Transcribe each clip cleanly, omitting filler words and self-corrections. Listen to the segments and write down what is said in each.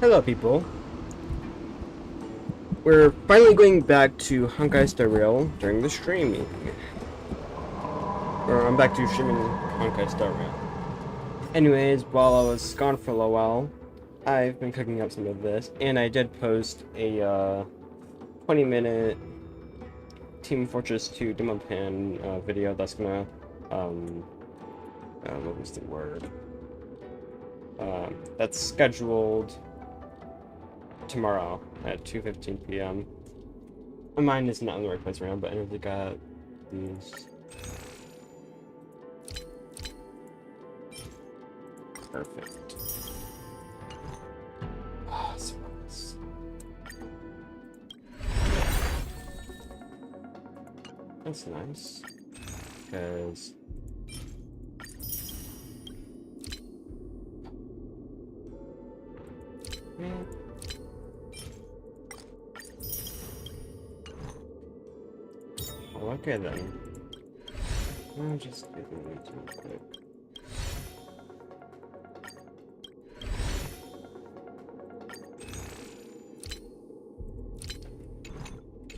Hello, people. We're finally going back to Honkai Star Rail during the streaming. Or I'm back to streaming Honkai Star Rail. Anyways, while I was gone for a little while, I've been cooking up some of this, and I did post a 20-minute Team Fortress 2 demo pan video that's gonna, what was the word? That's scheduled tomorrow at 2:15 p.m. Mine is not in the right place around, but I really got these. Perfect. Ah, surprise. That's nice. Because okay then. I'll just get them real quick.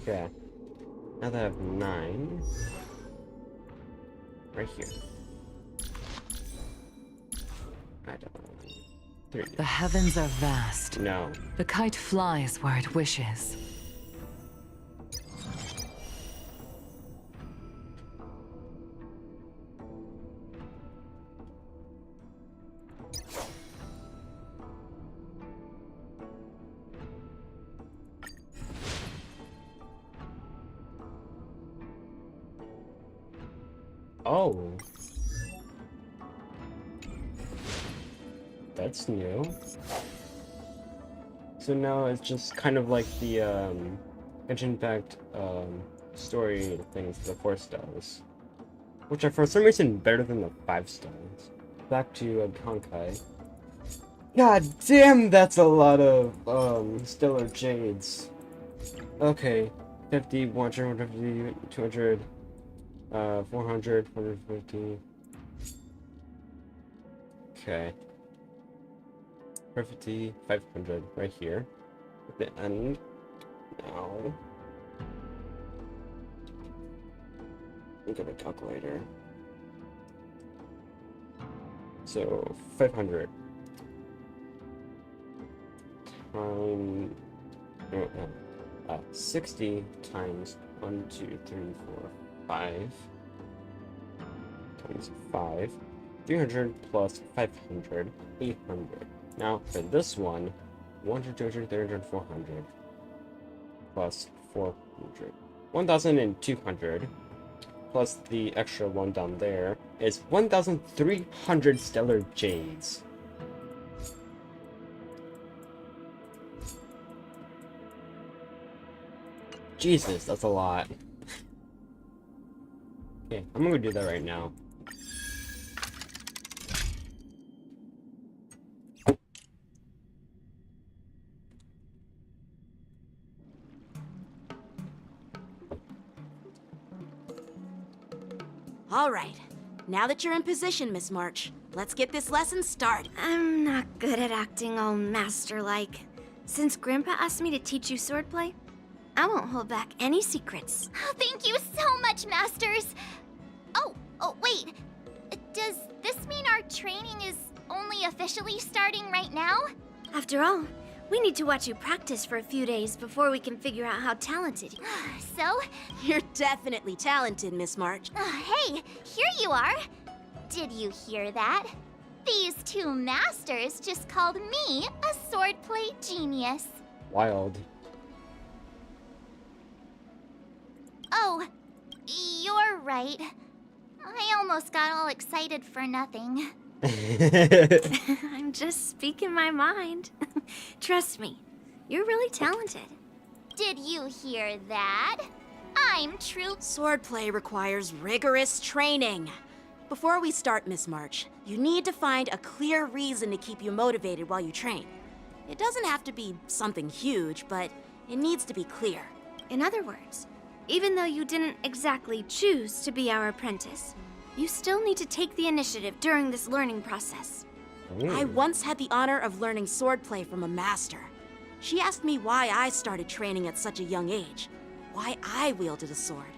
Okay. Now that I have 9. Right here. I don't know. 3. The heavens are vast. No. The kite flies where it wishes. Oh. That's new. So now it's just kind of like the action-packed story things the 4 stars, which are for some reason better than the 5 stars. Back to Honkai. God damn, that's a lot of stellar jades. Okay, 50, 100, 150, 200, 400, 150. Okay. 450, 500 right here at the end. Now, look at a calculator. So 500 times 60 times 1, 2, 3, 4, 5 times 5. 300 plus 500, 800. Now for this one, 100, 200, 300, 400 plus 400. 1,200 plus the extra one down there is 1,300 stellar jades. Jesus, that's a lot. Okay, I'm gonna do that right now. All right. Now that you're in position, Miss March, let's get this lesson started. I'm not good at acting all master-like. Since Grandpa asked me to teach you swordplay, I won't hold back any secrets. Oh, thank you so much, Masters! Oh, wait. Does this mean our training is only officially starting right now? After all, we need to watch you practice for a few days before we can figure out how talented you are. So? You're definitely talented, Miss March. Hey, here you are. Did you hear that? These 2 masters just called me a swordplay genius. Wild. Oh, you're right. I almost got all excited for nothing. I'm just speaking my mind. Trust me, you're really talented. Did you hear that? I'm true. Swordplay requires rigorous training. Before we start, Miss March, you need to find a clear reason to keep you motivated while you train. It doesn't have to be something huge, but it needs to be clear. In other words, even though you didn't exactly choose to be our apprentice, you still need to take the initiative during this learning process. I once had the honor of learning swordplay from a master. She asked me why I started training at such a young age, why I wielded a sword.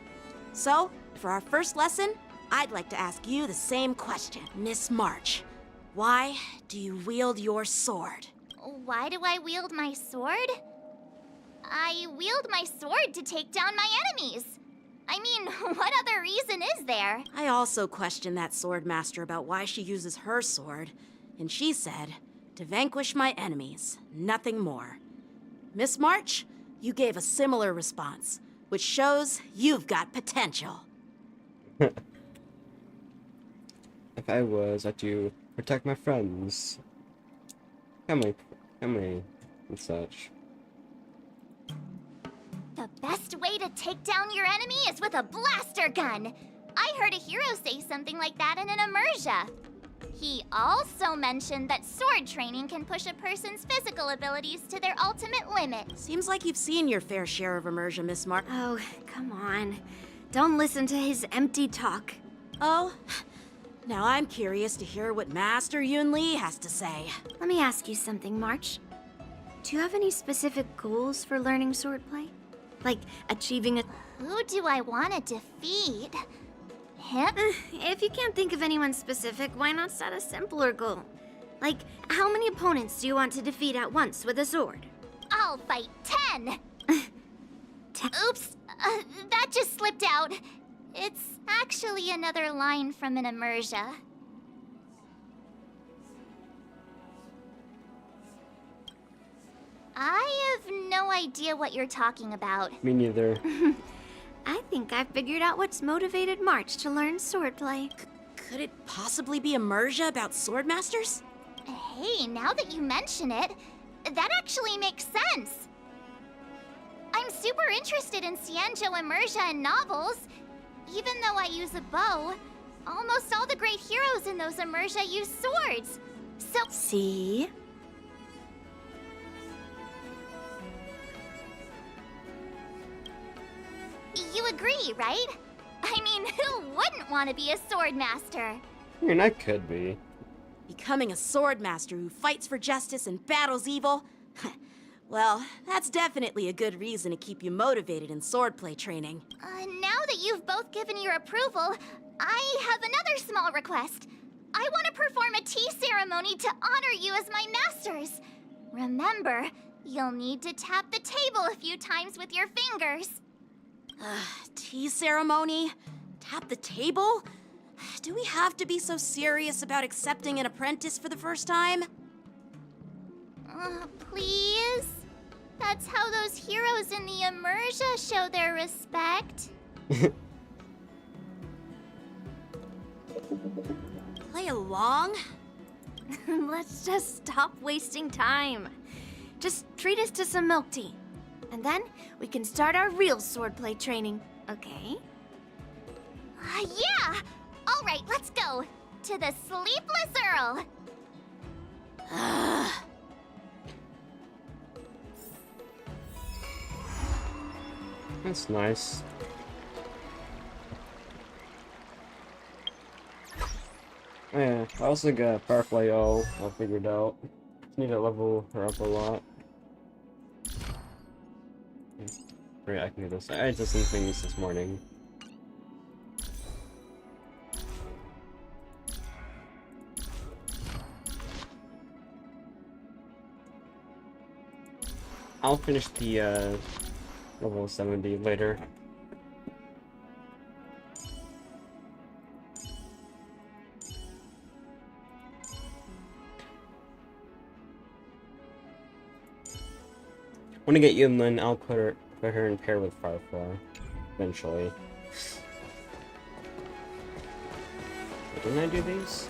So, for our first lesson, I'd like to ask you the same question. Miss March, why do you wield your sword? Why do I wield my sword? I wield my sword to take down my enemies. I mean, what other reason is there? I also questioned that sword master about why she uses her sword, and she said, to vanquish my enemies, nothing more. Miss March, you gave a similar response, which shows you've got potential. If I was, I'd to protect my friends. Family, and such. The best way to take down your enemy is with a blaster gun. I heard a hero say something like that in an immersia. He also mentioned that sword training can push a person's physical abilities to their ultimate limit. Seems like you've seen your fair share of immersion, Miss March. Oh, come on. Don't listen to his empty talk. Oh, now I'm curious to hear what Master Yunlin has to say. Let me ask you something, March. Do you have any specific goals for learning swordplay? Like achieving a... Who do I want to defeat? Him? If you can't think of anyone specific, why not set a simpler goal? Like, how many opponents do you want to defeat at once with a sword? I'll fight 10! Oops, that just slipped out. It's actually another line from an immersia. I have no idea what you're talking about. Me neither. I think I've figured out what's motivated March to learn swordplay. Could it possibly be immersia about swordmasters? Hey, now that you mention it, that actually makes sense. I'm super interested in Xianzhou immersia and novels. Even though I use a bow, almost all the great heroes in those immersia use swords. So... See? You agree, right? I mean, who wouldn't want to be a sword master? I mean, I could be. Becoming a sword master who fights for justice and battles evil? Well, that's definitely a good reason to keep you motivated in swordplay training. Now that you've both given your approval, I have another small request. I want to perform a tea ceremony to honor you as my masters. Remember, you'll need to tap the table a few times with your fingers. Tea ceremony? Tap the table? Do we have to be so serious about accepting an apprentice for the first time? Please? That's how those heroes in the immersia show their respect. Play along? Let's just stop wasting time. Just treat us to some milk tea. And then we can start our real swordplay training, okay? Yeah! All right, let's go. To the Sleepless Earl. That's nice. Oh, yeah, I also got Firefly all figured out. Just need to level her up a lot. Right, I can do this. I did some things this morning. I'll finish the level 70 later. When I get Yunlin, I'll put her in pair with Firefly eventually. Didn't I do these?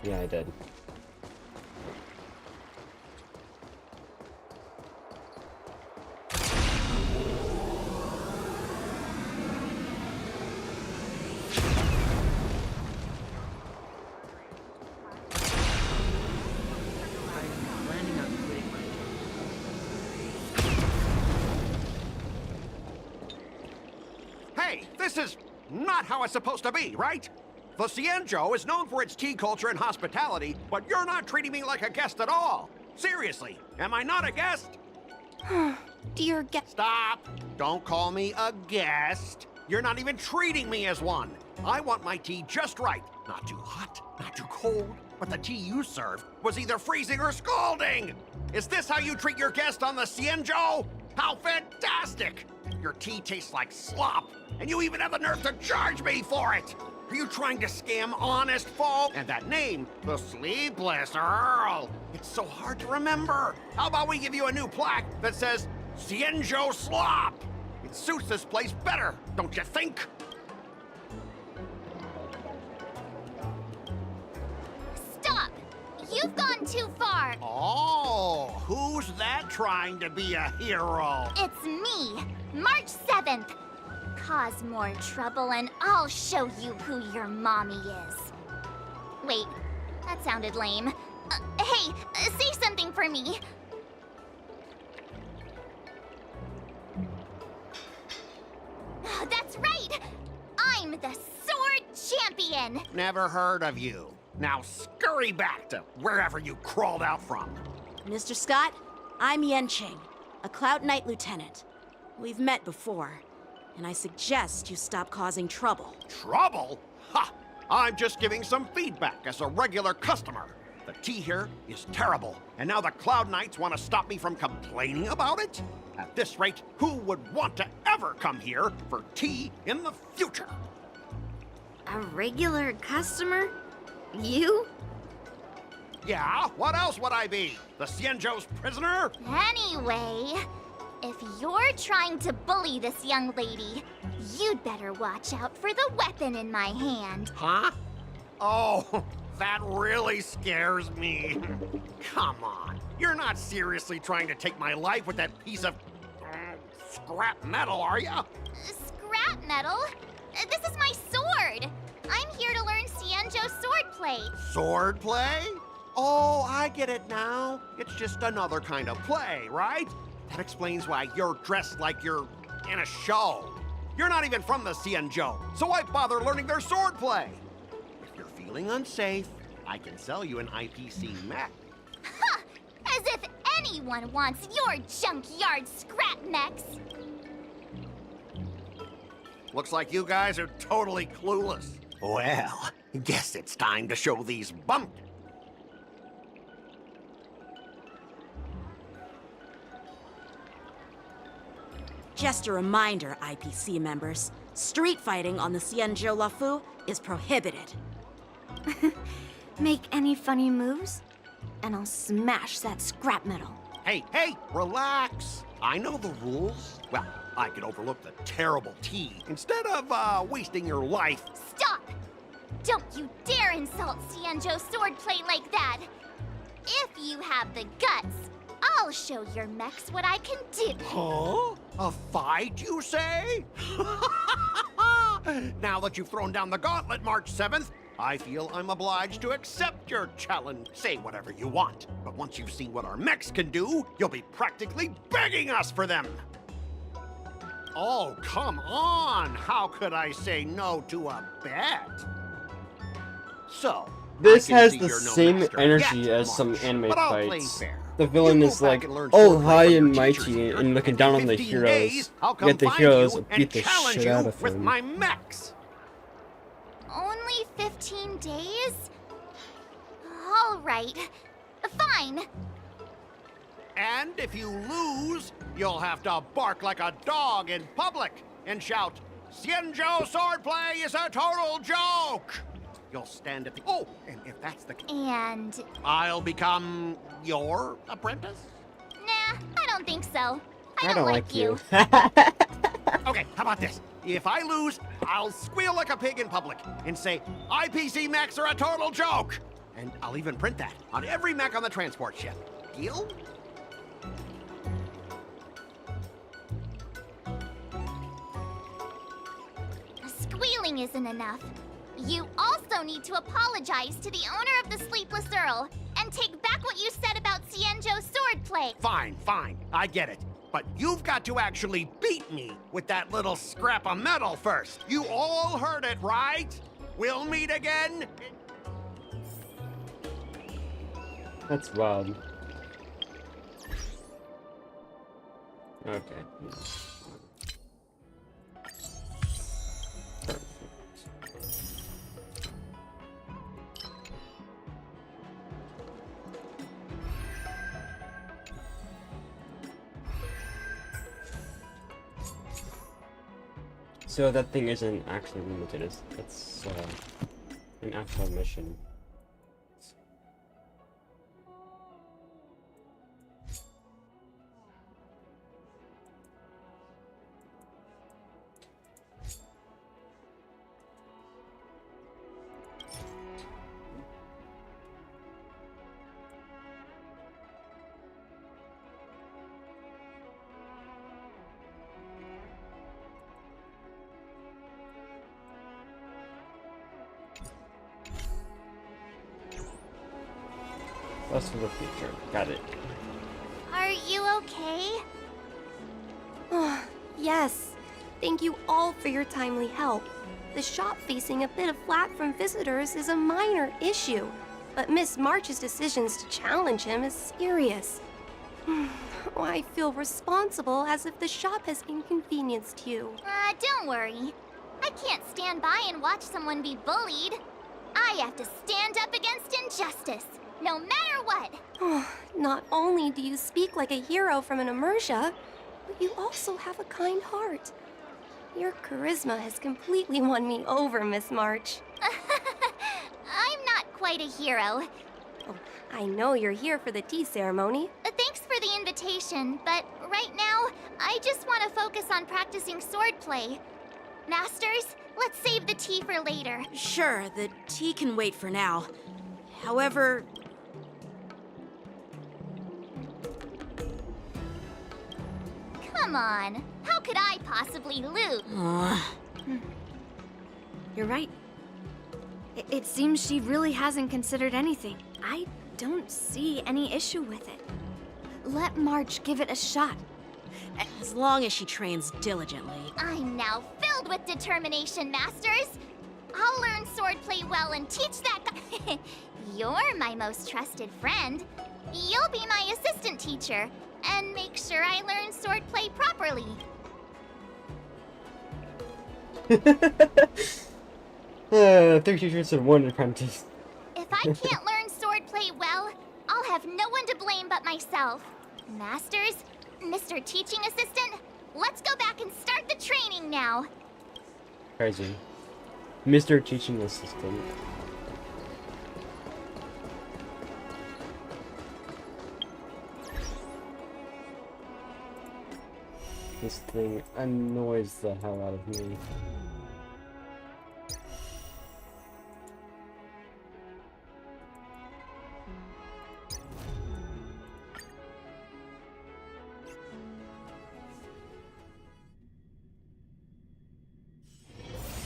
Yeah, I did. Hey, this is not how it's supposed to be, right? The Xianzhou is known for its tea culture and hospitality, but you're not treating me like a guest at all. Seriously, am I not a guest? Dear guest. Stop! Don't call me a guest. You're not even treating me as one. I want my tea just right. Not too hot, not too cold, but the tea you served was either freezing or scalding. Is this how you treat your guest on the Xianzhou? How fantastic! Your tea tastes like slop, and you even have the nerve to charge me for it! Are you trying to scam honest folk? And that name, the Sleepless Earl. It's so hard to remember. How about we give you a new plaque that says Xianzhou Slop? It suits this place better, don't you think? Stop! You've gone too far. Oh, who's that trying to be a hero? It's me, March 7th. Cause more trouble and I'll show you who your mommy is. Wait, that sounded lame. Hey, say something for me. That's right! I'm the Sword Champion! Never heard of you. Now scurry back to wherever you crawled out from. Mr. Scott, I'm Yenching, a Cloud Knight Lieutenant. We've met before, and I suggest you stop causing trouble. Trouble? Ha! I'm just giving some feedback as a regular customer. The tea here is terrible, and now the Cloud Knights want to stop me from complaining about it? At this rate, who would want to ever come here for tea in the future? A regular customer? You? Yeah, what else would I be? The Xianzhou's prisoner? Anyway, if you're trying to bully this young lady, you'd better watch out for the weapon in my hand. Huh? Oh, that really scares me. Come on, you're not seriously trying to take my life with that piece of scrap metal, are you? Scrap metal? This is my sword! I'm here to learn Xianzhou swordplay. Swordplay? Oh, I get it now. It's just another kind of play, right? That explains why you're dressed like you're in a show. You're not even from the Xianzhou, so why bother learning their swordplay? If you're feeling unsafe, I can sell you an IPC mech. Ha! As if anyone wants your junkyard scrap mechs! Looks like you guys are totally clueless. Well, guess it's time to show these bump. Just a reminder, IPC members, street fighting on the Xianzhou Lafu is prohibited. Make any funny moves, and I'll smash that scrap metal. Hey, relax. I know the rules. Well, I could overlook the terrible tea instead of wasting your life. Stop! Don't you dare insult Xianzhou swordplay like that! If you have the guts, I'll show your mechs what I can do. Huh? A fight, you say? Now that you've thrown down the gauntlet, March 7th, I feel I'm obliged to accept your challenge. Say whatever you want, but once you've seen what our mechs can do, you'll be practically begging us for them. Oh, come on! How could I say no to a bet? So, This I can has see the you're no same master energy yet, as some March, anime but I'll play fights. fair. The villain You is go back like and learn all swordplay high from your and teachers mighty here, and looking down on the 15 heroes, days, I'll come yet the find heroes you beat and the challenge shit you out of with him. my mechs. Only 15 days? All right. Fine. And if you lose, you'll have to bark like a dog in public and shout, "Xianzhou swordplay is a total joke!" You'll stand at the... Oh, and if that's the case, And... I'll become your apprentice? Nah, I don't think so. I don't like you. Okay, how about this? If I lose, I'll squeal like a pig in public and say, IPC mechs are a total joke! And I'll even print that on every mech on the transport ship. Deal? Squealing isn't enough. You also need to apologize to the owner of the Sleepless Earl and take back what you said about Xianzhou swordplay. Fine, I get it. But you've got to actually beat me with that little scrap of metal first. You all heard it, right? We'll meet again. That's wild. Okay. Perfect. So that thing isn't actually limited, it's an actual mission. Plus for the future. Got it. Are you okay? Yes. Thank you all for your timely help. The shop facing a bit of flack from visitors is a minor issue, but Miss March's decisions to challenge him is serious. I feel responsible as if the shop has inconvenienced you. Don't worry. I can't stand by and watch someone be bullied. I have to stand up against injustice, no matter what. Not only do you speak like a hero from an immersia, but you also have a kind heart. Your charisma has completely won me over, Miss March. I'm not quite a hero. Oh, I know you're here for the tea ceremony. Thanks for the invitation, but right now, I just want to focus on practicing swordplay. Masters, let's save the tea for later. Sure, the tea can wait for now. However, Come on, how could I possibly lose? You're right. It seems she really hasn't considered anything. I don't see any issue with it. Let March give it a shot. as long as she trains diligently. I'm now filled with determination, Masters. I'll learn swordplay well and teach that guy. You're my most trusted friend. You'll be my assistant teacher and make sure I learn swordplay properly. Three teachers and one apprentice. If I can't learn swordplay well, I'll have no one to blame but myself. Masters, Mr. Teaching Assistant, let's go back and start the training now. Crazy. Mr. Teaching Assistant. This thing annoys the hell out of me.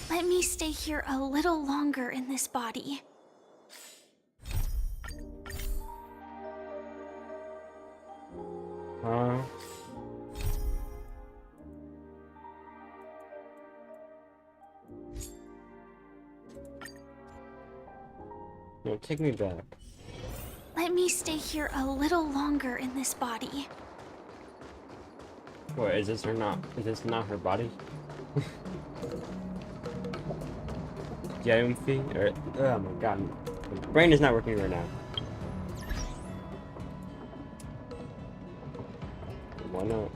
Let me stay here a little longer in this body. No, take me back. Let me stay here a little longer in this body. What, is this not her body? Yunlin? Or, oh my god. My brain is not working right now. Why not?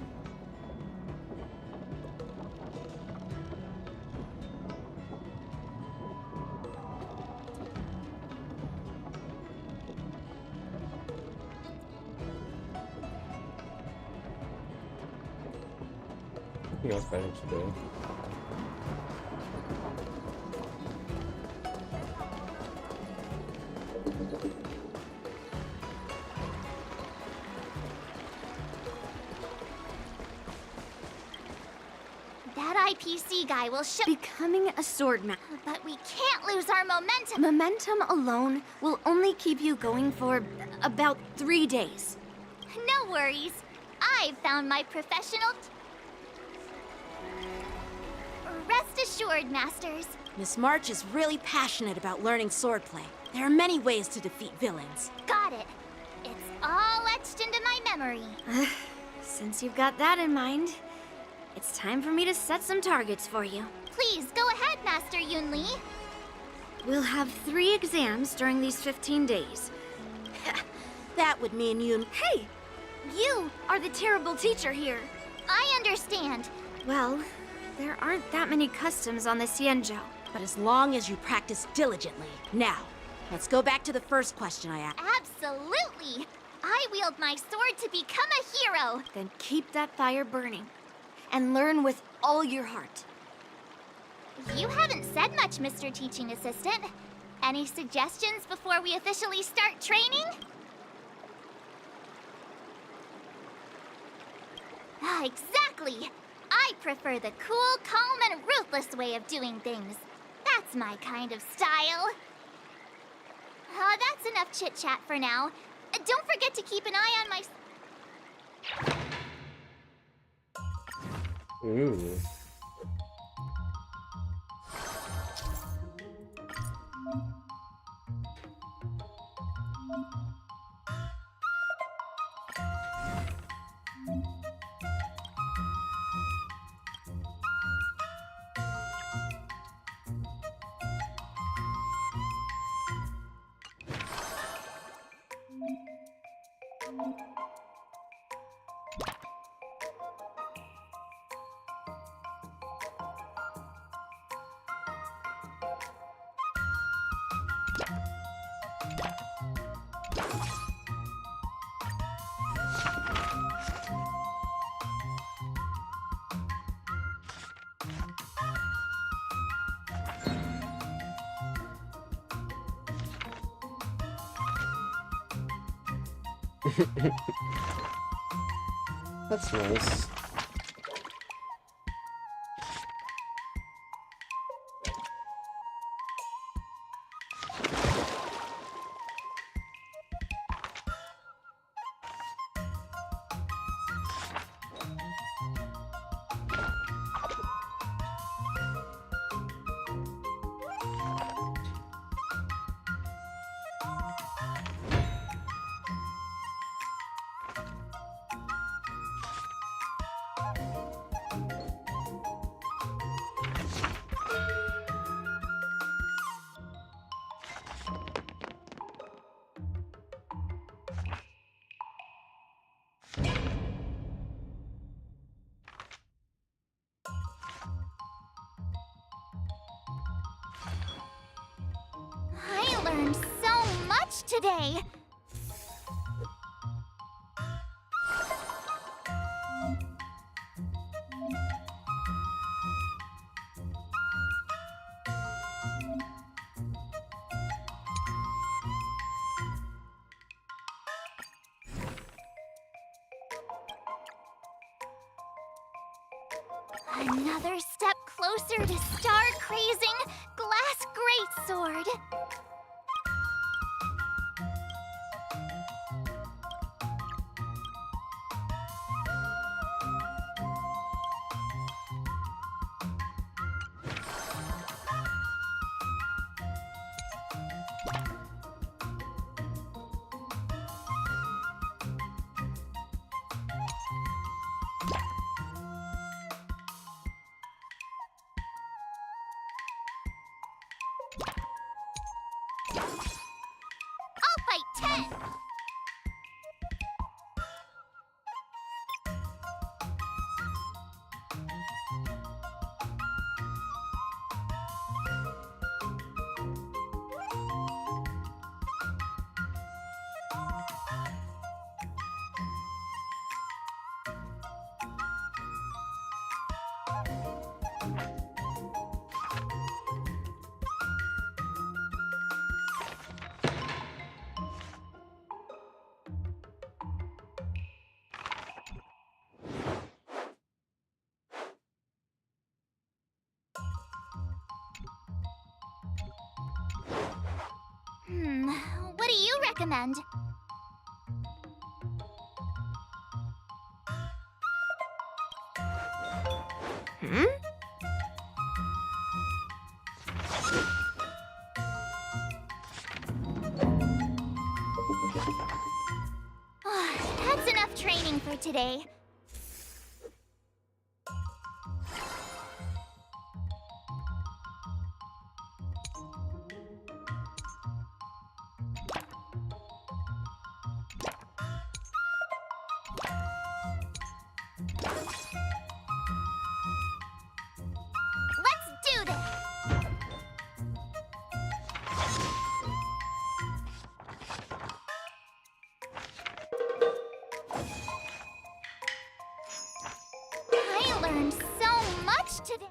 I think I was better today. That IPC guy will show. Becoming a swordman. But we can't lose our momentum. Momentum alone will only keep you going for about 3 days. No worries. I've found my professional Rest assured, Masters. Miss March is really passionate about learning swordplay. There are many ways to defeat villains. Got it. It's all etched into my memory. Since you've got that in mind, it's time for me to set some targets for you. Please, go ahead, Master Yunli. We'll have 3 exams during these 15 days. That would mean you... Hey! You are the terrible teacher here. I understand. Well, there aren't that many customs on the Xianzhou. But as long as you practice diligently. Now, let's go back to the first question I asked. Absolutely. I wield my sword to become a hero. Then keep that fire burning. And learn with all your heart. You haven't said much, Mr. Teaching Assistant. Any suggestions before we officially start training? Exactly! I prefer the cool, calm, and ruthless way of doing things. That's my kind of style. That's enough chit-chat for now. Don't forget to keep an eye on my... Ooh. That's nice. I learned so much today. Another step closer to star-crazing glass greatsword. I'll fight 10! What do you recommend? training for today. Let's do this! I learned so much today.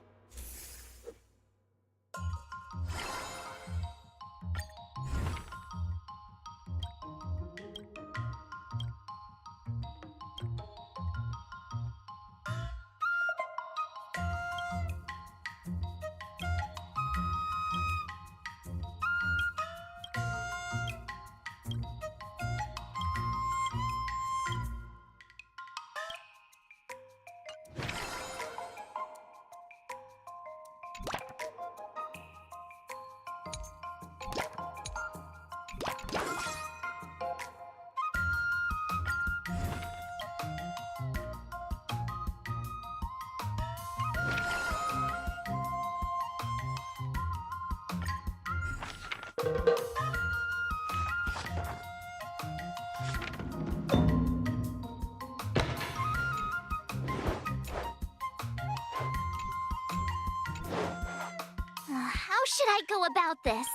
How should I go about this?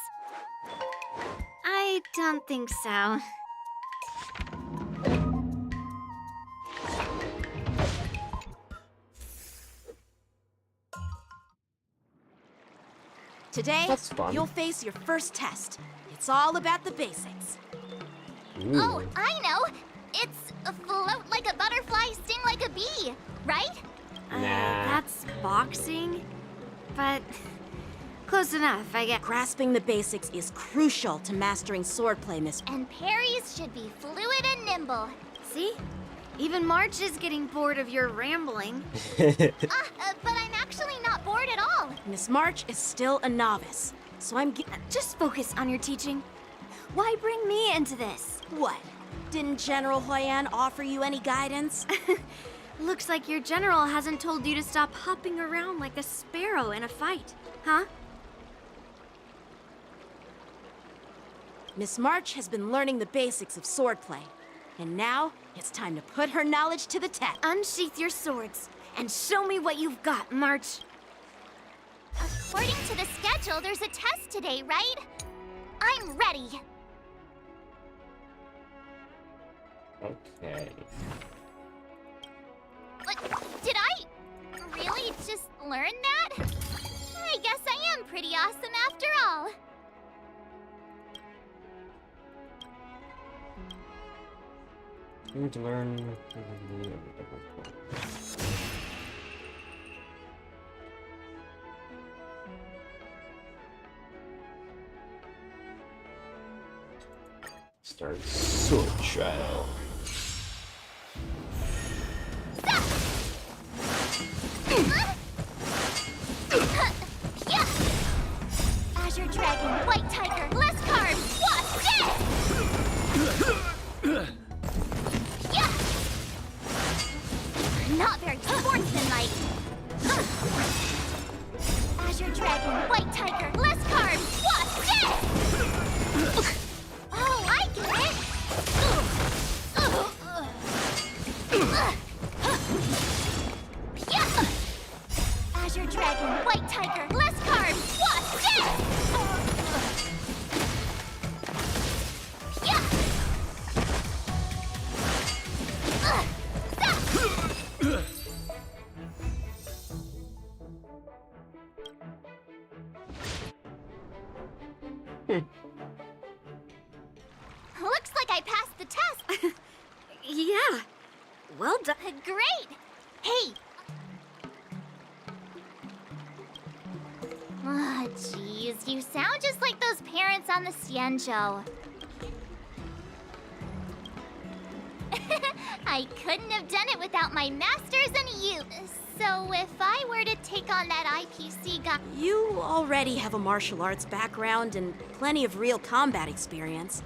I don't think so. Today, That's fun. you'll face your first test. It's all about the basics. Ooh. Oh, I know! It's float like a butterfly, sting like a bee, right? Nah. That's boxing, but close enough, I guess. Grasping the basics is crucial to mastering swordplay, Miss. And parries should be fluid and nimble. See? Even March is getting bored of your rambling. But I'm actually not bored at all. Miss March is still a novice, so Just focus on your teaching. Why bring me into this? What? Didn't General Huyan offer you any guidance? Looks like your general hasn't told you to stop hopping around like a sparrow in a fight, huh? Miss March has been learning the basics of swordplay, and now it's time to put her knowledge to the test. Unsheath your swords and show me what you've got, March. According to the schedule, there's a test today, right? I'm ready. Okay. But did I really just learn that? I guess I am pretty awesome after all. You need to learn. Start sword trial. Azure Dragon, White Tiger, less carbs, watch this! Not very sportsmanlike. Azure Dragon, White Tiger, less carbs, watch this! Oh, I get it! Azure Dragon, White Tiger, less carbs, watch this! Looks like I passed the test. Yeah, well done. Great! Hey! Ah, jeez, you sound just like those parents on the Xianzhou. I couldn't have done it without my masters and you. So if I were to take on that IPC guy... You already have a martial arts background and plenty of real combat experience.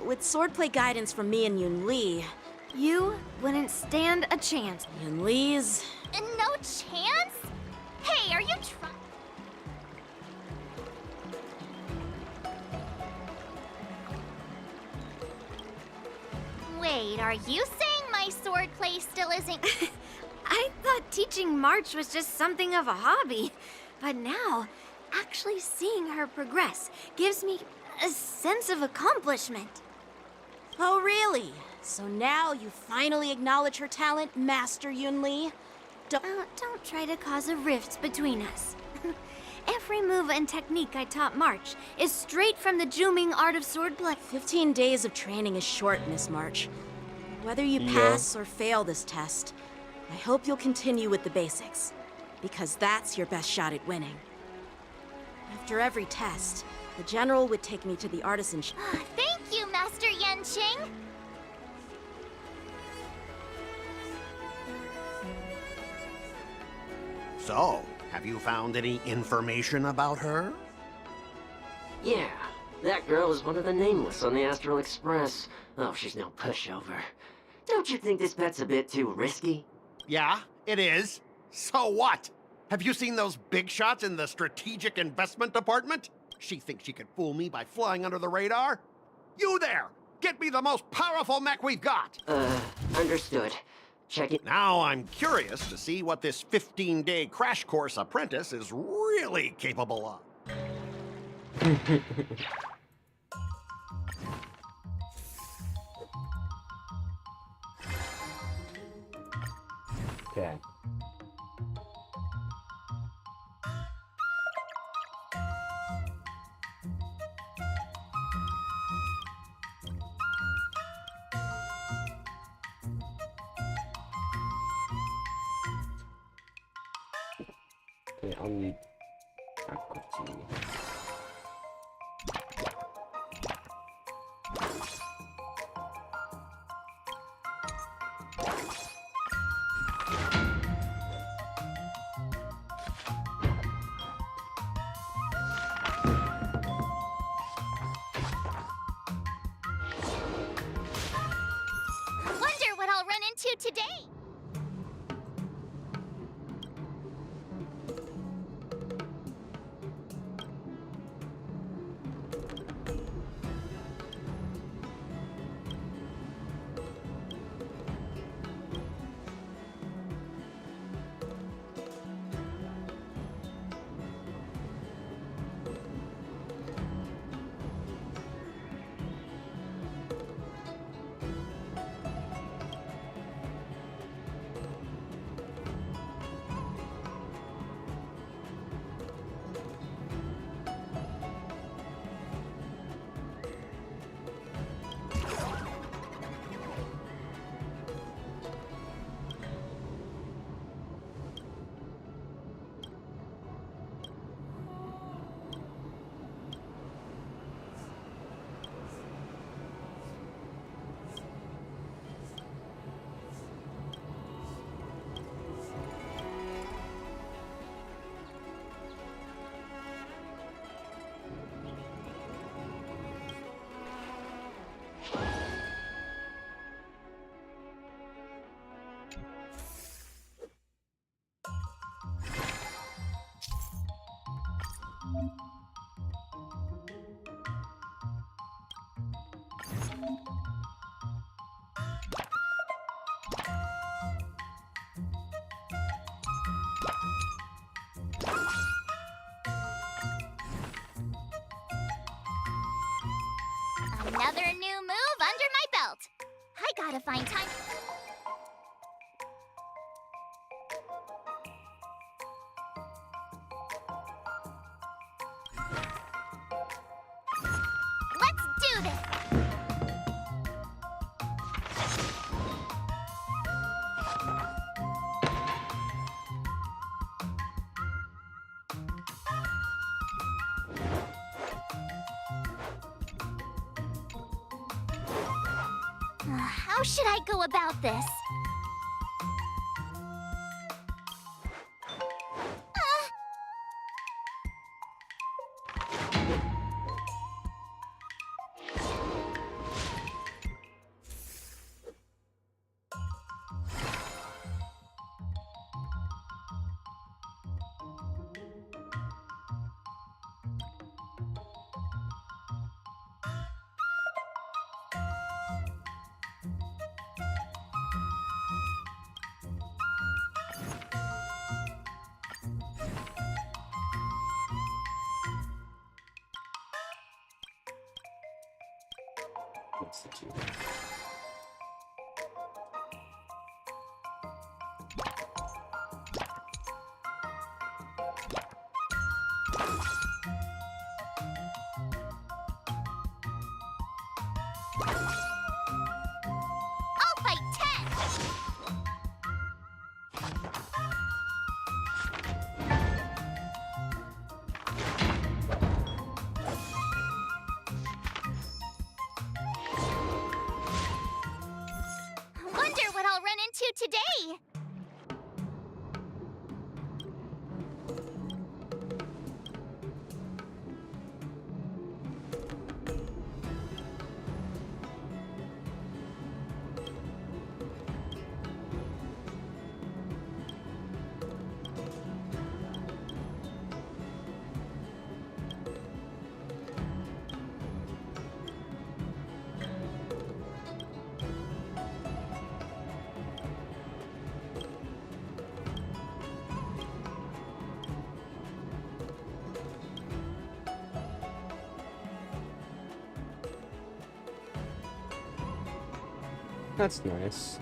With swordplay guidance from me and Yunlin, You wouldn't stand a chance. Yunli's. No chance? Hey, are you trying? Wait, are you saying my swordplay still isn't... I thought teaching March was just something of a hobby, but now, actually seeing her progress gives me a sense of accomplishment. Oh, really? So now you finally acknowledge her talent, Master Yunli? Don't try to cause a rift between us. Every move and technique I taught March is straight from the Juming art of swordplay. 15 days of training is short, Miss March. Whether you pass or fail this test, I hope you'll continue with the basics, because that's your best shot at winning. After every test, the General would take me to the artisan shop. Thank you, Master Yanqing. So, have you found any information about her? Yeah, that girl is one of the nameless on the Astral Express. Oh, she's no pushover. Don't you think this bet's a bit too risky? Yeah, it is. So what? Have you seen those big shots in the strategic investment department? She thinks she could fool me by flying under the radar? You there! Get me the most powerful mech we've got! Understood. Check it. Now I'm curious to see what this 15-day crash course apprentice is really capable of. Okay. Okay, I'll need faculty. Wonder what I'll run into today. Another new move under my belt. I gotta find time. Let's do this. How should I go about this? Institute. I'll fight 10! Wonder what I'll run into today! That's nice.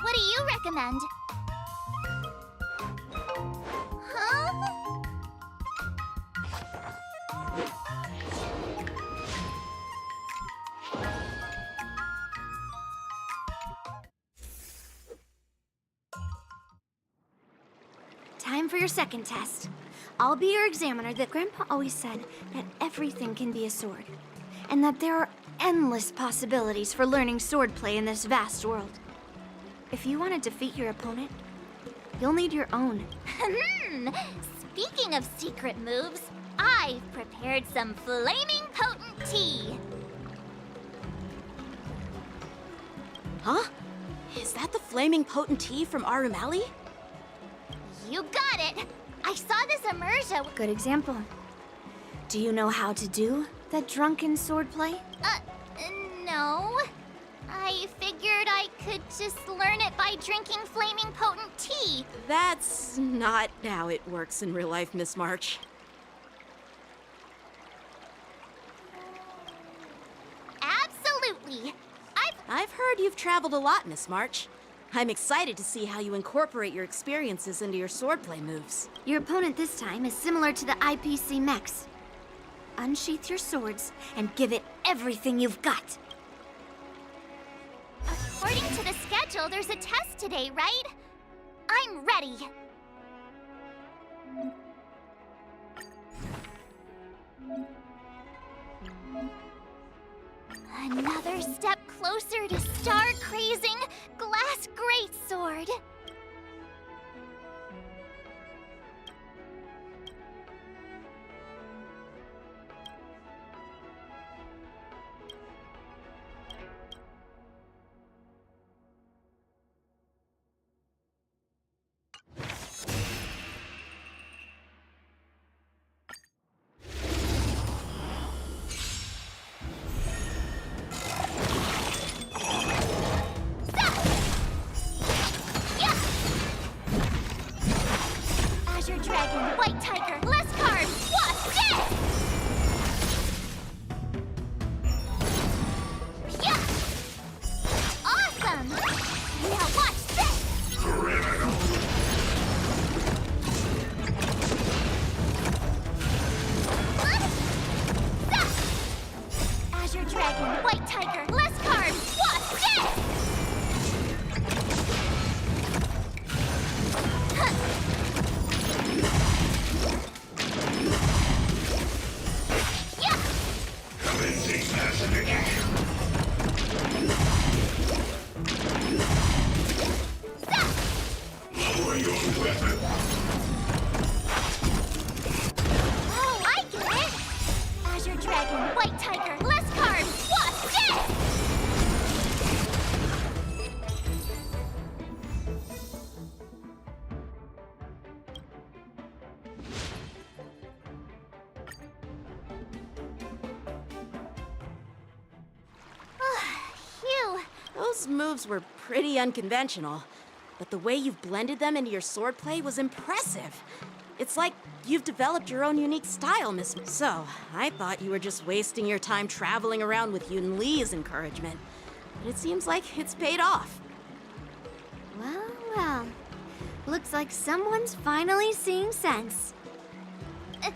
What do you recommend? Huh? Time for your second test. I'll be your examiner. That Grandpa always said that everything can be a sword, and that there are endless possibilities for learning swordplay in this vast world. If you want to defeat your opponent, you'll need your own. Speaking of secret moves, I've prepared some flaming potent tea. Huh? Is that the flaming potent tea from Arumali? You got it. I saw this immersion. Good example. Do you know how to do the drunken swordplay? No. I figured I could just learn it by drinking flaming potent tea. That's not how it works in real life, Miss March. Absolutely. I've heard you've traveled a lot, Miss March. I'm excited to see how you incorporate your experiences into your swordplay moves. Your opponent this time is similar to the IPC mechs. Unsheath your swords and give it everything you've got. According to the schedule, there's a test today, right? I'm ready. Another step closer to star-crazing glass greatsword. Dragon, White Tiger, less carbs, wasp, death! Oh, I get it! Azure Dragon, White Tiger, less carbs, wasp, death! Phew. Those moves were pretty unconventional, but the way you've blended them into your swordplay was impressive. It's like you've developed your own unique style, Miss. So, I thought you were just wasting your time traveling around with Yunli's encouragement, but it seems like it's paid off. Well, well. Looks like someone's finally seeing sense.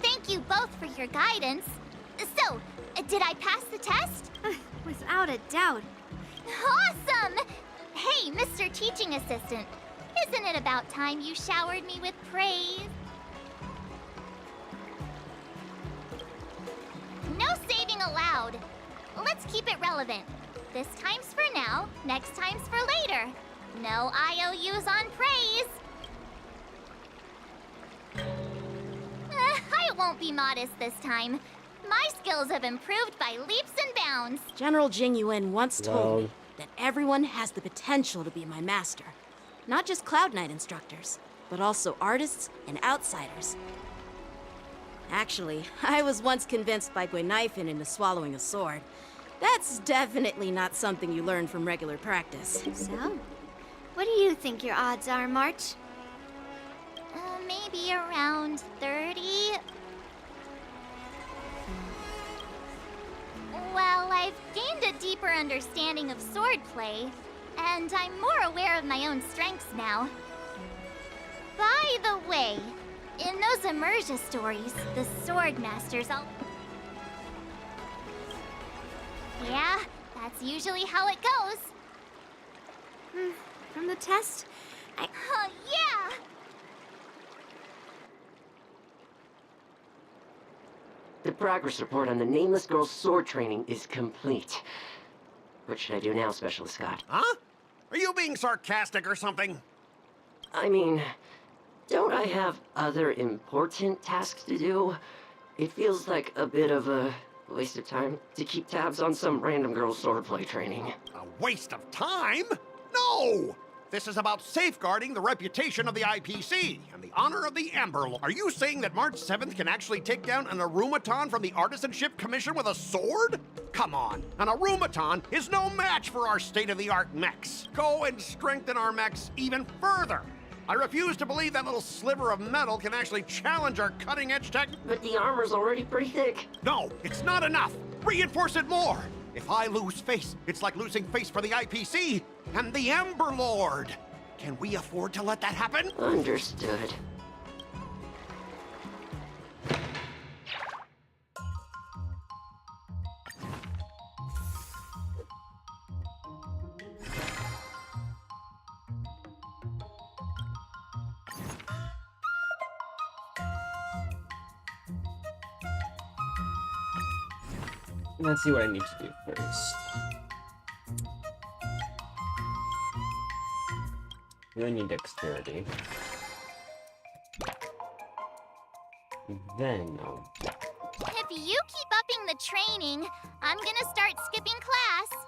Thank you both for your guidance. So, did I pass the test? Without a doubt. Awesome! Hey, Mr. Teaching Assistant, isn't it about time you showered me with praise? No saving allowed. Let's keep it relevant. This time's for now, next time's for later. No IOUs on praise. I won't be modest this time. My skills have improved by leaps and bounds. General Jing Yuan once told me Well- that everyone has the potential to be my master. Not just Cloud Knight instructors, but also artists and outsiders. Actually, I was once convinced by Guinifin into swallowing a sword. That's definitely not something you learn from regular practice. So, what do you think your odds are, March? Maybe around 30. Well, I've gained a deeper understanding of swordplay, and I'm more aware of my own strengths now. By the way, in those Immersia stories, the sword masters all... Yeah, that's usually how it goes. From the test, Oh, yeah! The progress report on the nameless girl's sword training is complete. What should I do now, Specialist Scott? Huh? Are you being sarcastic or something? I mean, don't I have other important tasks to do? It feels like a bit of a waste of time to keep tabs on some random girl's swordplay training. A waste of time? No! This is about safeguarding the reputation of the IPC and the honor of the Amber Lord. Are you saying that March 7th can actually take down an Arumaton from the Artisanship Commission with a sword? Come on, an Arumaton is no match for our state-of-the-art mechs. Go and strengthen our mechs even further. I refuse to believe that little sliver of metal can actually challenge our cutting-edge tech. But the armor's already pretty thick. No, it's not enough. Reinforce it more. If I lose face, it's like losing face for the IPC and the Ember Lord. Can we afford to let that happen? Understood. Let's see what I need to do first. Really need dexterity. Then I'll... If you keep upping the training, I'm gonna start skipping class.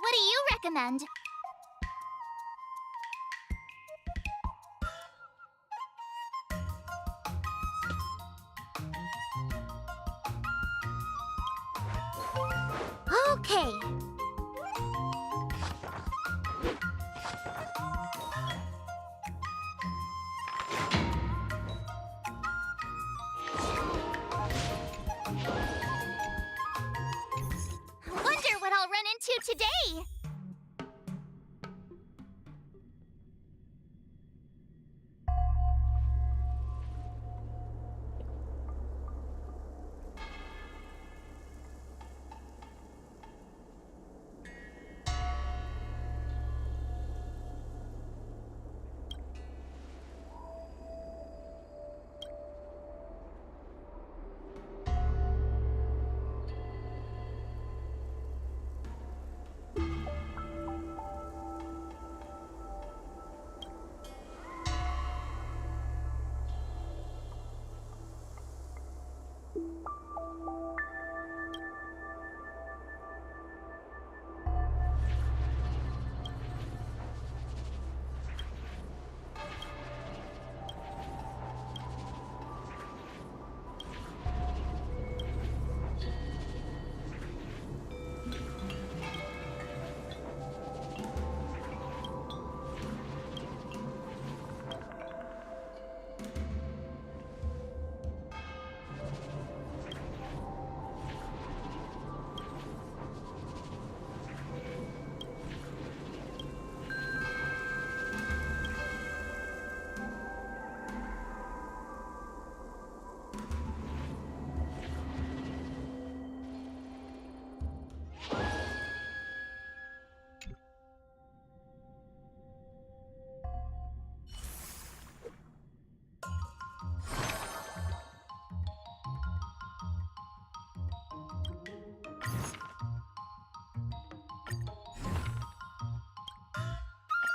What do you recommend? Okay. Wonder what I'll run into today.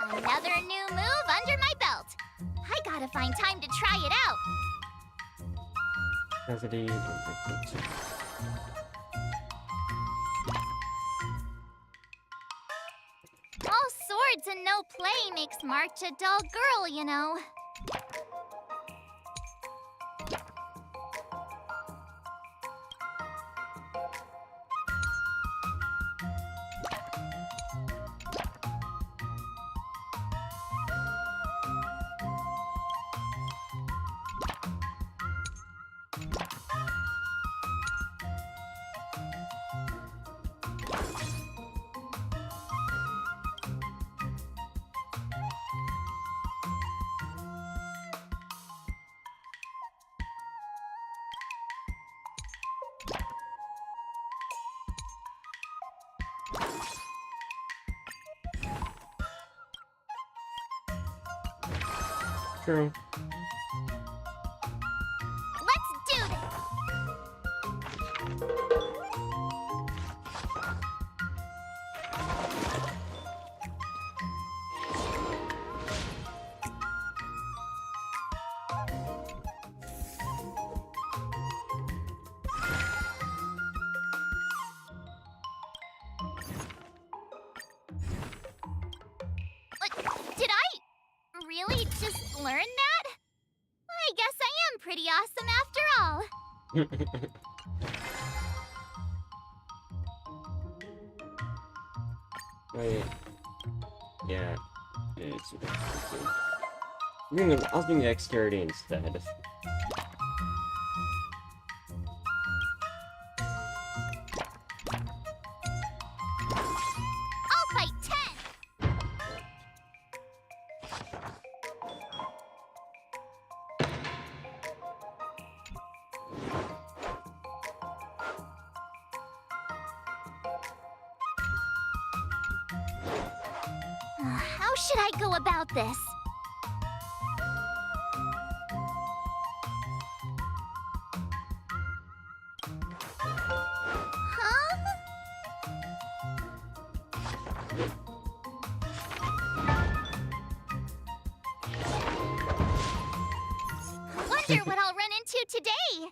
Another new move under my belt. I gotta find time to try it out. Cassidy. All swords and no play makes March a dull girl, you know. True. Let's do this! Did I really just learn that? I guess I am pretty awesome after all. Wait. Yeah. It's I was doing dexterity instead. I'll fight 10! How should I go about this? Huh? Wonder what I'll run into today.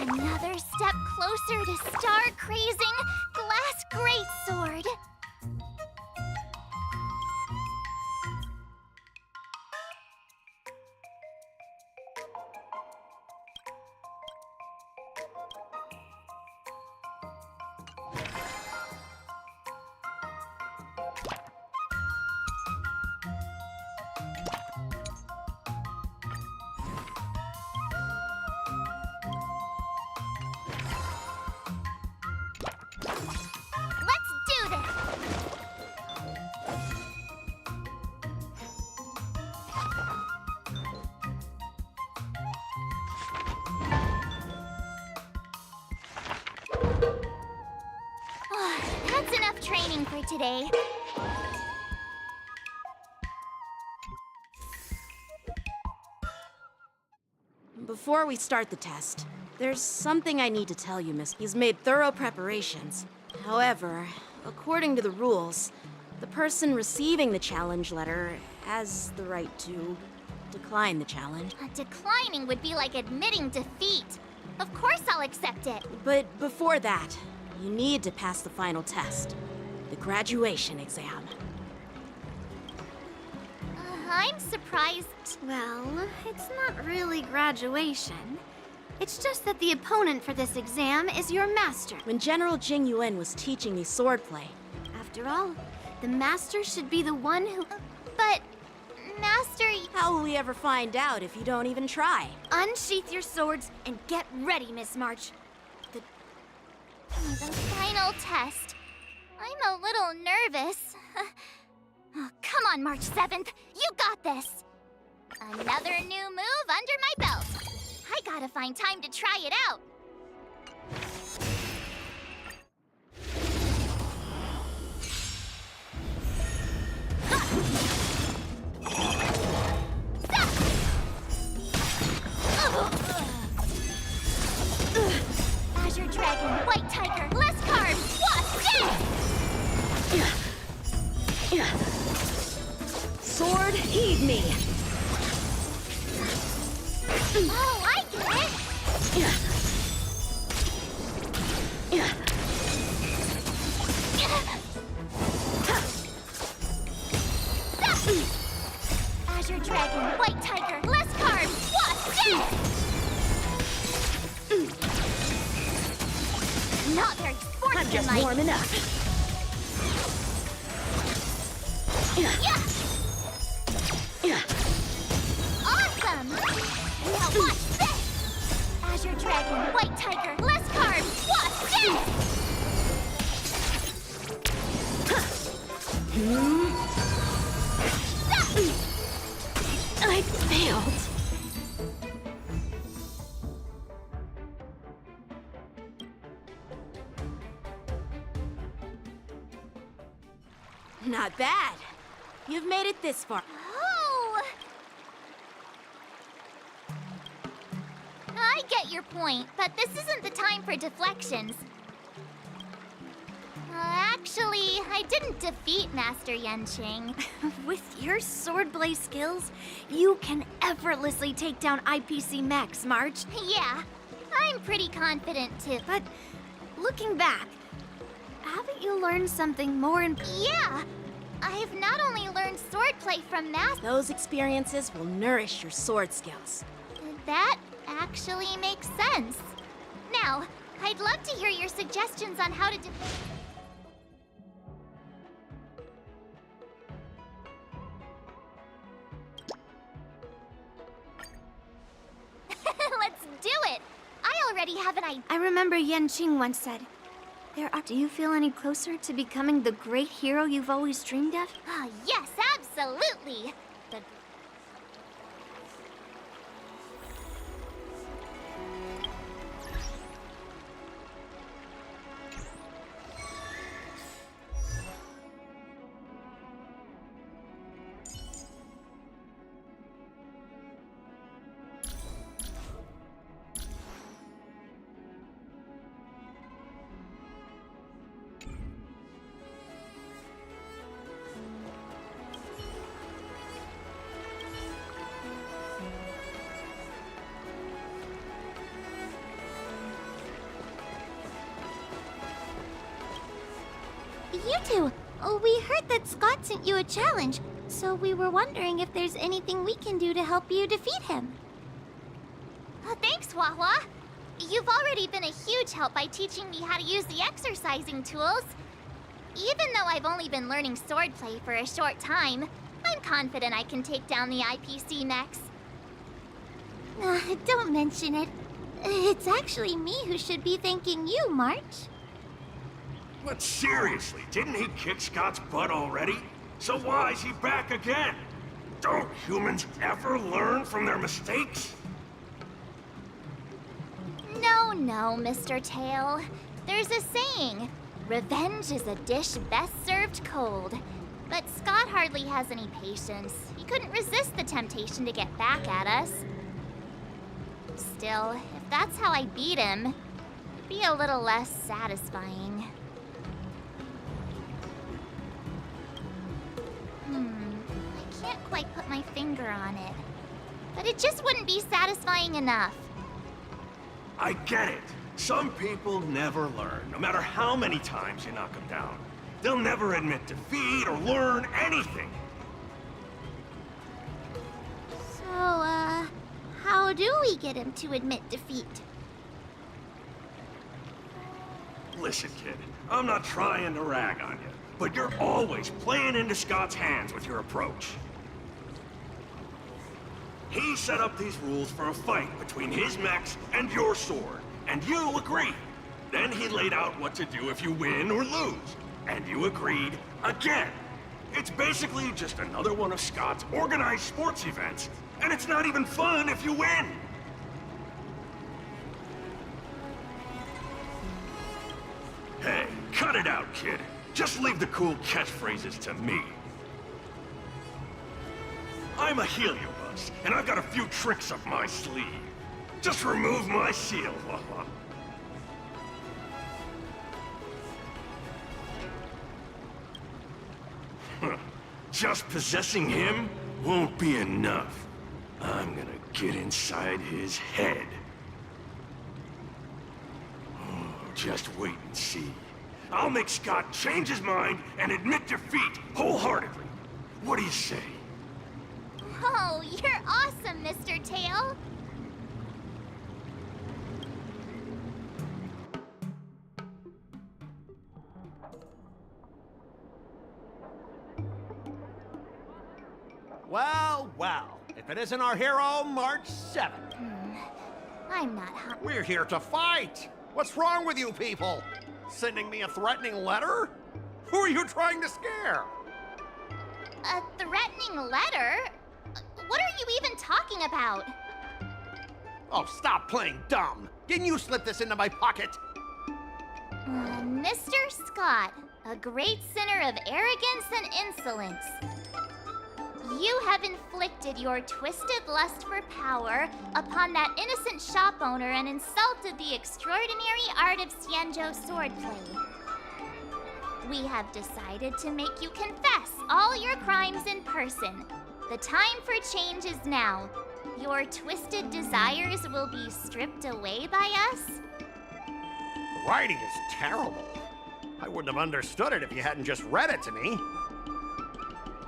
Another step closer to star-crazing glass greatsword. Let's do this! That's enough training for today. Before we start the test, there's something I need to tell you, Miss. He's made thorough preparations. However, according to the rules, the person receiving the challenge letter has the right to decline the challenge. Declining would be like admitting defeat. Of course I'll accept it. But before that, you need to pass the final test, the graduation exam. I'm surprised. Well, it's not really graduation. It's just that the opponent for this exam is your master. When General Yunlin was teaching me swordplay, After all, the master should be the one who... But, Master, how will we ever find out if you don't even try? Unsheath your swords and get ready, Miss March. the final test. I'm a little nervous. Oh, come on, March 7th. You got this. Another new move under my belt. I gotta find time to try it out. Azure Dragon, White Tiger, less carbs, what? Sword, heed me! Oh, I get it! Azure Dragon, White Tiger, less carbs, what? Not very I'm just sportsmanlike. warming up. Awesome! Now watch this! Azure Dragon, White Tiger, less carbs, watch this! I failed. Not bad. You've made it this far. Oh! I get your point, but this isn't the time for deflections. Actually, I didn't defeat Master Yenching. With your swordblade skills, you can effortlessly take down IPC mechs, March. Yeah, I'm pretty confident too. But looking back, haven't you learned something more important? Yeah, I've not only learned swordplay from Master. Those experiences will nourish your sword skills. That actually makes sense. Now, I'd love to hear your suggestions on how to do. Let's do it! I already have an idea. I remember Yenching once said, do you feel any closer to becoming the great hero you've always dreamed of? Ah, yes, absolutely! The too. Oh, we heard that Scott sent you a challenge, so we were wondering if there's anything we can do to help you defeat him. Thanks, Wawa. You've already been a huge help by teaching me how to use the exercising tools. Even though I've only been learning swordplay for a short time, I'm confident I can take down the IPC next. Don't mention it. It's actually me who should be thanking you, March. But seriously, didn't he kick Scott's butt already? So why is he back again? Don't humans ever learn from their mistakes? No, Mr. Tail. There's a saying, revenge is a dish best served cold. But Scott hardly has any patience. He couldn't resist the temptation to get back at us. Still, if that's how I beat him, it'd be a little less satisfying. I can't quite put my finger on it. But it just wouldn't be satisfying enough. I get it. Some people never learn, no matter how many times you knock them down. They'll never admit defeat or learn anything. So, how do we get him to admit defeat? Listen, kid, I'm not trying to rag on you, but you're always playing into Scott's hands with your approach. He set up these rules for a fight between his mechs and your sword, and you agreed. Then he laid out what to do if you win or lose, and you agreed again. It's basically just another one of Scott's organized sports events, and it's not even fun if you win. Hey, cut it out, kid. Just leave the cool catchphrases to me. I'm a Heliobus, and I've got a few tricks up my sleeve. Just remove my seal, Wawa. Just possessing him won't be enough. I'm gonna get inside his head. Oh, just wait and see. I'll make Scott change his mind and admit defeat wholeheartedly. What do you say? Oh, you're awesome, Mr. Tail. Well, if it isn't our hero, March 7th. I'm not hungry. We're here to fight. What's wrong with you people? Sending me a threatening letter? Who are you trying to scare? A threatening letter? What are you even talking about? Oh, stop playing dumb. Didn't you slip this into my pocket? Mr. Scott, a great sinner of arrogance and insolence. You have inflicted your twisted lust for power upon that innocent shop owner and insulted the extraordinary art of Xianzhou swordplay. We have decided to make you confess all your crimes in person. The time for change is now. Your twisted desires will be stripped away by us. The writing is terrible. I wouldn't have understood it if you hadn't just read it to me.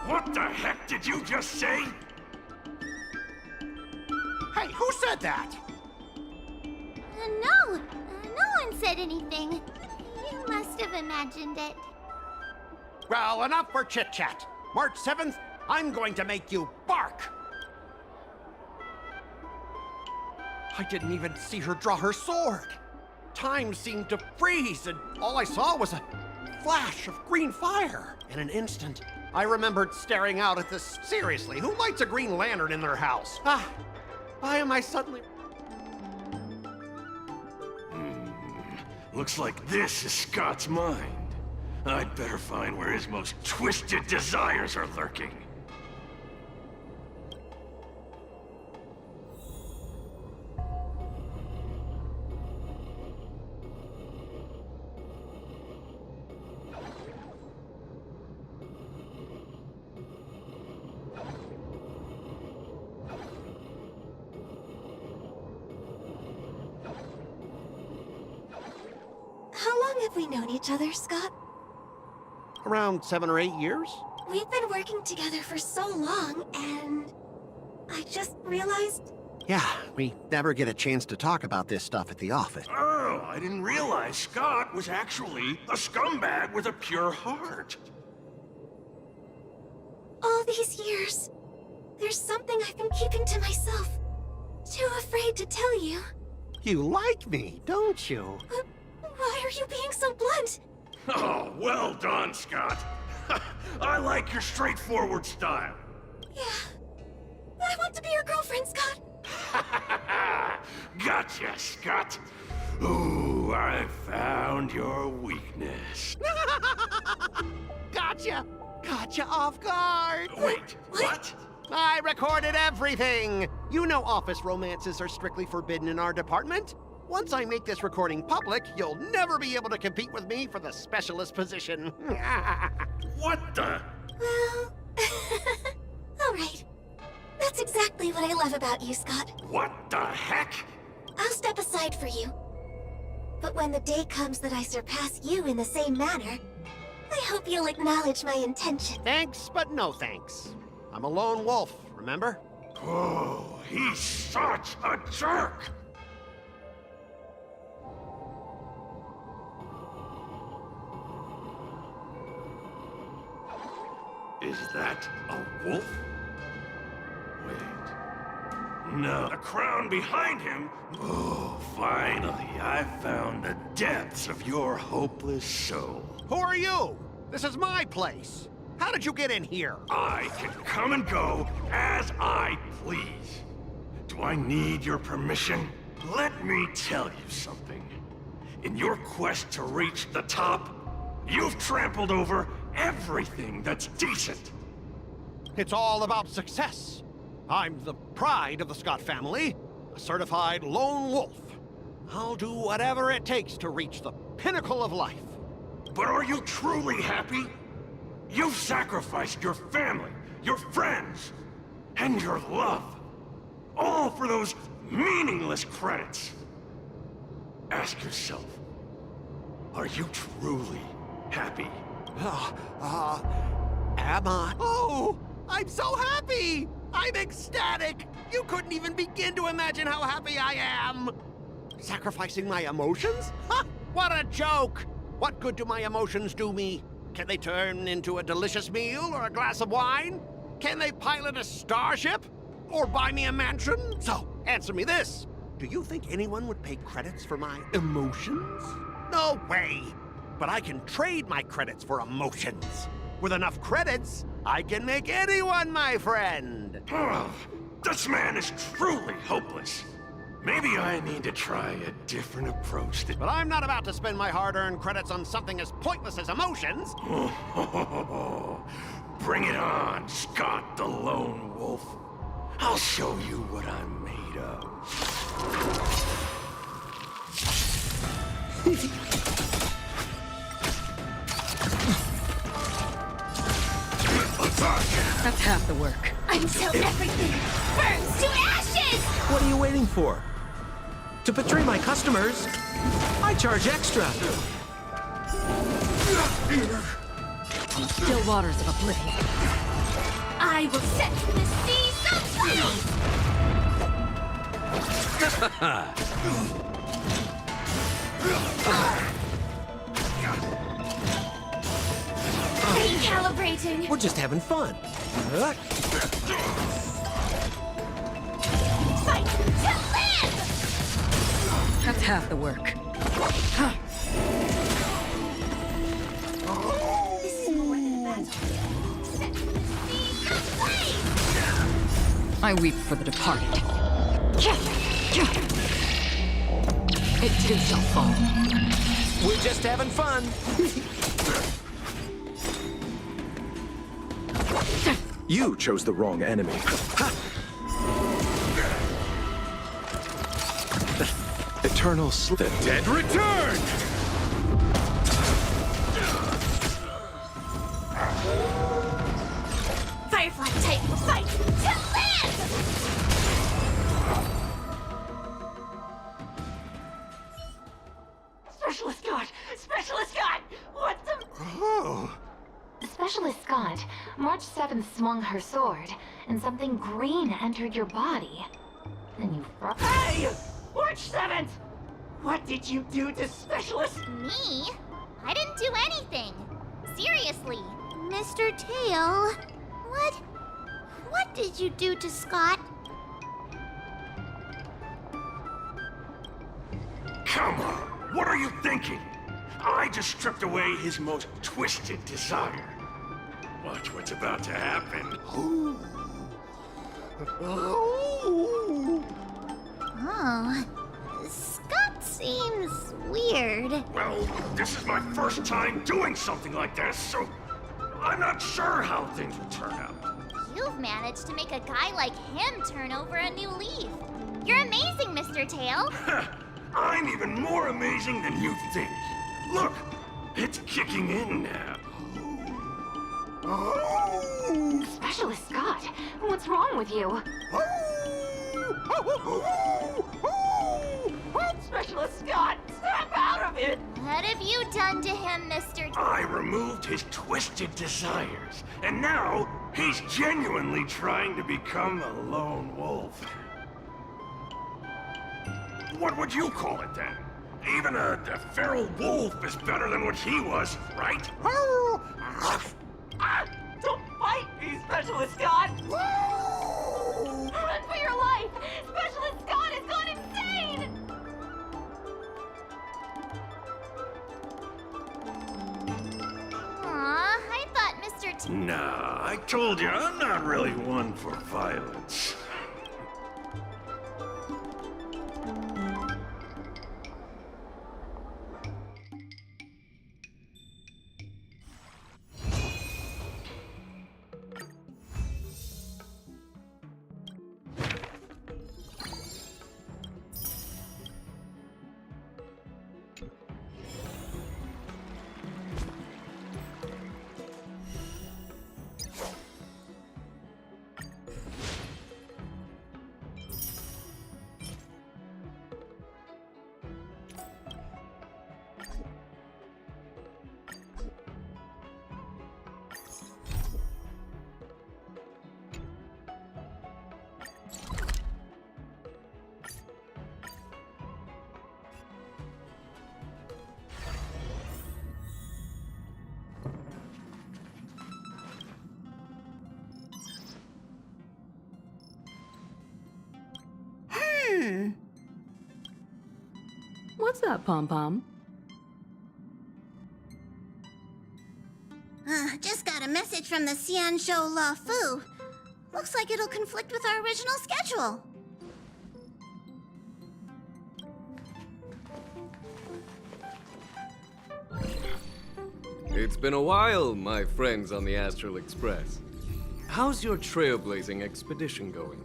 What the heck did you just say? Hey, who said that? No one said anything. You must have imagined it. Well, enough for chit-chat. March 7th, I'm going to make you bark. I didn't even see her draw her sword. Time seemed to freeze, and all I saw was a flash of green fire. In an instant, I remembered staring out at this. Seriously, who lights a green lantern in their house? Why am I suddenly... Looks like this is Scott's mind. I'd better find where his most twisted desires are lurking. How long have we known each other, Scott? around 7 or 8 years. We've been working together for so long, and I just realized... Yeah, we never get a chance to talk about this stuff at the office. Oh, I didn't realize Scott was actually a scumbag with a pure heart. All these years, there's something I've been keeping to myself. Too afraid to tell you. You like me, don't you? Why are you being so blunt? Oh, well done, Scott. I like your straightforward style. Yeah. I want to be your girlfriend, Scott. Gotcha, Scott. Ooh, I found your weakness. Gotcha! Gotcha off guard! Wait, what? I recorded everything! You know office romances are strictly forbidden in our department. Once I make this recording public, you'll never be able to compete with me for the specialist position. What the? Well... all right. That's exactly what I love about you, Scott. What the heck? I'll step aside for you. But when the day comes that I surpass you in the same manner, I hope you'll acknowledge my intention. Thanks, but no thanks. I'm a lone wolf, remember? Oh, he's such a jerk! Is that a wolf? Wait. No, the crown behind him? Oh, finally, I found the depths of your hopeless soul. Who are you? This is my place. How did you get in here? I can come and go as I please. Do I need your permission? Let me tell you something. In your quest to reach the top, you've trampled over everything that's decent. It's all about success. I'm the pride of the Scott family, a certified lone wolf. I'll do whatever it takes to reach the pinnacle of life. But are you truly happy? You've sacrificed your family, your friends, and your love. All for those meaningless credits. Ask yourself, are you truly happy? Am I? Oh, I'm so happy! I'm ecstatic! You couldn't even begin to imagine how happy I am! Sacrificing my emotions? Ha! What a joke! What good do my emotions do me? Can they turn into a delicious meal or a glass of wine? Can they pilot a starship? Or buy me a mansion? So, answer me this. Do you think anyone would pay credits for my emotions? No way! But I can trade my credits for emotions. With enough credits, I can make anyone my friend. This man is truly hopeless. Maybe I need to try a different approach But I'm not about to spend my hard-earned credits on something as pointless as emotions. Bring it on, Scott the Lone Wolf. I'll show you what I'm made of. That's half the work. Until everything burns to ashes! What are you waiting for? To betray my customers, I charge extra. Still waters of oblivion. I will set the seas Recalibrating. We're just having fun. Fight to live! That's half the work. This is more than a battle. Set the seas aflame! I weep for the departed. It too shall fall. We're just having fun. You chose the wrong enemy. Eternal Sleep. The dead return! Firefly Titan, fight to live! Specialist God! Specialist God! What the... Oh, March 7th swung her sword, and something green entered your body. Then you Hey! March 7th! What did you do to Specialist? Me? I didn't do anything. Seriously. Mr. Tail, what did you do to Scott? Come on, what are you thinking? I just stripped away his most twisted desire. Watch what's about to happen. Oh, Scott seems weird. Well, this is my first time doing something like this, so I'm not sure how things will turn out. You've managed to make a guy like him turn over a new leaf. You're amazing, Mr. Tail. I'm even more amazing than you think. Look, it's kicking in now. Specialist Scott, what's wrong with you? Specialist Scott, snap out of it! What have you done to him, Mr. I removed his twisted desires, and now he's genuinely trying to become a lone wolf. What would you call it then? Even a feral wolf is better than what he was, right? Don't fight me, Specialist Scott! Run for your life! Specialist Scott has gone insane! Aw, I thought Mr. Nah, I told you, I'm not really one for violence. What's that, Pom-Pom? Just got a message from the Xianzhou La Fu. Looks like it'll conflict with our original schedule. It's been a while, my friends on the Astral Express. How's your trailblazing expedition going?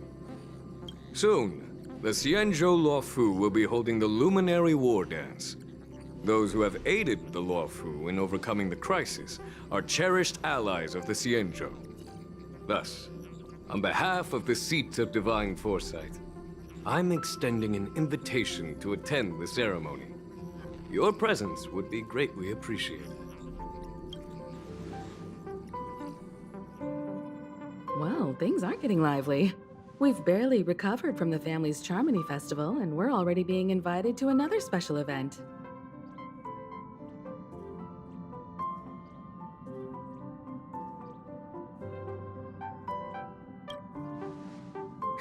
Soon, the Xianzhou Luofu will be holding the Luminary War Dance. Those who have aided the Luofu in overcoming the crisis are cherished allies of the Xianzhou. Thus, on behalf of the Seat of Divine Foresight, I'm extending an invitation to attend the ceremony. Your presence would be greatly appreciated. Well, things aren't getting lively. We've barely recovered from the family's Charmony Festival, and we're already being invited to another special event.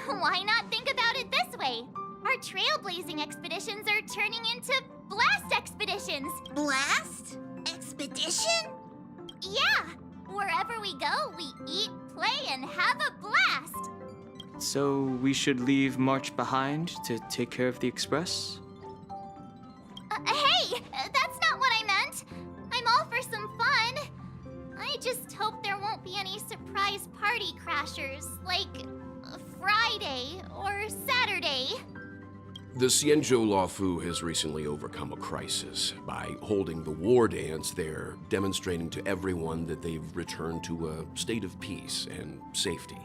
Why not think about it this way? Our trailblazing expeditions are turning into blast expeditions. Blast? Expedition? Yeah! Wherever we go, we eat, play, and have a blast! So we should leave March behind to take care of the Express? Hey! That's not what I meant! I'm all for some fun! I just hope there won't be any surprise party crashers, like Friday or Saturday. The Xianzhou Luofu has recently overcome a crisis. By holding the war dance, they're demonstrating to everyone that they've returned to a state of peace and safety.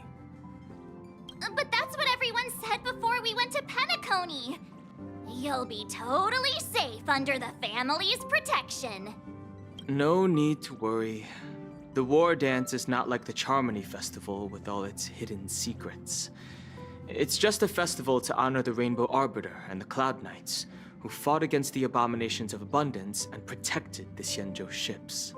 But that's what everyone said before we went to Penacony. You'll be totally safe under the family's protection. No need to worry. The war dance is not like the Charmony Festival with all its hidden secrets. It's just a festival to honor the Rainbow Arbiter and the Cloud Knights, who fought against the abominations of abundance and protected the Xianzhou ships.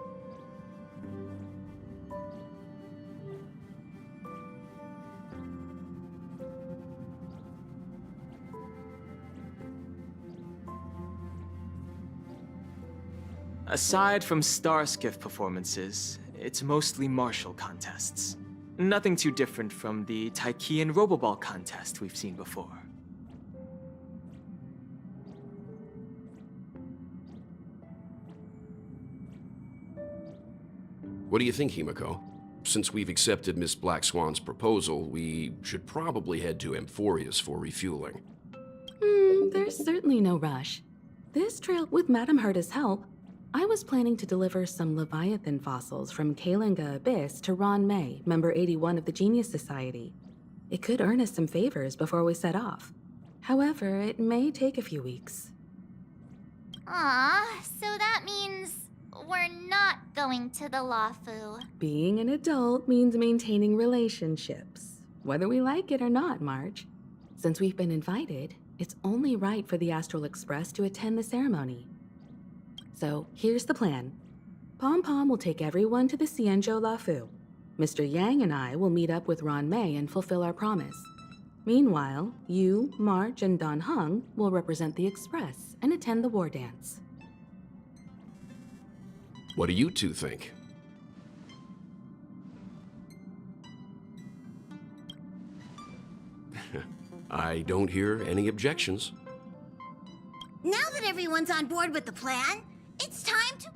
Aside from star skiff performances, it's mostly martial contests. Nothing too different from the Taiki and Roboball contest we've seen before. What do you think, Himiko? Since we've accepted Miss Black Swan's proposal, we should probably head to Amphorius for refueling. There's certainly no rush. This trail, with Madame Harda's help, I was planning to deliver some Leviathan fossils from Kalinga Abyss to Ron May, member 81 of the Genius Society. It could earn us some favors before we set off. However, it may take a few weeks. Aw, so that means we're not going to the Lafu. Being an adult means maintaining relationships, whether we like it or not, March. Since we've been invited, it's only right for the Astral Express to attend the ceremony. So, here's the plan. Pom Pom will take everyone to the Xianzhou Lafu. Mr. Yang and I will meet up with Ron May and fulfill our promise. Meanwhile, you, March, and Don Hung will represent the Express and attend the war dance. What do you two think? I don't hear any objections. Now that everyone's on board with the plan, it's time to...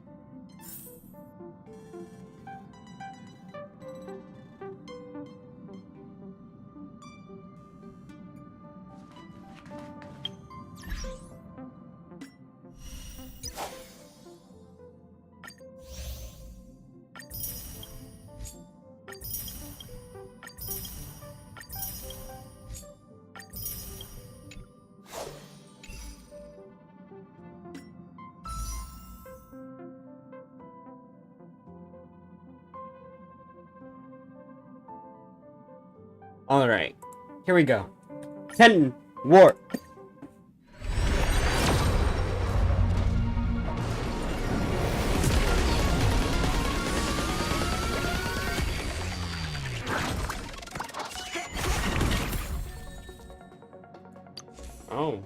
Alright, here we go. 10 warp. Oh.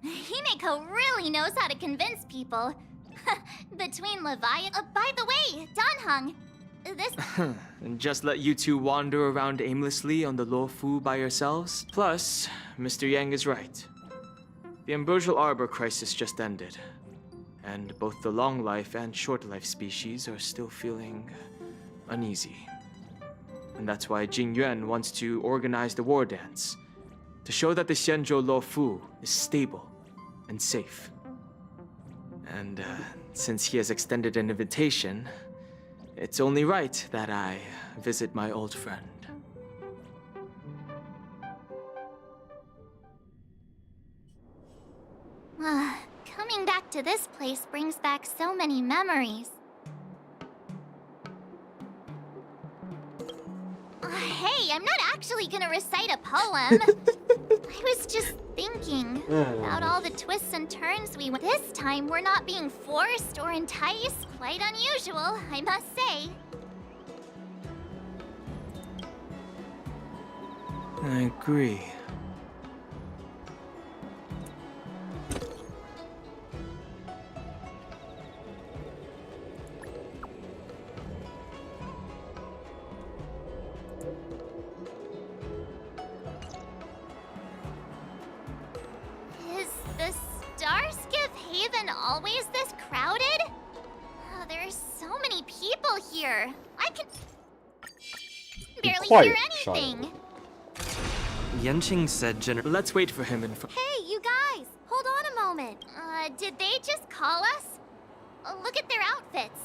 Himiko really knows how to convince people. Between Leviathan... by the way, Don Hung, this... And just let you two wander around aimlessly on the Luofu by yourselves? Plus, Mr. Yang is right. The Ambrosial Arbor crisis just ended. And both the long life and short life species are still feeling uneasy. And that's why Jing Yuan wants to organize the war dance, to show that the Xianzhou Luofu is stable and safe. And since he has extended an invitation, it's only right that I visit my old friend. Coming back to this place brings back so many memories. Hey, I'm not actually gonna recite a poem. I was just thinking about all the twists and turns we went. This time, we're not being forced or enticed. Quite unusual, I must say. I agree. always this crowded? Oh, there's so many people here. I can barely hear anything. Yenqing said Let's wait for him in Hey, you guys! Hold on a moment. Did they just call us? Look at their outfits.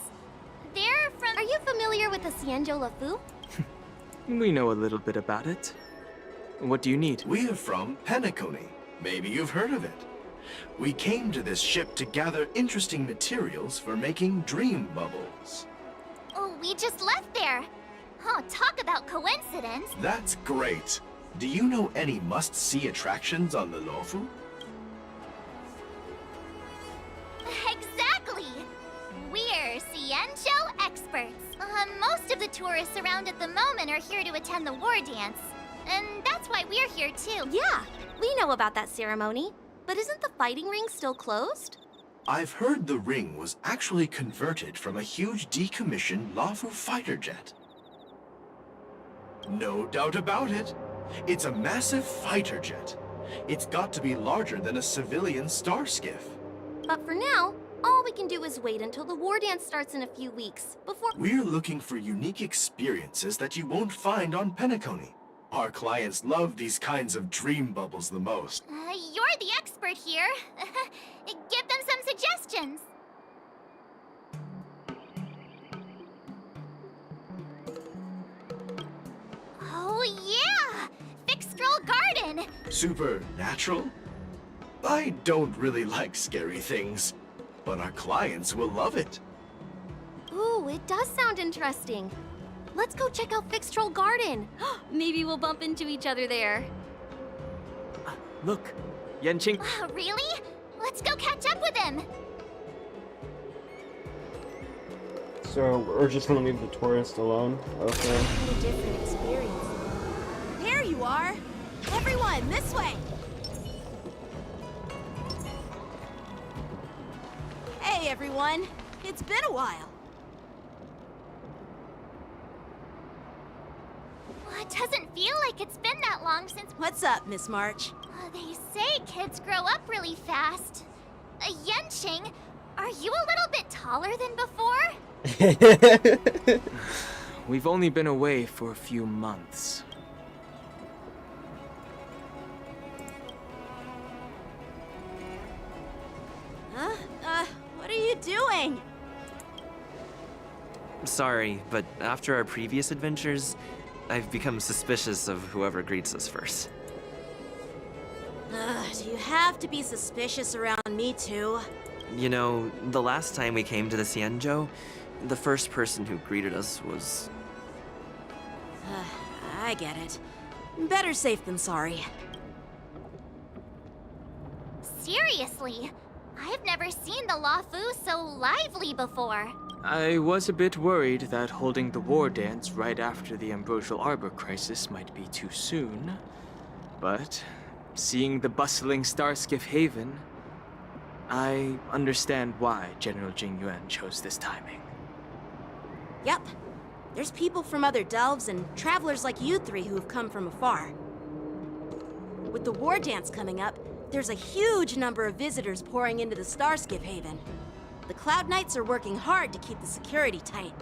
They're from... Are you familiar with the Xianzhou Lafu? We know a little bit about it. What do you need? We're from Penacony. Maybe you've heard of it. We came to this ship to gather interesting materials for making dream bubbles. Oh, we just left there. Oh, talk about coincidence. That's great. Do you know any must-see attractions on the Luofu? Exactly! We're Xianzhou experts. Most of the tourists around at the moment are here to attend the war dance. And that's why we're here too. Yeah, we know about that ceremony. But isn't the fighting ring still closed? I've heard the ring was actually converted from a huge decommissioned Luofu fighter jet. No doubt about it. It's a massive fighter jet. It's got to be larger than a civilian star skiff. But for now, all we can do is wait until the war dance starts in a few weeks, before— We're looking for unique experiences that you won't find on Penacony. Our clients love these kinds of dream bubbles the most. You're the expert here. Give them some suggestions. Oh yeah! Fixed Stroll Garden! Supernatural? I don't really like scary things, but our clients will love it. Ooh, it does sound interesting. Let's go check out Fixed Troll Garden. Maybe we'll bump into each other there. Look, Yenqing. Really? Let's go catch up with him. So we're just gonna leave the tourist alone? Okay. What a different experience. There you are! Everyone, this way! Hey everyone! It's been a while. It doesn't feel like it's been that long since... What's up, Miss March? They say kids grow up really fast. Yenqing, are you a little bit taller than before? We've only been away for a few months. Huh? What are you doing? Sorry, but after our previous adventures, I've become suspicious of whoever greets us first. Do you have to be suspicious around me too? You know, the last time we came to the Xianzhou, the first person who greeted us was... I get it. Better safe than sorry. Seriously, I've never seen the Luofu so lively before. I was a bit worried that holding the war dance right after the Ambrosial Arbor crisis might be too soon. But seeing the bustling Starskiff Haven, I understand why General Jing Yuan chose this timing. Yep. There's people from other delves and travelers like you three who have come from afar. With the war dance coming up, there's a huge number of visitors pouring into the Starskiff Haven. The Cloud Knights are working hard to keep the security tight.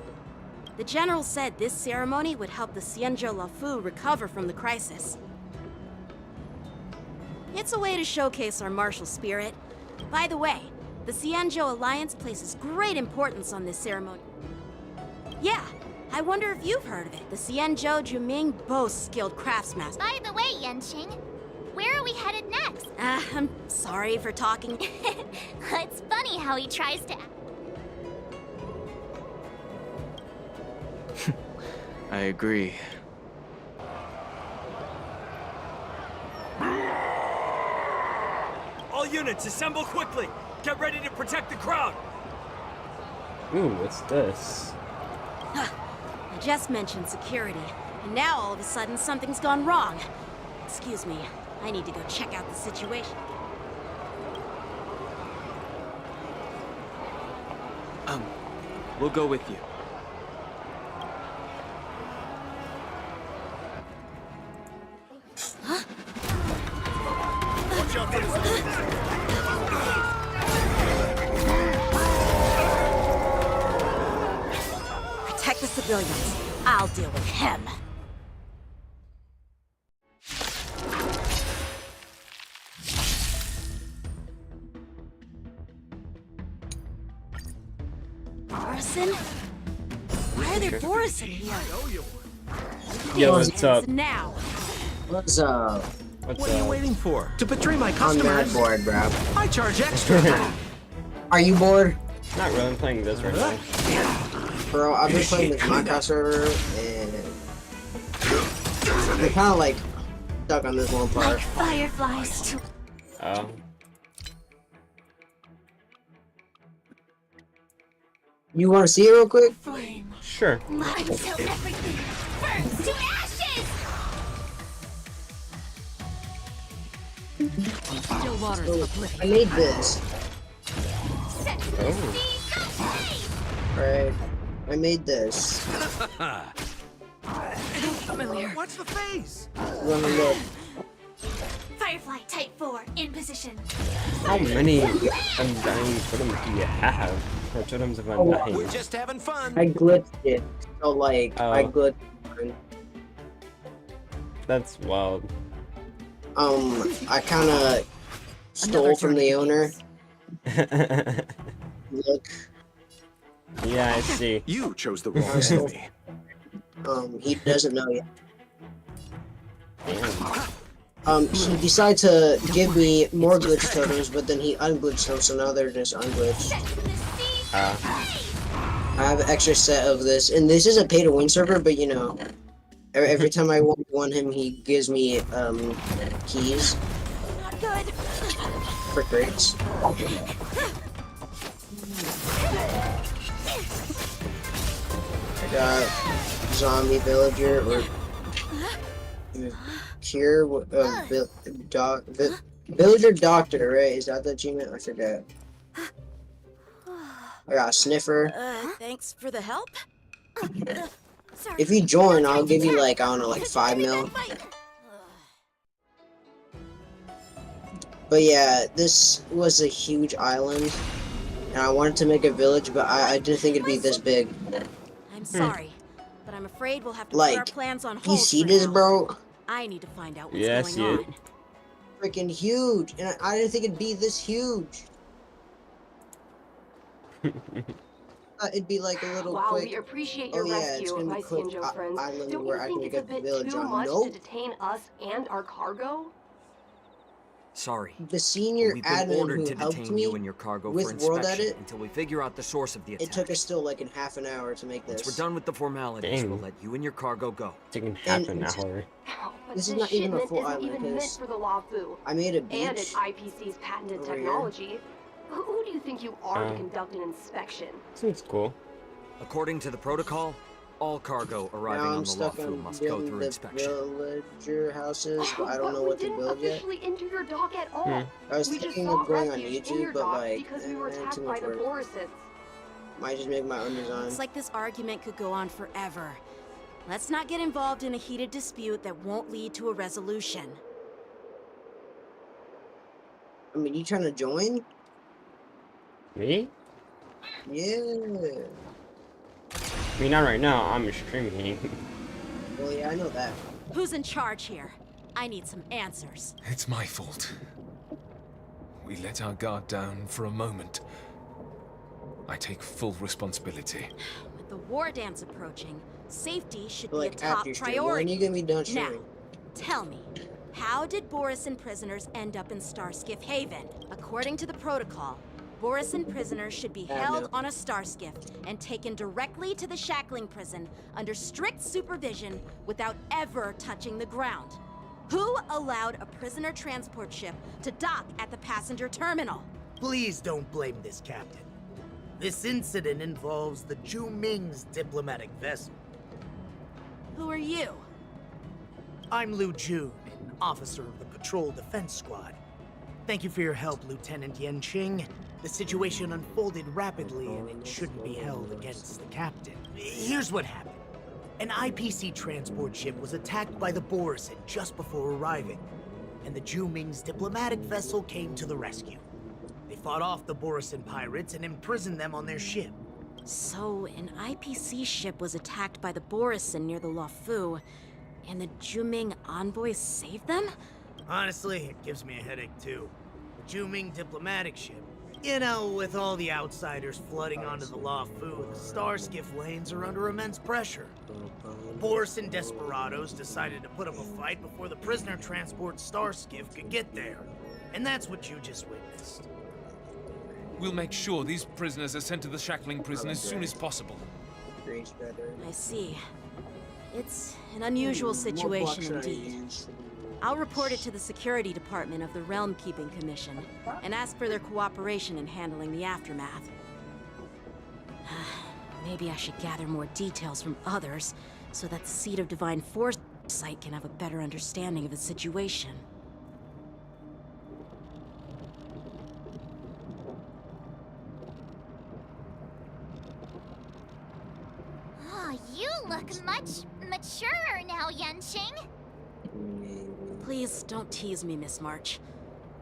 The General said this ceremony would help the Xianzhou Luofu recover from the crisis. It's a way to showcase our martial spirit. By the way, the Xianzhou Alliance places great importance on this ceremony. Yeah, I wonder if you've heard of it. The Xianzhou Juming boasts skilled craftsmasters. By the way, Yenqing, where are we headed next? I'm sorry for talking. It's funny how he tries to... I agree. All units, assemble quickly! Get ready to protect the crowd! Ooh, what's this? I just mentioned security, and now all of a sudden something's gone wrong. Excuse me, I need to go check out the situation. We'll go with you. Watch out for civilians. I'll deal with him. Borison? Why are there Borison here? Yo, what's up? Now. What's up? What are you waiting for? To betray my I'm customers? not bored, bro. I charge extra. Are you bored? Not really. I'm playing this right now. Bro, I've been playing this Honkai Star Rail, and we're kind of like stuck on this one part. Like fireflies. Oh. You want to see it real quick? Sure. Until everything burns to ashes! Still waters So, for play. I made this. Oh. Right. I made this. Familiar. What's the face? You want to look? Firefly Type 4 in position. How many undying totems do you have? Or totems of undying? We're just having fun. I glitched it. So, like, I Oh. glitched it. That's wild. I kind of stole from the owner. Look. Yeah, I see. You chose the wrong So, enemy. he doesn't know yet. Damn. He decided to give me more glitch totems, but then he unglitched them, so now they're just unglitched. I have an extra set of this, and this is a pay-to-win server, but you know, every time I want him, he gives me keys Not good. for crates. I got zombie villager or cure villager doctor, right? Is that the achievement? I forget. I got a sniffer. Thanks for the help. Sorry. If you join, I'll give you like, I don't know, like 5 mil. But yeah, this was a huge island, and I wanted to make a village, but I didn't think it'd be this big. I'm sorry, but I'm afraid we'll have to put our Like, plans on hold. you see for this, now. bro? I need to find out what's Yeah, I going see it. on. Freaking huge, and I didn't think it'd be this huge. It'd be like a little While quick. we appreciate Oh your yeah, it's rescue, gonna my be quick Cianjo friends, island don't where you I can think make it's a a bit village too on. much to Nope. detain us and our cargo? Sorry. The senior We've been admin ordered who to helped detain me you and your cargo with for World inspection Edit, until we figure out the source of the attack. it took us still like in half an hour to make Once this. we're done with the formalities, Dang. we'll let you and your cargo go. Taking half And an hour. But this is not even a shipment full isn't island, even meant because for the Lafu. I made a And beach. it's IPC's patented over here. technology. Who do you think you are to conduct an inspection? Seems cool. According to the protocol, all cargo arriving Now on I'm the stuck Lafu on must go building through the inspection. villager houses, but I don't know we what to didn't build yet. officially enter your dock at all. I was We just thinking sought of going on refuge in YouTube, your but dock like, because we were attacked too by much the work. Borisons. Might just make my own design. Looks like this argument could go on forever. Let's not get involved in a heated dispute that won't lead to a resolution. I mean, you trying to join? Me? Yeah. I mean, not right now. I'm streaming. Well, yeah, I know that. Who's in charge here? I need some answers. It's my fault. We let our guard down for a moment. I take full responsibility. With the war dance approaching, safety should But, be a like, top after you stream, priority. when are you gonna be done Now, streaming? tell me, how did Borison prisoners end up in Starskiff Haven? According to the protocol, Borison prisoners should be held on a Starskiff and taken directly to the shackling prison under strict supervision without ever touching the ground. Who allowed a prisoner transport ship to dock at the passenger terminal? Please don't blame this captain. This incident involves the Zhu Ming's diplomatic vessel. Who are you? I'm Liu Jun, an officer of the Patrol Defense Squad. Thank you for your help, Lieutenant Yanqing. The situation unfolded rapidly and it shouldn't be held against the captain. Here's what happened. An IPC transport ship was attacked by the Borison just before arriving, and the Zhu Ming's diplomatic vessel came to the rescue. They fought off the Borison pirates and imprisoned them on their ship. So, an IPC ship was attacked by the Borison near the Luofu, and the Juming envoys saved them? Honestly, it gives me a headache too. The Juming diplomatic ship. You know, with all the outsiders flooding onto the Luofu, the star skiff lanes are under immense pressure. The Borison desperados decided to put up a fight before the prisoner transport star skiff could get there. And that's what you just witnessed. We'll make sure these prisoners are sent to the shackling prison as soon as possible. I see. It's an unusual situation indeed. I'll report it to the security department of the Realm Keeping Commission and ask for their cooperation in handling the aftermath. Maybe I should gather more details from others so that the Seed of Divine Foresight can have a better understanding of the situation. Oh, you look much maturer now, Yanqing. Please don't tease me, Miss March.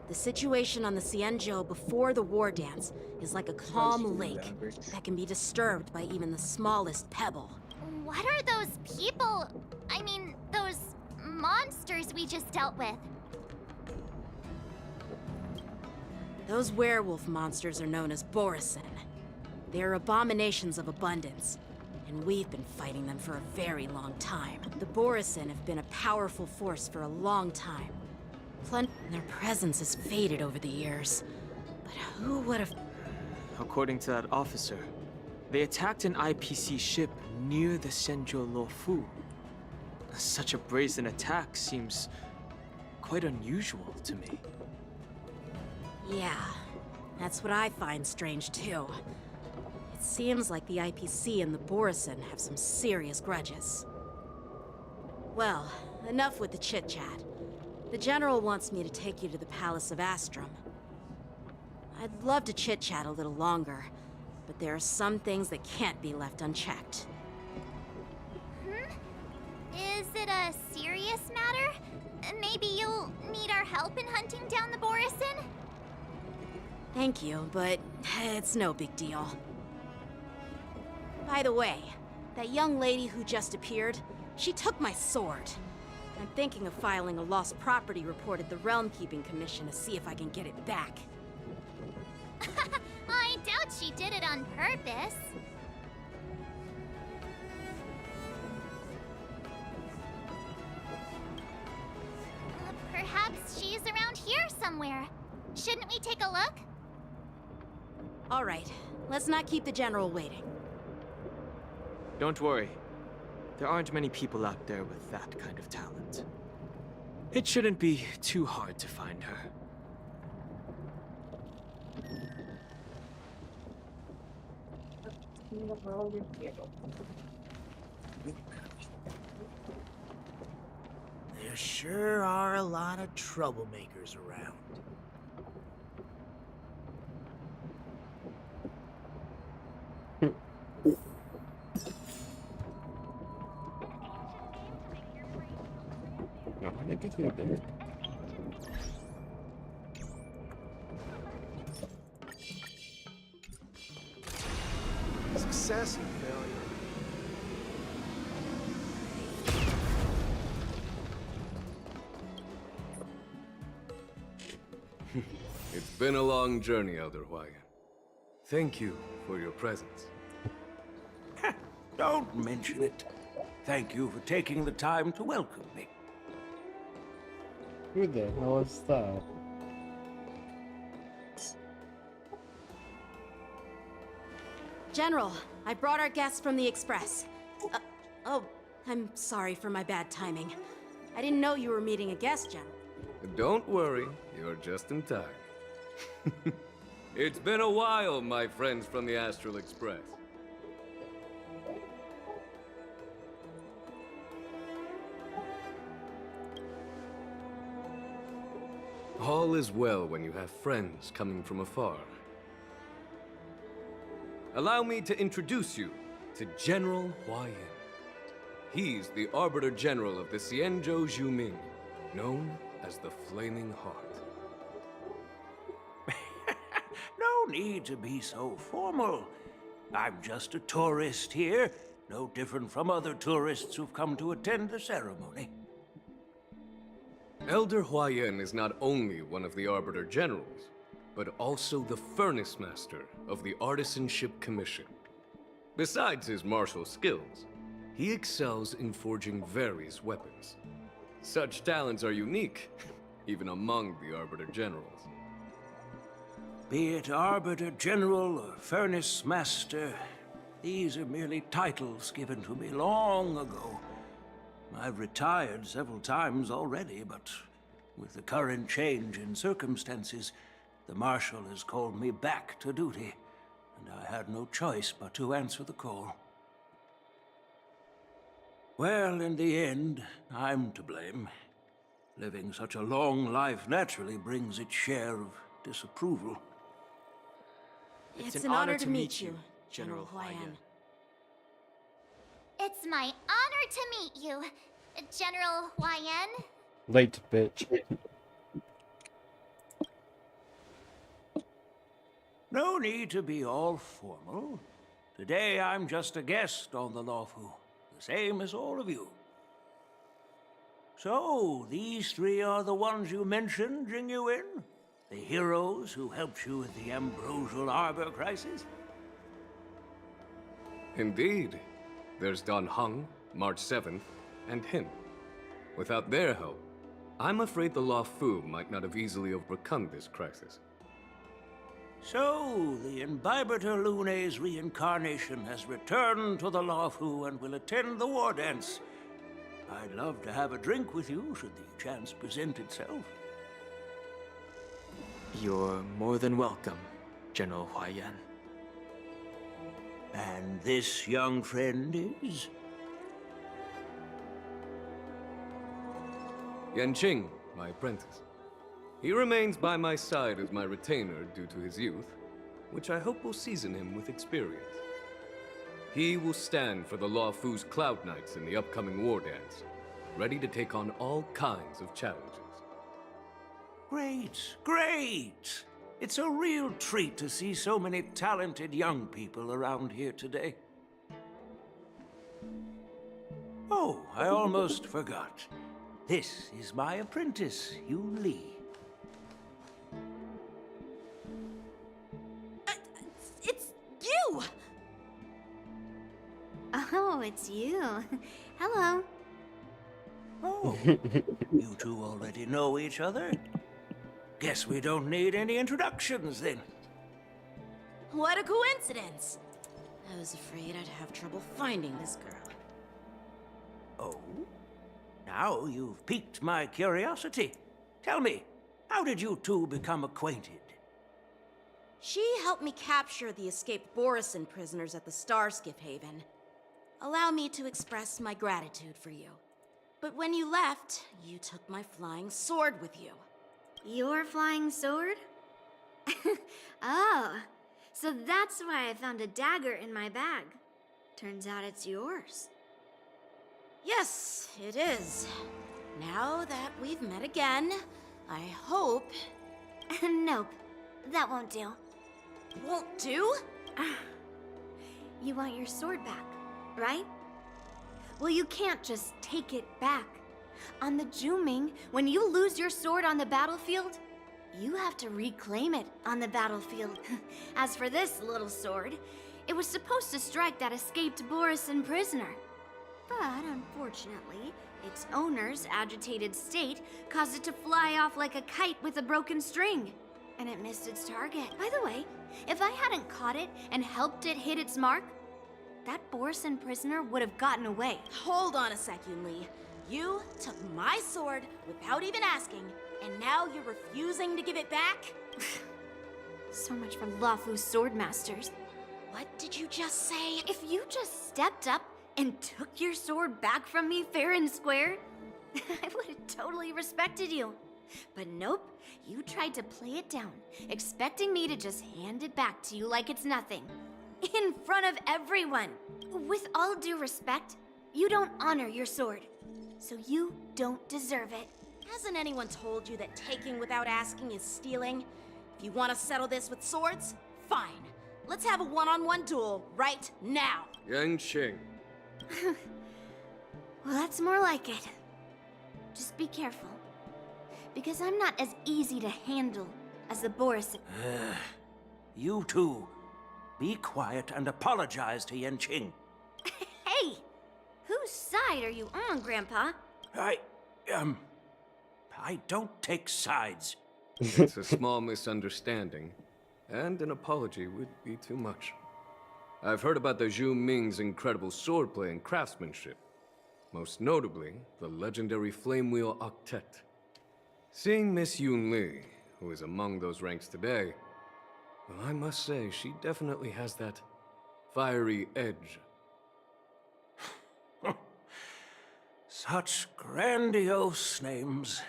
The situation on the Xianzhou before the war dance is like a calm lake that can be disturbed by even the smallest pebble. What are those people? I mean, those monsters we just dealt with? Those werewolf monsters are known as Borison. They are abominations of abundance, and we've been fighting them for a very long time. The Borison have been a powerful force for a long time. Their presence has faded over the years. But who would have... According to that officer, they attacked an IPC ship near the Xianzhou Luofu. Such a brazen attack seems quite unusual to me. Yeah, that's what I find strange too. It seems like the IPC and the Borison have some serious grudges. Well, enough with the chit-chat. The General wants me to take you to the Palace of Astrum. I'd love to chit-chat a little longer, but there are some things that can't be left unchecked. Is it a serious matter? Maybe you'll need our help in hunting down the Borison? Thank you, but it's no big deal. By the way, that young lady who just appeared, she took my sword. I'm thinking of filing a lost property report at the Realm Keeping Commission to see if I can get it back. I doubt she did it on purpose. Perhaps she's around here somewhere. Shouldn't we take a look? All right, let's not keep the General waiting. Don't worry. There aren't many people out there with that kind of talent. It shouldn't be too hard to find her. There sure are a lot of troublemakers around. No, I didn't get you there. Success and failure. It's been a long journey, Elder Huayan. Thank you for your presence. Don't mention it. Thank you for taking the time to welcome me. Who the hell is that? General, I brought our guests from the Express. Oh, I'm sorry for my bad timing. I didn't know you were meeting a guest, General. Don't worry, you're just in time. It's been a while, my friends from the Astral Express. All is well when you have friends coming from afar. Allow me to introduce you to General Huayan. He's the Arbiter General of the Xianzhou Juming, known as the Flaming Heart. No need to be so formal. I'm just a tourist here, no different from other tourists who've come to attend the ceremony. Elder Huayan is not only one of the Arbiter Generals, but also the Furnace Master of the Artisanship Commission. Besides his martial skills, he excels in forging various weapons. Such talents are unique, even among the Arbiter Generals. Be it Arbiter General or Furnace Master, these are merely titles given to me long ago. I've retired several times already, but with the current change in circumstances, the Marshal has called me back to duty, and I had no choice but to answer the call. Well, in the end, I'm to blame. Living such a long life naturally brings its share of disapproval. It's an honor to meet you, General Huayan. It's my honor to meet you, General Huayan. Late, bitch. No need to be all formal. Today I'm just a guest on the Lawfu, the same as all of you. So, these three are the ones you mentioned, Jingyuin? The heroes who helped you with the Ambrosial Arbor crisis? Indeed. There's Don Hung, March 7th, and him. Without their help, I'm afraid the Lawfu might not have easily overcome this crisis. So, the Imbibitor Lune's reincarnation has returned to the Lawfu and will attend the war dance. I'd love to have a drink with you should the chance present itself. You're more than welcome, General Huayan. And this young friend is? Yanqing, my apprentice. He remains by my side as my retainer due to his youth, which I hope will season him with experience. He will stand for the Lawfu's Cloud Knights in the upcoming war dance, ready to take on all kinds of challenges. Great, great! It's a real treat to see so many talented young people around here today. Oh, I almost forgot. This is my apprentice, Yunlin. It's you! Oh, it's you. Hello. Oh, you two already know each other? Guess we don't need any introductions then. What a coincidence! I was afraid I'd have trouble finding this girl. Oh? Now you've piqued my curiosity. Tell me, how did you two become acquainted? She helped me capture the escaped Borison prisoners at the Starskiff Haven. Allow me to express my gratitude for you. But when you left, you took my flying sword with you. Your flying sword? Oh, so that's why I found a dagger in my bag. Turns out it's yours. Yes, it is. Now that we've met again, I hope... Nope, that won't do. Won't do? You want your sword back, right? Well, you can't just take it back. On the Juming, when you lose your sword on the battlefield, you have to reclaim it on the battlefield. As for this little sword, it was supposed to strike that escaped Borison prisoner. But unfortunately, its owner's agitated state caused it to fly off like a kite with a broken string. And it missed its target. By the way, if I hadn't caught it and helped it hit its mark, that Borison prisoner would have gotten away. Hold on a sec, Yunli. You took my sword without even asking, and now you're refusing to give it back? So much for Lawfu's sword masters. What did you just say? If you just stepped up and took your sword back from me fair and square, I would have totally respected you. But nope, you tried to play it down, expecting me to just hand it back to you like it's nothing. In front of everyone. With all due respect, you don't honor your sword. So you don't deserve it. Hasn't anyone told you that taking without asking is stealing? If you want to settle this with swords, fine. Let's have a one-on-one duel right now. Yanqing. Well, that's more like it. Just be careful. Because I'm not as easy to handle as the Boris. You two, be quiet and apologize to Yanqing. Hey! Whose side are you on, Grandpa? I don't take sides. It's a small misunderstanding, and an apology would be too much. I've heard about the Zhu Ming's incredible swordplay and craftsmanship. Most notably, the legendary Flame Wheel Octet. Seeing Miss Yunlin, who is among those ranks today, well, I must say, she definitely has that fiery edge. Such grandiose names.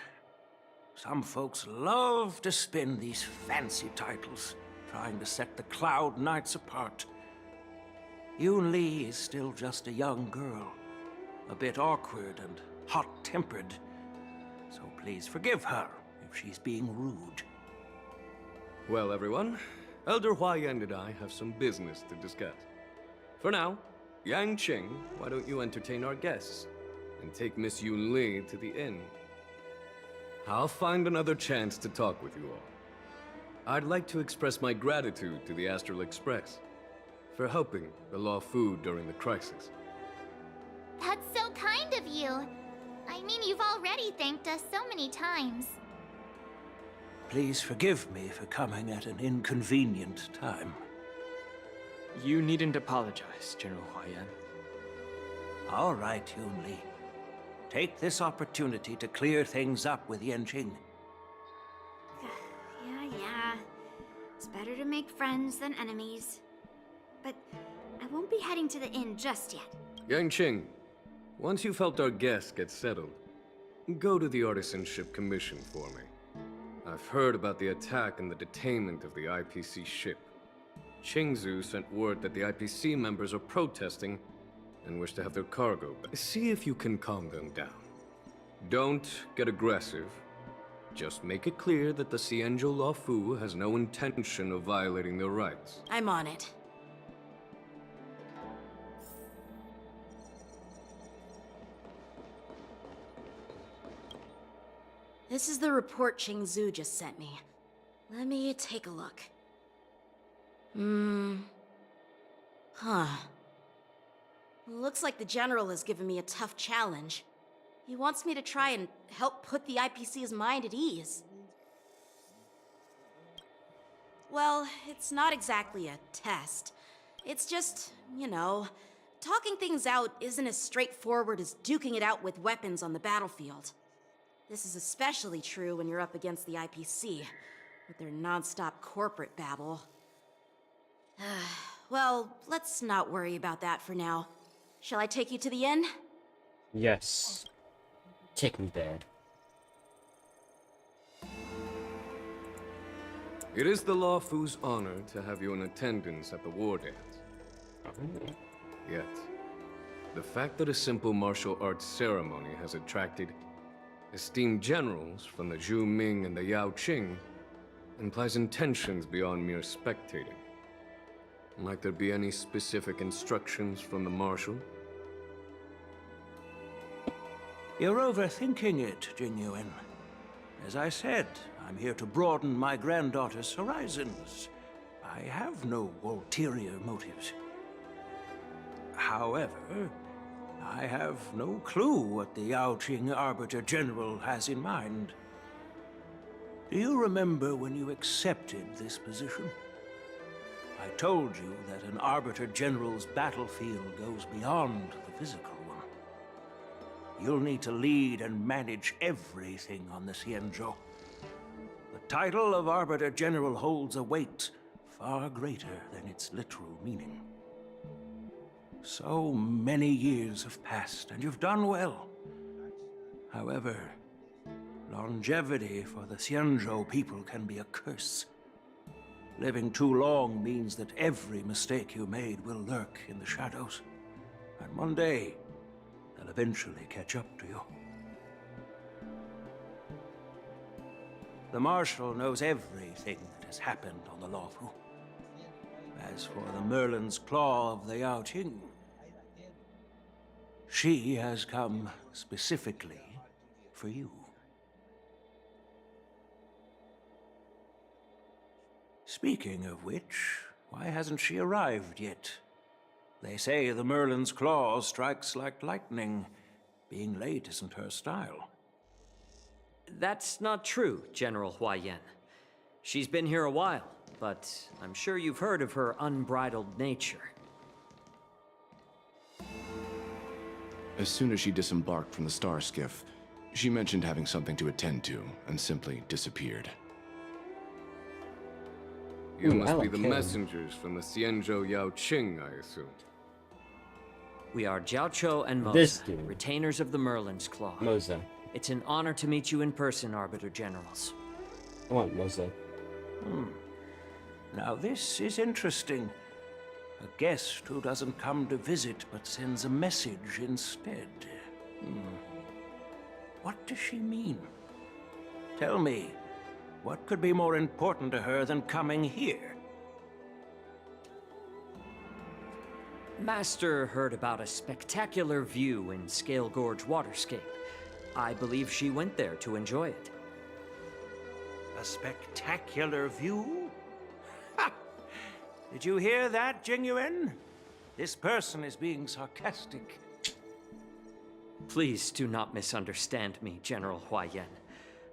Some folks love to spin these fancy titles, trying to set the Cloud Knights apart. Yunli is still just a young girl, a bit awkward and hot-tempered. So please forgive her if she's being rude. Well, everyone, Elder Huayan and I have some business to discuss. For now, Yanqing, why don't you entertain our guests and take Miss Yunli to the inn? I'll find another chance to talk with you all. I'd like to express my gratitude to the Astral Express for helping the Law Fu during the crisis. That's so kind of you. I mean, you've already thanked us so many times. Please forgive me for coming at an inconvenient time. You needn't apologize, General Huayan. All right, Yunli. Take this opportunity to clear things up with Yanqing. Yeah. It's better to make friends than enemies. But I won't be heading to the inn just yet. Yanqing, once you've helped our guests get settled, go to the Artisanship Commission for me. I've heard about the attack and the detainment of the IPC ship. Qingzu sent word that the IPC members are protesting and wish to have their cargo back. See if you can calm them down. Don't get aggressive. Just make it clear that the Xianzhou Law Fu has no intention of violating their rights. I'm on it. This is the report Qingzu just sent me. Let me take a look. Looks like the General has given me a tough challenge. He wants me to try and help put the IPC's mind at ease. Well, it's not exactly a test. It's just, you know, talking things out isn't as straightforward as duking it out with weapons on the battlefield. This is especially true when you're up against the IPC, with their non-stop corporate babble. Well, let's not worry about that for now. Shall I take you to the inn? Yes. Take me there. It is the Law Fu's honor to have you in attendance at the war dance. Yet, the fact that a simple martial arts ceremony has attracted esteemed generals from the Zhu Ming and the Yao Qing implies intentions beyond mere spectating. Might there be any specific instructions from the Marshal? You're overthinking it, Jingyuan. As I said, I'm here to broaden my granddaughter's horizons. I have no ulterior motives. However, I have no clue what the Yao Qing Arbiter General has in mind. Do you remember when you accepted this position? I told you that an Arbiter General's battlefield goes beyond the physical one. You'll need to lead and manage everything on the Xianzhou. The title of Arbiter General holds a weight far greater than its literal meaning. So many years have passed, and you've done well. However, longevity for the Xianzhou people can be a curse. Living too long means that every mistake you made will lurk in the shadows. And one day, they'll eventually catch up to you. The Marshal knows everything that has happened on the Law Fu. As for the Merlin's Claw of the Yao Qing, she has come specifically for you. Speaking of which, why hasn't she arrived yet? They say the Merlin's Claw strikes like lightning. Being late isn't her style. That's not true, General Huayan. She's been here a while, but I'm sure you've heard of her unbridled nature. As soon as she disembarked from the star skiff, she mentioned having something to attend to and simply disappeared. You Ooh, must I be like the him. messengers from the Xianzhou Yao Qing, I assume. We are Jiaoqiu and Moza, This dude. retainers of the Merlin's Claw. Moza. It's an honor to meet you in person, Arbiter Generals. I want Moza. Now this is interesting. A guest who doesn't come to visit but sends a message instead. What does she mean? Tell me, what could be more important to her than coming here? Master heard about a spectacular view in Scale Gorge Waterscape. I believe she went there to enjoy it. A spectacular view? Ha! Did you hear that, Jingyuan? This person is being sarcastic. Please do not misunderstand me, General Huayan.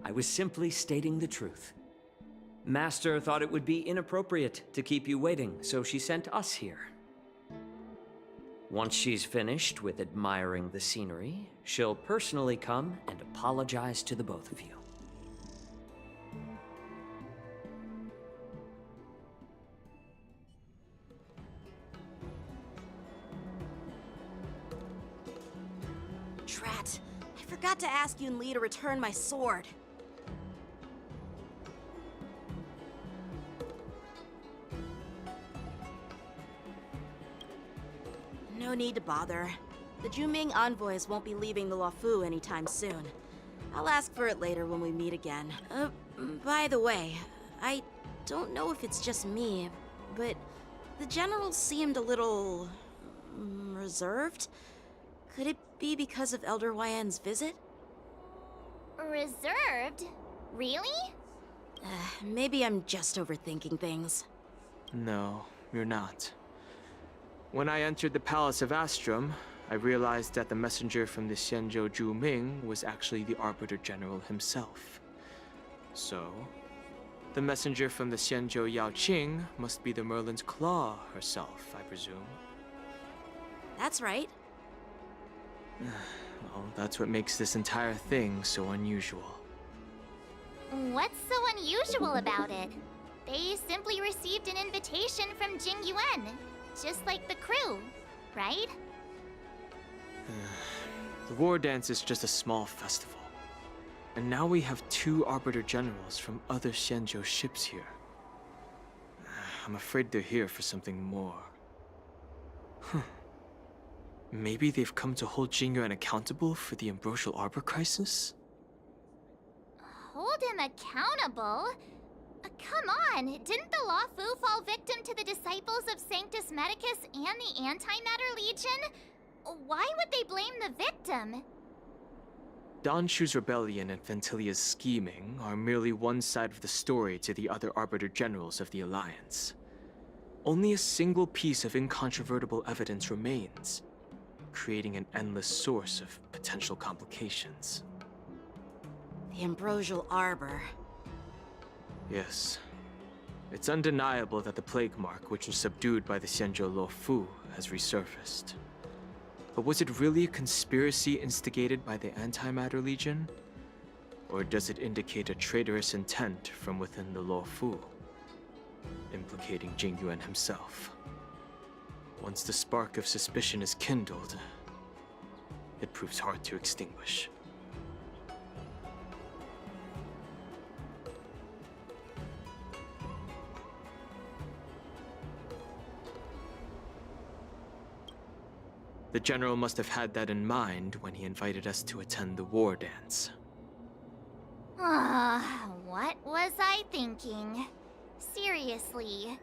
I was simply stating the truth. Master thought it would be inappropriate to keep you waiting, so she sent us here. Once she's finished with admiring the scenery, she'll personally come and apologize to the both of you. Drat, I forgot to ask Yunli to return my sword. No need to bother. The Juming envoys won't be leaving the Luofu anytime soon. I'll ask for it later when we meet again. By the way, I don't know if it's just me, but the general seemed a little reserved. Could it be because of Elder Huayan's visit? Reserved? Really? Maybe I'm just overthinking things. No, you're not. When I entered the Palace of Astrum, I realized that the messenger from the Xianzhou Juming was actually the Arbiter General himself. So, the messenger from the Xianzhou Yao Qing must be the Merlin's Claw herself, I presume. That's right. Well, that's what makes this entire thing so unusual. What's so unusual about it? They simply received an invitation from Jingyuan, just like the crew, right? The war dance is just a small festival. And now we have 2 Arbiter Generals from other Xianzhou ships here. I'm afraid they're here for something more. Maybe they've come to hold Jingyuan accountable for the Ambrosial Arbor crisis? Hold him accountable? Come on, didn't the Luofu fall victim to the disciples of Sanctus Medicus and the Antimatter Legion? Why would they blame the victim? Danshu's rebellion and Ventilia's scheming are merely one side of the story to the other Arbiter Generals of the Alliance. Only a single piece of incontrovertible evidence remains, creating an endless source of potential complications. The Ambrosial Arbor. Yes. It's undeniable that the plague mark, which was subdued by the Xianzhou Luofu, has resurfaced. But was it really a conspiracy instigated by the Antimatter Legion? Or does it indicate a traitorous intent from within the Luofu, implicating Jingyuan himself? Once the spark of suspicion is kindled, it proves hard to extinguish. The General must have had that in mind when he invited us to attend the war dance. What was I thinking? Seriously,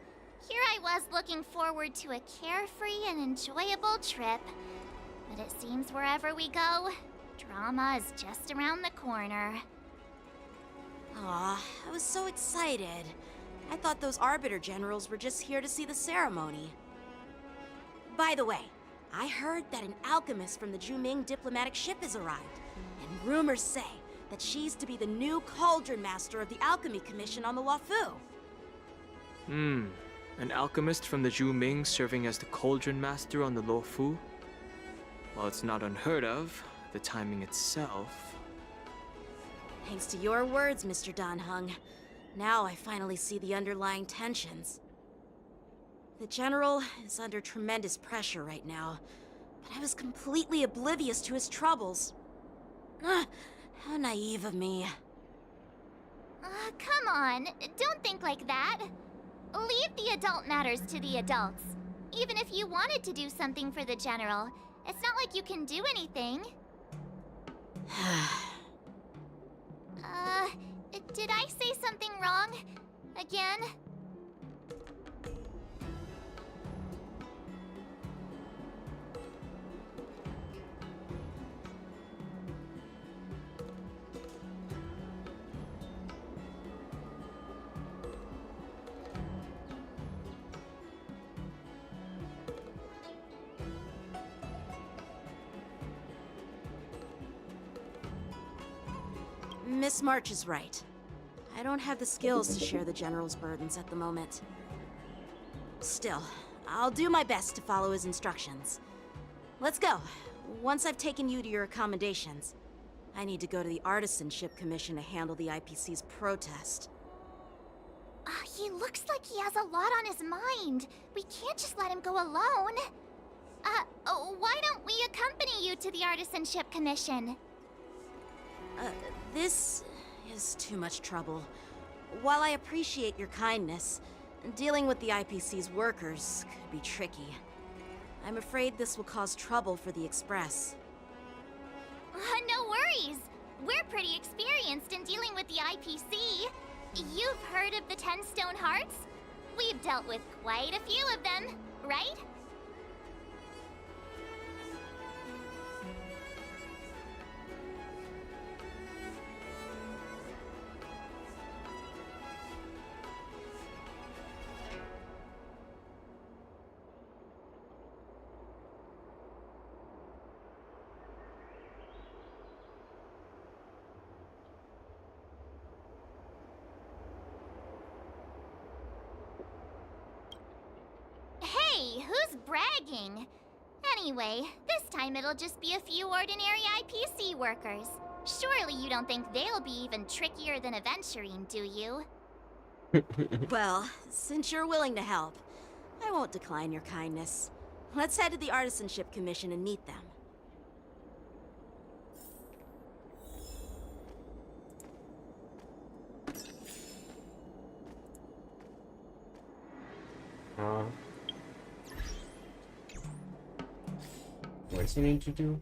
Here I was looking forward to a carefree and enjoyable trip. But it seems wherever we go, drama is just around the corner. Aw, I was so excited. I thought those Arbiter Generals were just here to see the ceremony. By the way, I heard that an alchemist from the Juming diplomatic ship has arrived, and rumors say that she's to be the new Cauldron Master of the Alchemy Commission on the Luofu. An alchemist from the Juming serving as the Cauldron Master on the Luofu? While it's not unheard of, the timing itself... Thanks to your words, Mr. Dan Heng. Now I finally see the underlying tensions. The General is under tremendous pressure right now, but I was completely oblivious to his troubles. How naive of me. Come on, don't think like that. Leave the adult matters to the adults. Even if you wanted to do something for the General, it's not like you can do anything. Did I say something wrong? Again? Miss March is right. I don't have the skills to share the General's burdens at the moment. Still, I'll do my best to follow his instructions. Let's go. Once I've taken you to your accommodations, I need to go to the Artisanship Commission to handle the IPC's protest. He looks like he has a lot on his mind. We can't just let him go alone. Why don't we accompany you to the Artisanship Commission? This is too much trouble. While I appreciate your kindness, dealing with the IPC's workers could be tricky. I'm afraid this will cause trouble for the Express. No worries. We're pretty experienced in dealing with the IPC. You've heard of the 10 Stone Hearts? We've dealt with quite a few of them, right? Hey, who's bragging? Anyway, this time it'll just be a few ordinary IPC workers. Surely you don't think they'll be even trickier than Aventurine, do you? Well, since you're willing to help, I won't decline your kindness. Let's head to the Artisanship Commission and meet them. What does he need to do?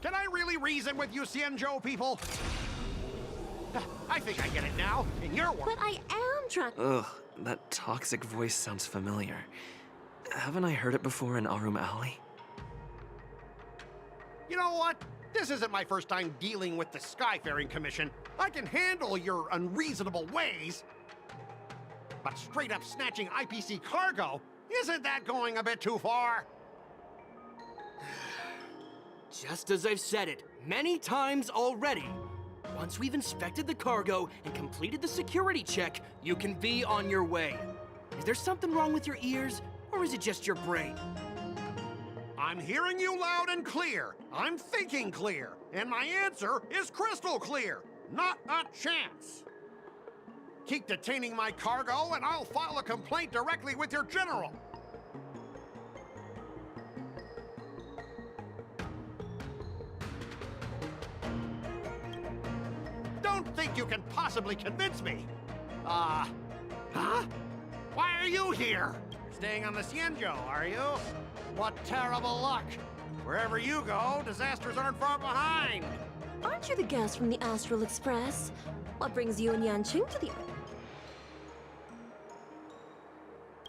Can I really reason with you Xianzhou people? I think I get it now, in your world. But I am trying. Ugh, that toxic voice sounds familiar. Haven't I heard it before in Arum Alley? You know what? This isn't my first time dealing with the Skyfaring Commission. I can handle your unreasonable ways. But straight up snatching IPC cargo, isn't that going a bit too far? Just as I've said it many times already. Once we've inspected the cargo and completed the security check, you can be on your way. Is there something wrong with your ears, or is it just your brain? I'm hearing you loud and clear. I'm thinking clear. And my answer is crystal clear. Not a chance. Keep detaining my cargo, and I'll file a complaint directly with your general. Don't think you can possibly convince me. Huh? Why are you here? Staying on the Xianzhou, are you? What terrible luck. Wherever you go, disasters aren't far behind. Aren't you the guest from the Astral Express? What brings you and Yanqing to the...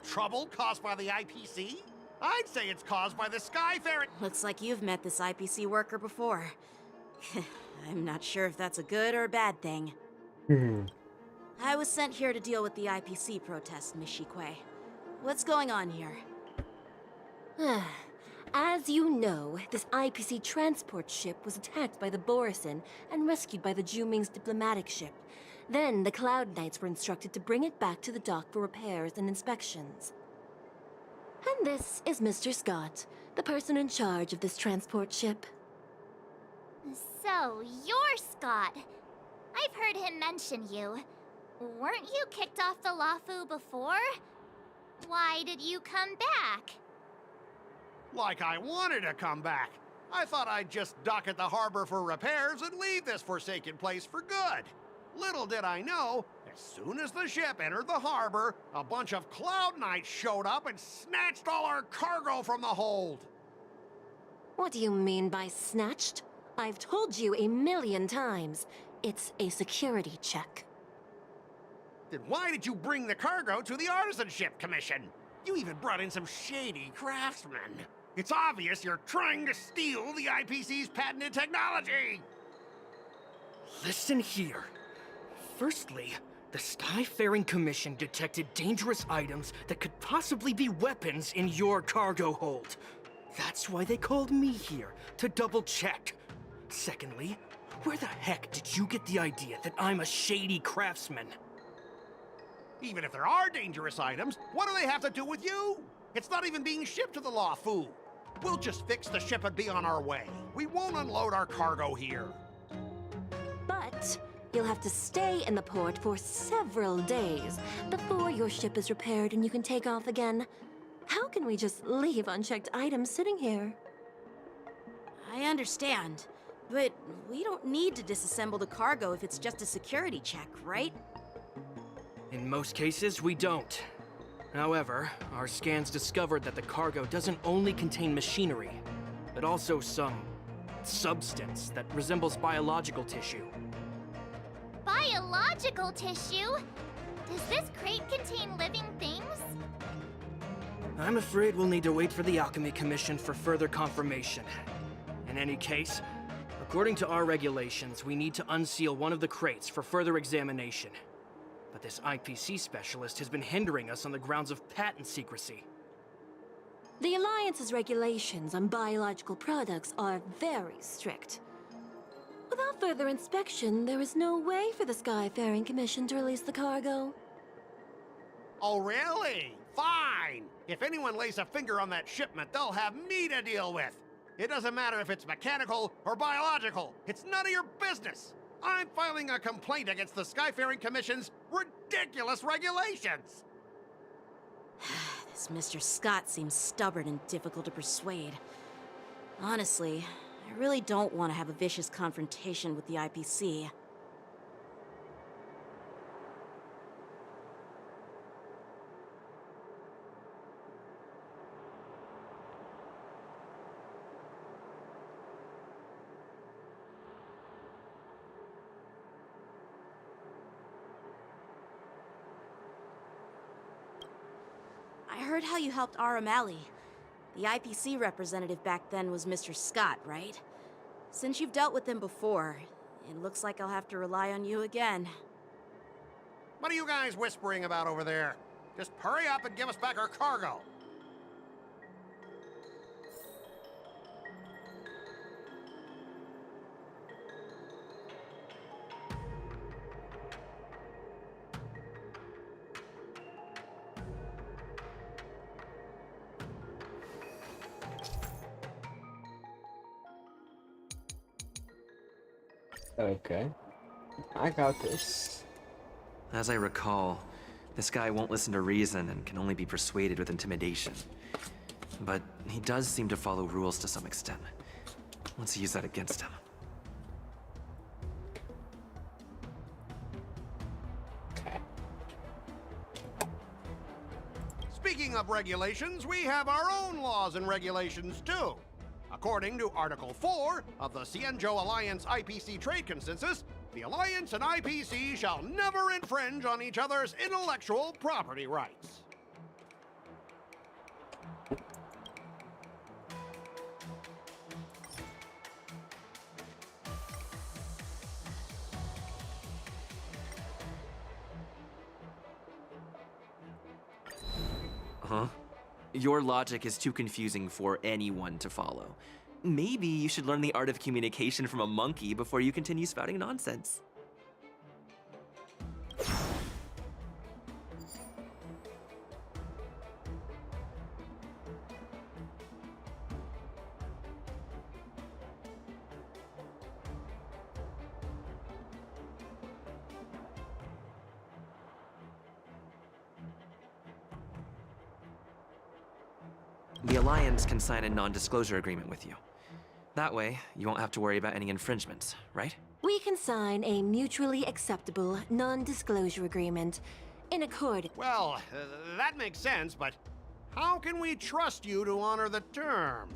Trouble caused by the IPC? I'd say it's caused by the Skyfaring. Looks like you've met this IPC worker before. I'm not sure if that's a good or a bad thing. I was sent here to deal with the IPC protest, Miss Shikui. What's going on here? As you know, this IPC transport ship was attacked by the Borisin and rescued by the Juming's diplomatic ship. Then the Cloud Knights were instructed to bring it back to the dock for repairs and inspections. And this is Mr. Scott, the person in charge of this transport ship. So, you're Scott. I've heard him mention you. Weren't you kicked off the Luofu before? Why did you come back? Like I wanted to come back. I thought I'd just dock at the harbor for repairs and leave this forsaken place for good. Little did I know, as soon as the ship entered the harbor, a bunch of Cloud Knights showed up and snatched all our cargo from the hold. What do you mean by snatched? I've told you 1,000,000 times. It's a security check. Then why did you bring the cargo to the Artisanship Commission? You even brought in some shady craftsmen. It's obvious you're trying to steal the IPC's patented technology! Listen here. Firstly, the Skyfaring Commission detected dangerous items that could possibly be weapons in your cargo hold. That's why they called me here, to double-check. Secondly, where the heck did you get the idea that I'm a shady craftsman? Even if there are dangerous items, what do they have to do with you? It's not even being shipped to the Luofu. We'll just fix the ship and be on our way. We won't unload our cargo here. But you'll have to stay in the port for several days before your ship is repaired and you can take off again. How can we just leave unchecked items sitting here? I understand, but we don't need to disassemble the cargo if it's just a security check, right? In most cases, we don't. However, our scans discovered that the cargo doesn't only contain machinery, but also some substance that resembles biological tissue. Biological tissue? Does this crate contain living things? I'm afraid we'll need to wait for the Alchemy Commission for further confirmation. In any case, according to our regulations, we need to unseal one of the crates for further examination. But this IPC specialist has been hindering us on the grounds of patent secrecy. The Alliance's regulations on biological products are very strict. Without further inspection, there is no way for the Skyfaring Commission to release the cargo. Oh, really? Fine! If anyone lays a finger on that shipment, they'll have me to deal with. It doesn't matter if it's mechanical or biological. It's none of your business. I'm filing a complaint against the Skyfaring Commission's ridiculous regulations. This Mr. Scott seems stubborn and difficult to persuade. Honestly, I really don't want to have a vicious confrontation with the IPC. I heard how you helped Aramali. The IPC representative back then was Mr. Scott, right? Since you've dealt with him before, it looks like I'll have to rely on you again. What are you guys whispering about over there? Just hurry up and give us back our cargo. Okay. I got this. As I recall, this guy won't listen to reason and can only be persuaded with intimidation. But he does seem to follow rules to some extent. Let's use that against him. Speaking of regulations, we have our own laws and regulations too. According to Article 4 of the Xianzhou Alliance IPC Trade Consensus, the Alliance and IPC shall never infringe on each other's intellectual property rights. Huh? Your logic is too confusing for anyone to follow. Maybe you should learn the art of communication from a monkey before you continue spouting nonsense. The Alliance can sign a non-disclosure agreement with you. That way, you won't have to worry about any infringements, right? We can sign a mutually acceptable non-disclosure agreement in accord. Well, that makes sense, but how can we trust you to honor the term?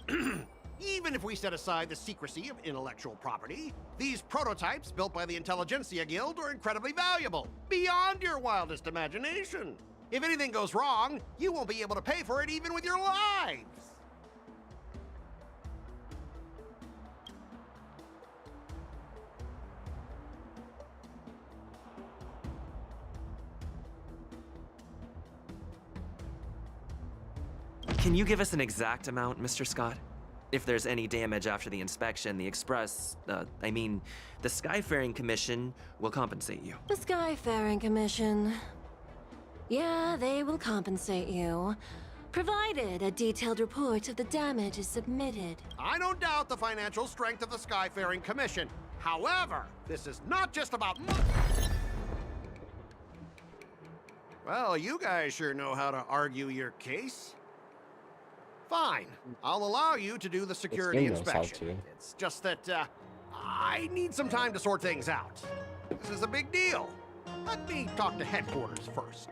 Even if we set aside the secrecy of intellectual property, these prototypes built by the Intelligentsia Guild are incredibly valuable, beyond your wildest imagination. If anything goes wrong, you won't be able to pay for it even with your lives. Can you give us an exact amount, Mr. Scott? If there's any damage after the inspection, the the Skyfaring Commission will compensate you. The Skyfaring Commission. Yeah, they will compensate you, provided a detailed report of the damage is submitted. I don't doubt the financial strength of the Skyfaring Commission. However, this is not just about money. Well, you guys sure know how to argue your case. Fine, I'll allow you to do the security inspection. It's just that, I need some time to sort things out. This is a big deal. Let me talk to headquarters first.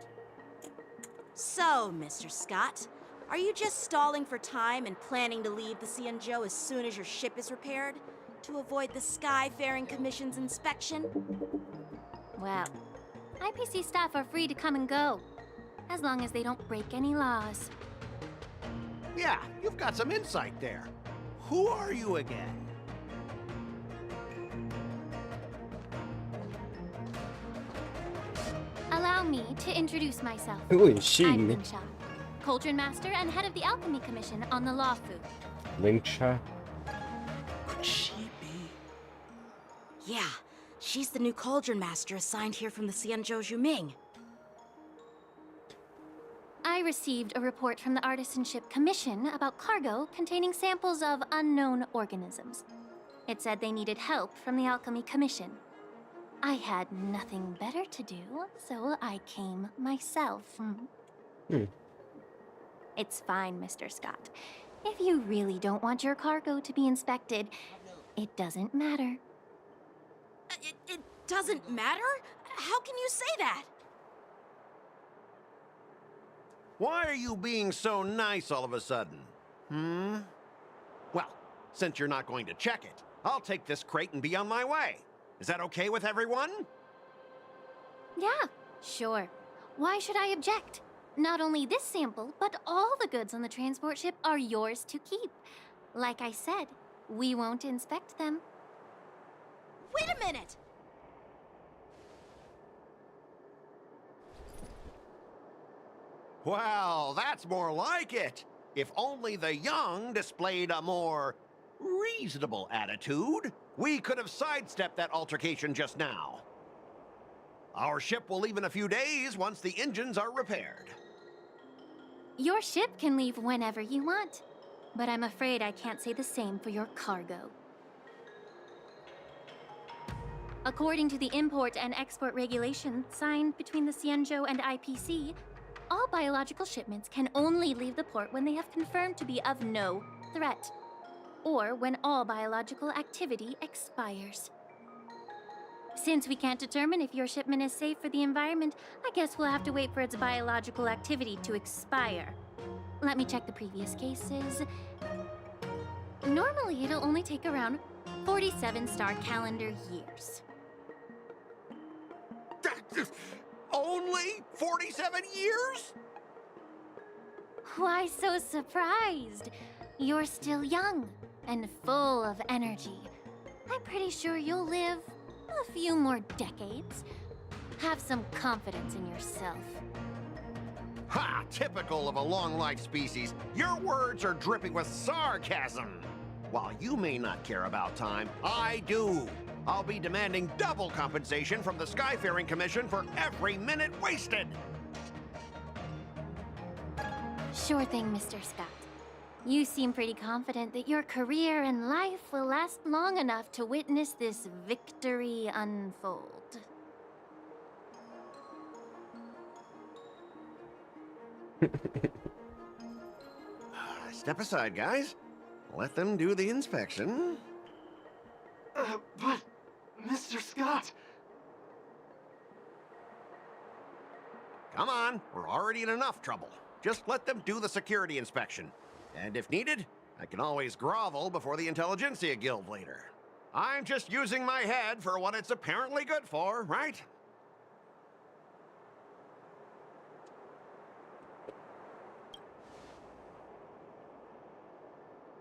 So, Mr. Scott, are you just stalling for time and planning to leave the Xianzhou as soon as your ship is repaired? To avoid the Skyfaring Commission's inspection? Well, IPC staff are free to come and go, as long as they don't break any laws. Yeah, you've got some insight there. Who are you again? Allow me to introduce myself. Who is she? I'm Lingsha, Cauldron Master and head of the Alchemy Commission on the Law Fu. Lingsha? Could she be? Yeah, she's the new Cauldron Master assigned here from the Xianzhou Zhuming. I received a report from the Artisanship Commission about cargo containing samples of unknown organisms. It said they needed help from the Alchemy Commission. I had nothing better to do, so I came myself. It's fine, Mr. Scott. If you really don't want your cargo to be inspected, it doesn't matter. It doesn't matter? How can you say that? Why are you being so nice all of a sudden? Well, since you're not going to check it, I'll take this crate and be on my way. Is that okay with everyone? Yeah, sure. Why should I object? Not only this sample, but all the goods on the transport ship are yours to keep. Like I said, we won't inspect them. Wait a minute! Well, that's more like it. If only the young displayed a more reasonable attitude, we could have sidestepped that altercation just now. Our ship will leave in a few days once the engines are repaired. Your ship can leave whenever you want, but I'm afraid I can't say the same for your cargo. According to the import and export regulation signed between the Xianzhou and IPC, all biological shipments can only leave the port when they have confirmed to be of no threat, or when all biological activity expires. Since we can't determine if your shipment is safe for the environment, I guess we'll have to wait for its biological activity to expire. Let me check the previous cases. Normally, it'll only take around 47 star calendar years. Only 47 years? Why so surprised? You're still young and full of energy. I'm pretty sure you'll live a few more decades. Have some confidence in yourself. Ha! Typical of a long-life species. Your words are dripping with sarcasm. While you may not care about time, I do. I'll be demanding double compensation from the Skyfaring Commission for every minute wasted. Sure thing, Mr. Scott. You seem pretty confident that your career and life will last long enough to witness this victory unfold. Step aside, guys. Let them do the inspection. But, Mr. Scott... Come on, we're already in enough trouble. Just let them do the security inspection. And if needed, I can always grovel before the Intelligentsia Guild later. I'm just using my head for what it's apparently good for, right?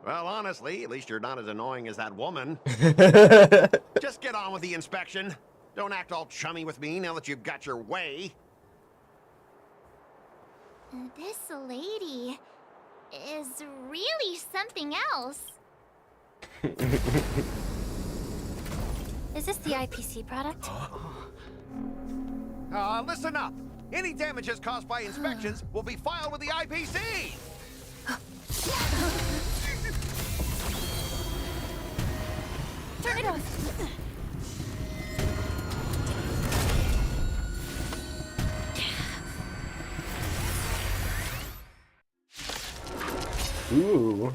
Well, honestly, at least you're not as annoying as that woman. Just get on with the inspection. Don't act all chummy with me now that you've got your way. This lady is really something else. Is this the IPC product? Listen up. Any damages caused by inspections will be filed with the IPC. Turn it off. Ooh.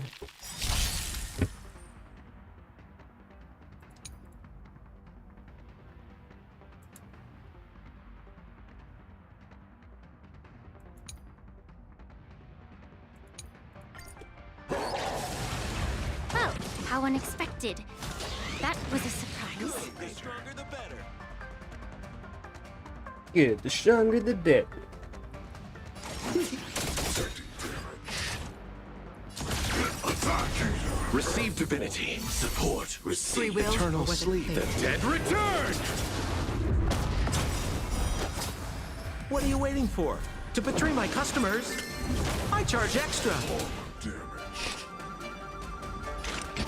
Well, how unexpected. That was a surprise. The stronger the better. Good, the stronger the better. Receive divinity. Support. Receive will, eternal sleep. The dead return! What are you waiting for? To betray my customers? I charge extra.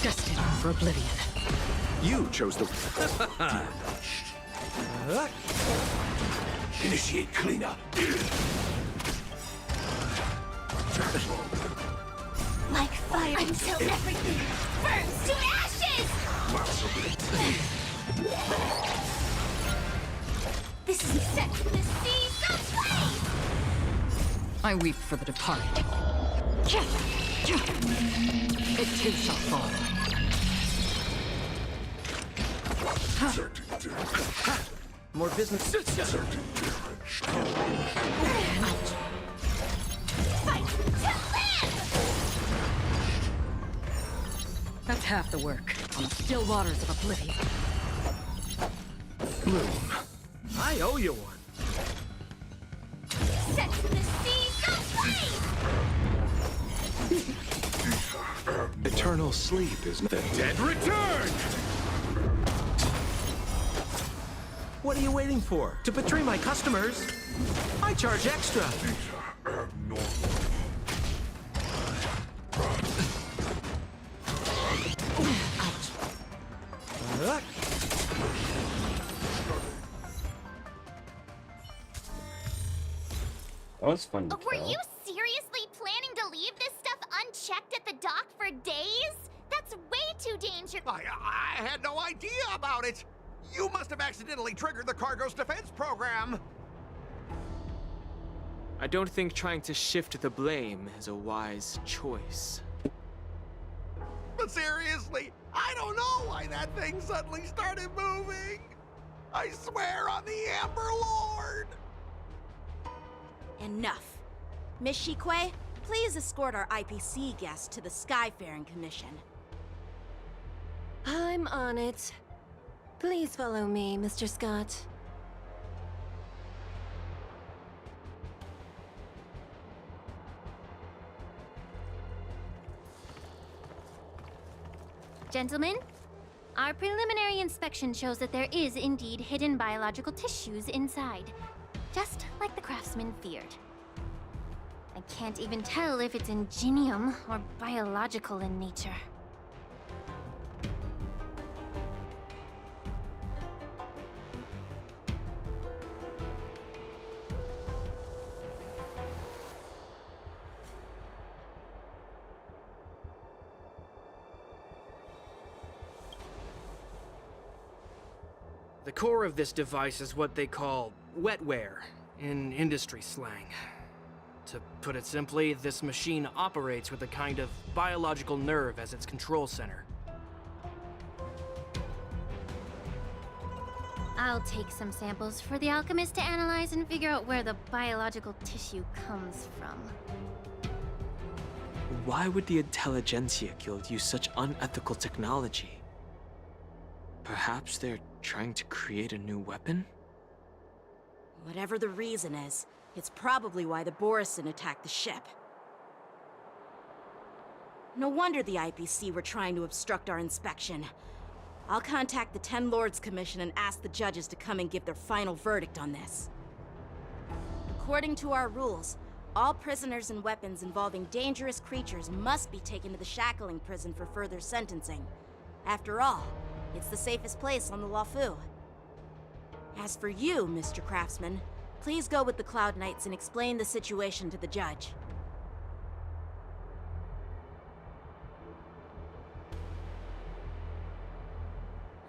Destined for oblivion. You chose the... Initiate cleanup. Like fire until everything burns to ashes! This is set to the seas of flame! I weep for the departed. It too shall fall. More business. Fight to live! That's half the work on the still waters of oblivion. Bloom, I owe you one. Set to the seas of flame! Eternal sleep is the dead return! What are you waiting for? To betray my customers? I charge extra. That was fun to Were kill. you seriously planning to leave this stuff unchecked at the dock for days? That's way too dangerous. I had no idea about it. You must have accidentally triggered the cargo's defense program! I don't think trying to shift the blame is a wise choice. But seriously, I don't know why that thing suddenly started moving! I swear on the Amber Lord! Enough. Miss Shikwe, please escort our IPC guest to the Skyfaring Commission. I'm on it. Please follow me, Mr. Scott. Gentlemen, our preliminary inspection shows that there is indeed hidden biological tissues inside, just like the craftsman feared. I can't even tell if it's ingenium or biological in nature. The core of this device is what they call wetware in industry slang. To put it simply, this machine operates with a kind of biological nerve as its control center. I'll take some samples for the alchemist to analyze and figure out where the biological tissue comes from. Why would the Intelligentsia Guild use such unethical technology? Perhaps they're trying to create a new weapon? Whatever the reason is, it's probably why the Borisin attacked the ship. No wonder the IPC were trying to obstruct our inspection. I'll contact the Ten Lords Commission and ask the judges to come and give their final verdict on this. According to our rules, all prisoners and weapons involving dangerous creatures must be taken to the shackling prison for further sentencing. After all, it's the safest place on the Luofu. As for you, Mr. Craftsman, please go with the Cloud Knights and explain the situation to the judge.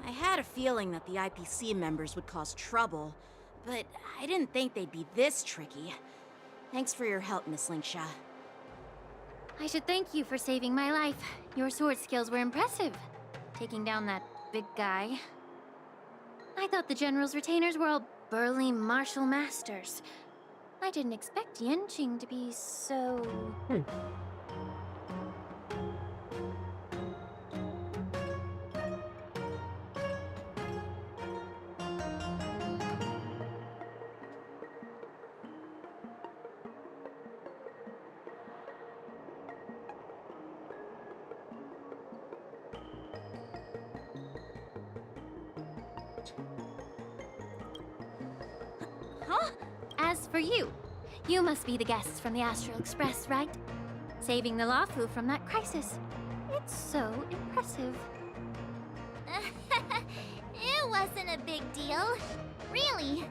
I had a feeling that the IPC members would cause trouble, but I didn't think they'd be this tricky. Thanks for your help, Miss Lingsha. I should thank you for saving my life. Your sword skills were impressive. Taking down that big guy. I thought the General's retainers were all burly martial masters. I didn't expect Yenqing to be so... Huh? As for you, you must be the guests from the Astral Express, right? Saving the Luofu from that crisis. It's so impressive. It wasn't a big deal. Really.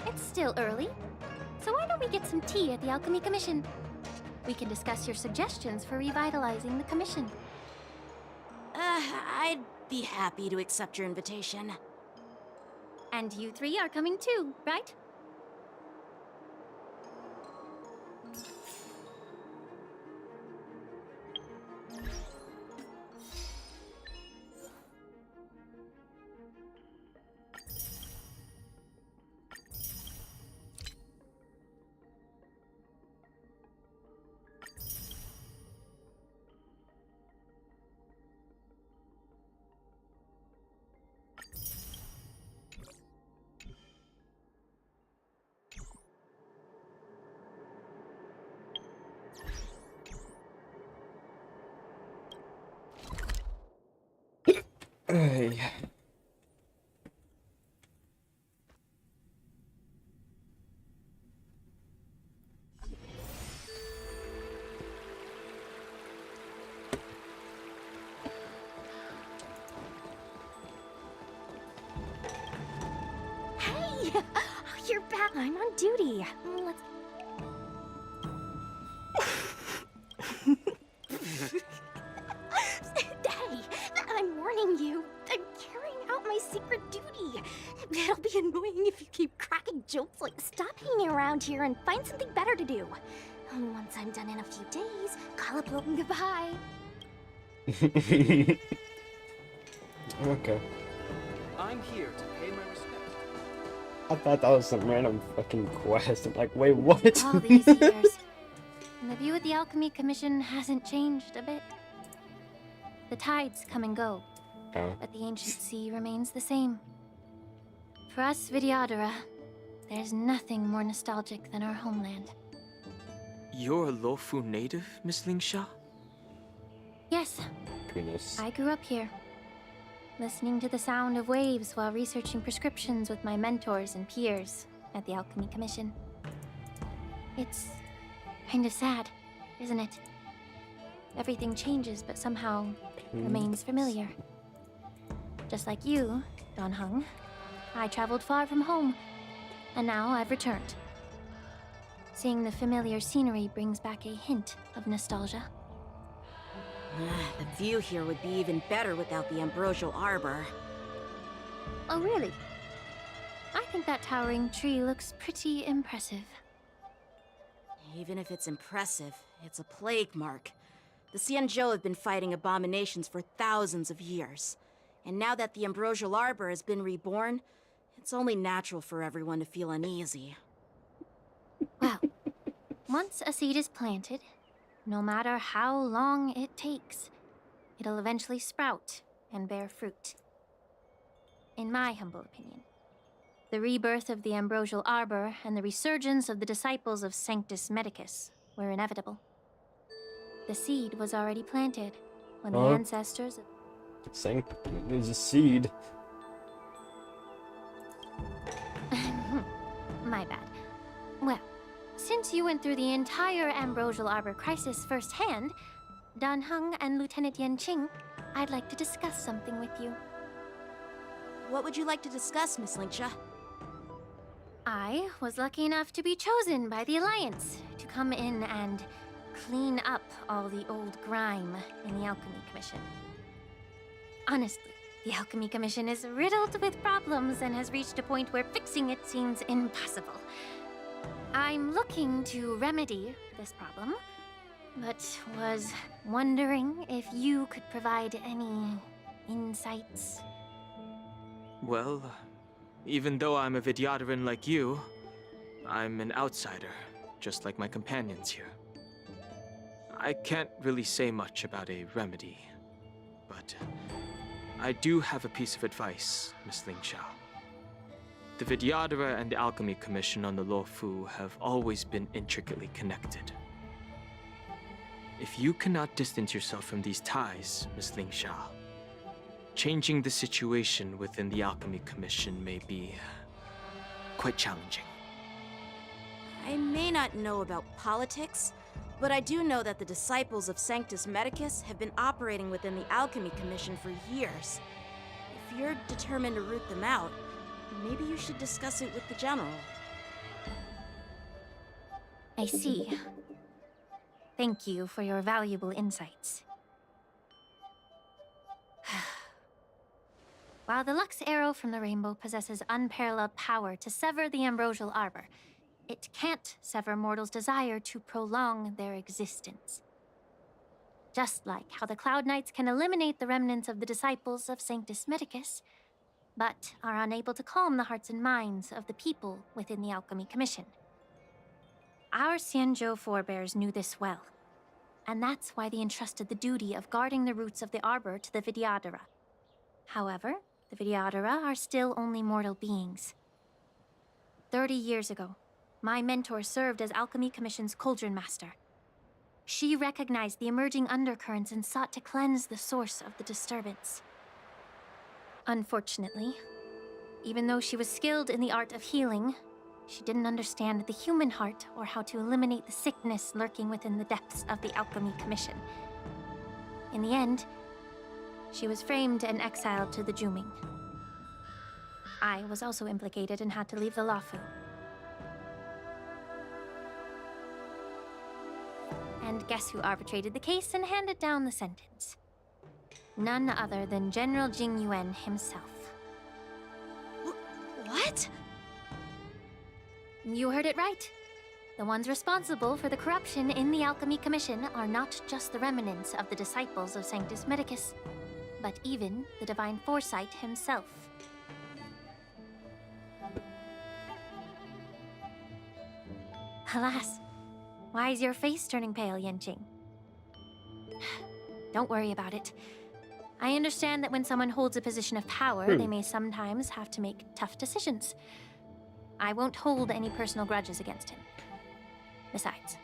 It's still early, so why don't we get some tea at the Alchemy Commission? We can discuss your suggestions for revitalizing the commission. I'd be happy to accept your invitation. And you three are coming too, right? Hey. Hey! You're back. I'm on duty. Let's... Hey, I'm warning you. I'm carrying out my secret Like, stop hanging around here and find something better to do. Once I'm done in a few days, call up and goodbye. Okay. I'm here to pay my respects. I thought that was some random fucking quest. I'm like, wait, what? All these years, and the view of the Alchemy Commission hasn't changed a bit. The tides come and go, but the ancient sea remains the same. For us Vidyadhara, there's nothing more nostalgic than our homeland. You're a Lofu native, Miss Lingsha? Yes, Goodness. I grew up here, listening to the sound of waves while researching prescriptions with my mentors and peers at the Alchemy Commission. It's kind of sad, isn't it? Everything changes, but somehow remains familiar. Just like you, Don Hung, I traveled far from home, and now I've returned. Seeing the familiar scenery brings back a hint of nostalgia. The view here would be even better without the ambrosial arbor. Oh, really? I think that towering tree looks pretty impressive. Even if it's impressive, it's a plague mark. The Xianzhou have been fighting abominations for thousands of years. And now that the ambrosial arbor has been reborn, it's only natural for everyone to feel uneasy. Well, once a seed is planted, no matter how long it takes, it'll eventually sprout and bear fruit. In my humble opinion, the rebirth of the ambrosial arbor and the resurgence of the disciples of Sanctus Medicus were inevitable. The seed was already planted when the ancestors of... There's a seed. My bad. Well, since you went through the entire ambrosial arbor crisis firsthand, Dan Heng and Lieutenant Yanqing, I'd like to discuss something with you. What would you like to discuss, Miss Lingsha? I was lucky enough to be chosen by the Alliance to come in and clean up all the old grime in the Alchemy Commission. Honestly, the Alchemy Commission is riddled with problems and has reached a point where fixing it seems impossible. I'm looking to remedy this problem, but was wondering if you could provide any insights. Well, even though I'm a Vidyadharan like you, I'm an outsider, just like my companions here. I can't really say much about a remedy, but I do have a piece of advice, Miss Lingsha. The Vidyadhara and the Alchemy Commission on the Luofu have always been intricately connected. If you cannot distance yourself from these ties, Miss Lingsha, changing the situation within the Alchemy Commission may be quite challenging. I may not know about politics, but I do know that the disciples of Sanctus Medicus have been operating within the Alchemy Commission for years. If you're determined to root them out, maybe you should discuss it with the General. I see. Thank you for your valuable insights. While the Lux Arrow from the Rainbow possesses unparalleled power to sever the ambrosial arbor, it can't sever mortals' desire to prolong their existence. Just like how the Cloud Knights can eliminate the remnants of the disciples of Sanctus Medicus, but are unable to calm the hearts and minds of the people within the Alchemy Commission. Our Xianzhou forebears knew this well, and that's why they entrusted the duty of guarding the roots of the arbor to the Vidyadhara. However, the Vidyadhara are still only mortal beings. 30 years ago, my mentor served as Alchemy Commission's Cauldron Master. She recognized the emerging undercurrents and sought to cleanse the source of the disturbance. Unfortunately, even though she was skilled in the art of healing, she didn't understand the human heart or how to eliminate the sickness lurking within the depths of the Alchemy Commission. In the end, she was framed and exiled to the Juming. I was also implicated and had to leave the Luofu. And guess who arbitrated the case and handed down the sentence? None other than General Jing Yuan himself. What? You heard it right. The ones responsible for the corruption in the Alchemy Commission are not just the remnants of the disciples of Sanctus Medicus, but even the Divine Foresight himself. Alas, why is your face turning pale, Yanqing? Don't worry about it. I understand that when someone holds a position of power, they may sometimes have to make tough decisions. I won't hold any personal grudges against him. Besides,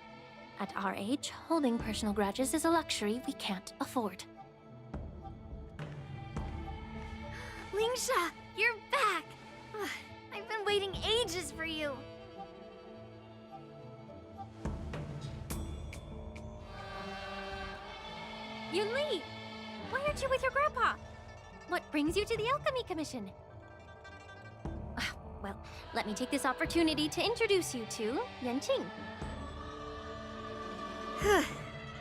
at our age, holding personal grudges is a luxury we can't afford. Lingsha, you're back! I've been waiting ages for you. Yunli! Why aren't you with your grandpa? What brings you to the Alchemy Commission? Well, let me take this opportunity to introduce you to Yanqing.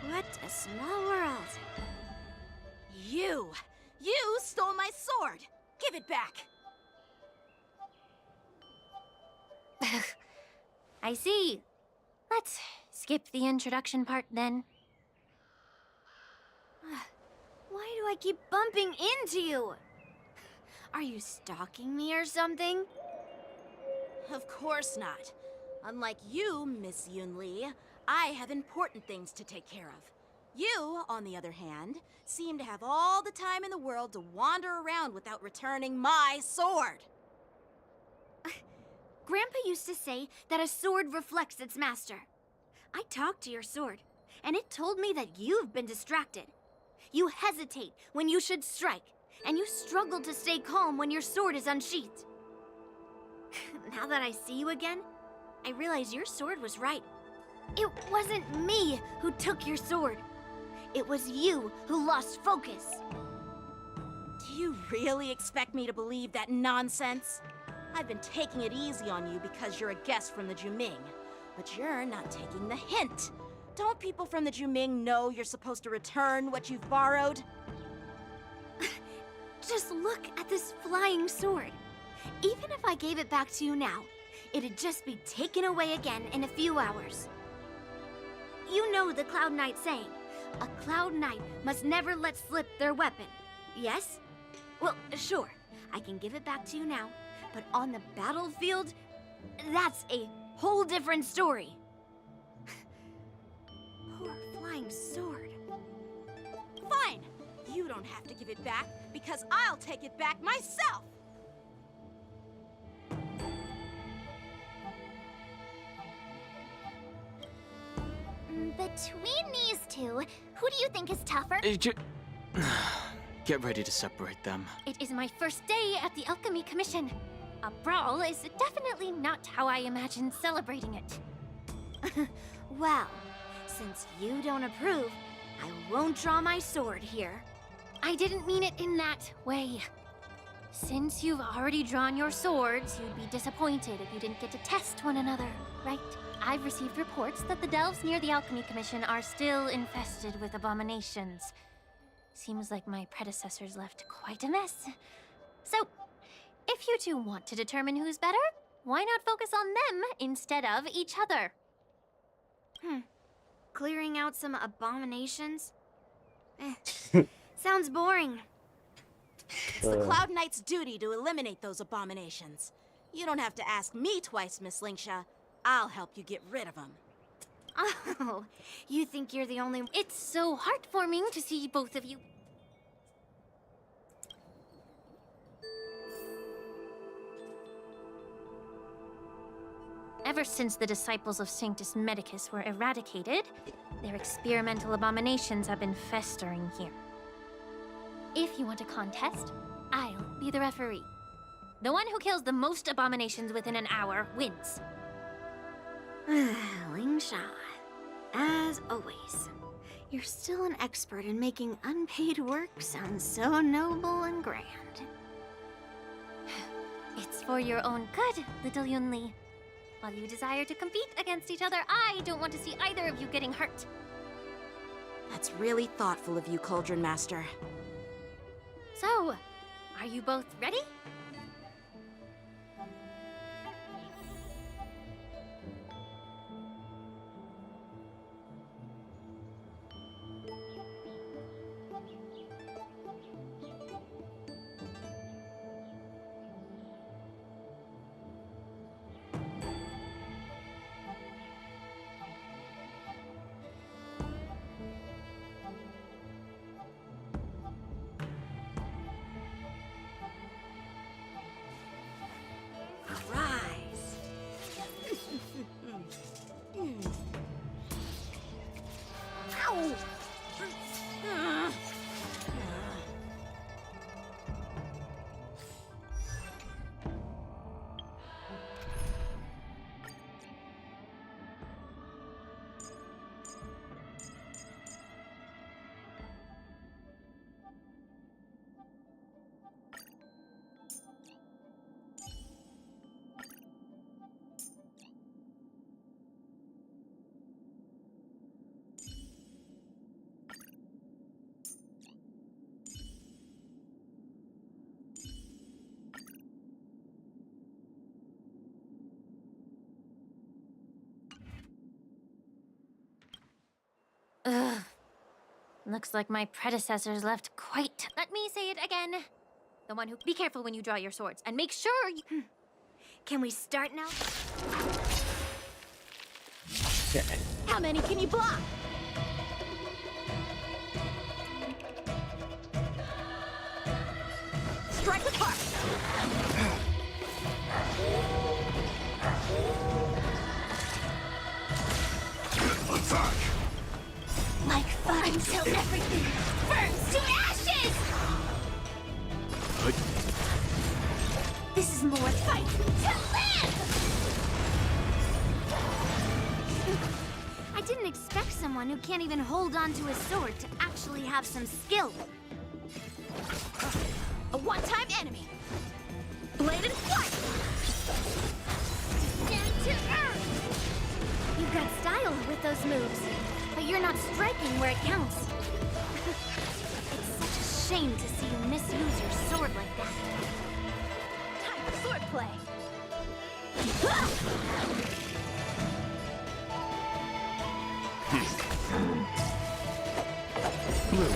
What a small world. You stole my sword! Give it back! I see. Let's skip the introduction part then. Why do I keep bumping into you? Are you stalking me or something? Of course not. Unlike you, Miss Yunli, I have important things to take care of. You, on the other hand, seem to have all the time in the world to wander around without returning my sword. Grandpa used to say that a sword reflects its master. I talked to your sword, and it told me that you've been distracted. You hesitate when you should strike, and you struggle to stay calm when your sword is unsheathed. Now that I see you again, I realize your sword was right. It wasn't me who took your sword. It was you who lost focus. Do you really expect me to believe that nonsense? I've been taking it easy on you because you're a guest from the Juming, but you're not taking the hint. Don't people from the Juming know you're supposed to return what you've borrowed? Just look at this flying sword. Even if I gave it back to you now, it'd just be taken away again in a few hours. You know the Cloud Knight saying, a Cloud Knight must never let slip their weapon, yes? Well, sure, I can give it back to you now, but on the battlefield, that's a whole different story. Poor flying sword. Fine! You don't have to give it back, because I'll take it back myself! Between these two, who do you think is tougher? Get ready to separate them. It is my first day at the Alchemy Commission. A brawl is definitely not how I imagined celebrating it. Well, since you don't approve, I won't draw my sword here. I didn't mean it in that way. Since you've already drawn your swords, you'd be disappointed if you didn't get to test one another, right? I've received reports that the delves near the Alchemy Commission are still infested with abominations. Seems like my predecessors left quite a mess. So, if you two want to determine who's better, why not focus on them instead of each other? Clearing out some abominations? Sounds boring. It's the Cloud Knight's duty to eliminate those abominations. You don't have to ask me twice, Miss Lingsha. I'll help you get rid of them. Oh, you think you're the only... It's so heartwarming to see both of you. Ever since the disciples of Sanctus Medicus were eradicated, their experimental abominations have been festering here. If you want a contest, I'll be the referee. The one who kills the most abominations within an hour wins. Lingsha, as always, you're still an expert in making unpaid work sound so noble and grand. It's for your own good, little Yunli. While you desire to compete against each other, I don't want to see either of you getting hurt. That's really thoughtful of you, Cauldron Master. So, are you both ready? Looks like my predecessors left quite. Let me say it again. The one who. Be careful when you draw your swords, and make sure you. Can we start now? Okay. How many can you block? Strike with heart. Attack! Like fun until everything burns to ashes! This is more Fight to live! I didn't expect someone who can't even hold on to a sword to actually have some skill. A one-time enemy. Bladed flight. Stand to earth! You've got style with those moves, but you're not striking where it counts. It's such a shame to see you misuse your sword like that. Time for swordplay. Bloom.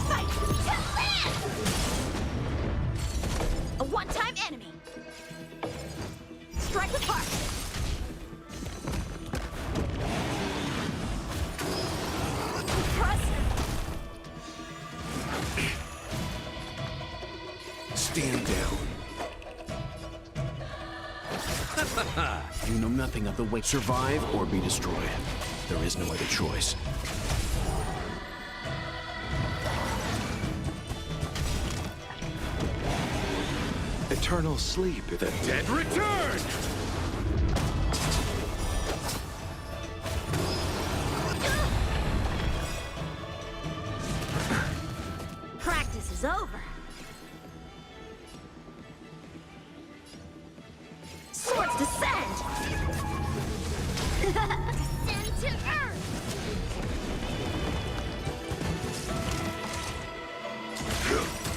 Fight to live! A one-time enemy. Strike with heart. Impressive. Stand down. You know nothing of the way. Survive or be destroyed. There is no other choice. Eternal sleep. The dead return! Practice is over. Swords descend! Descend to earth!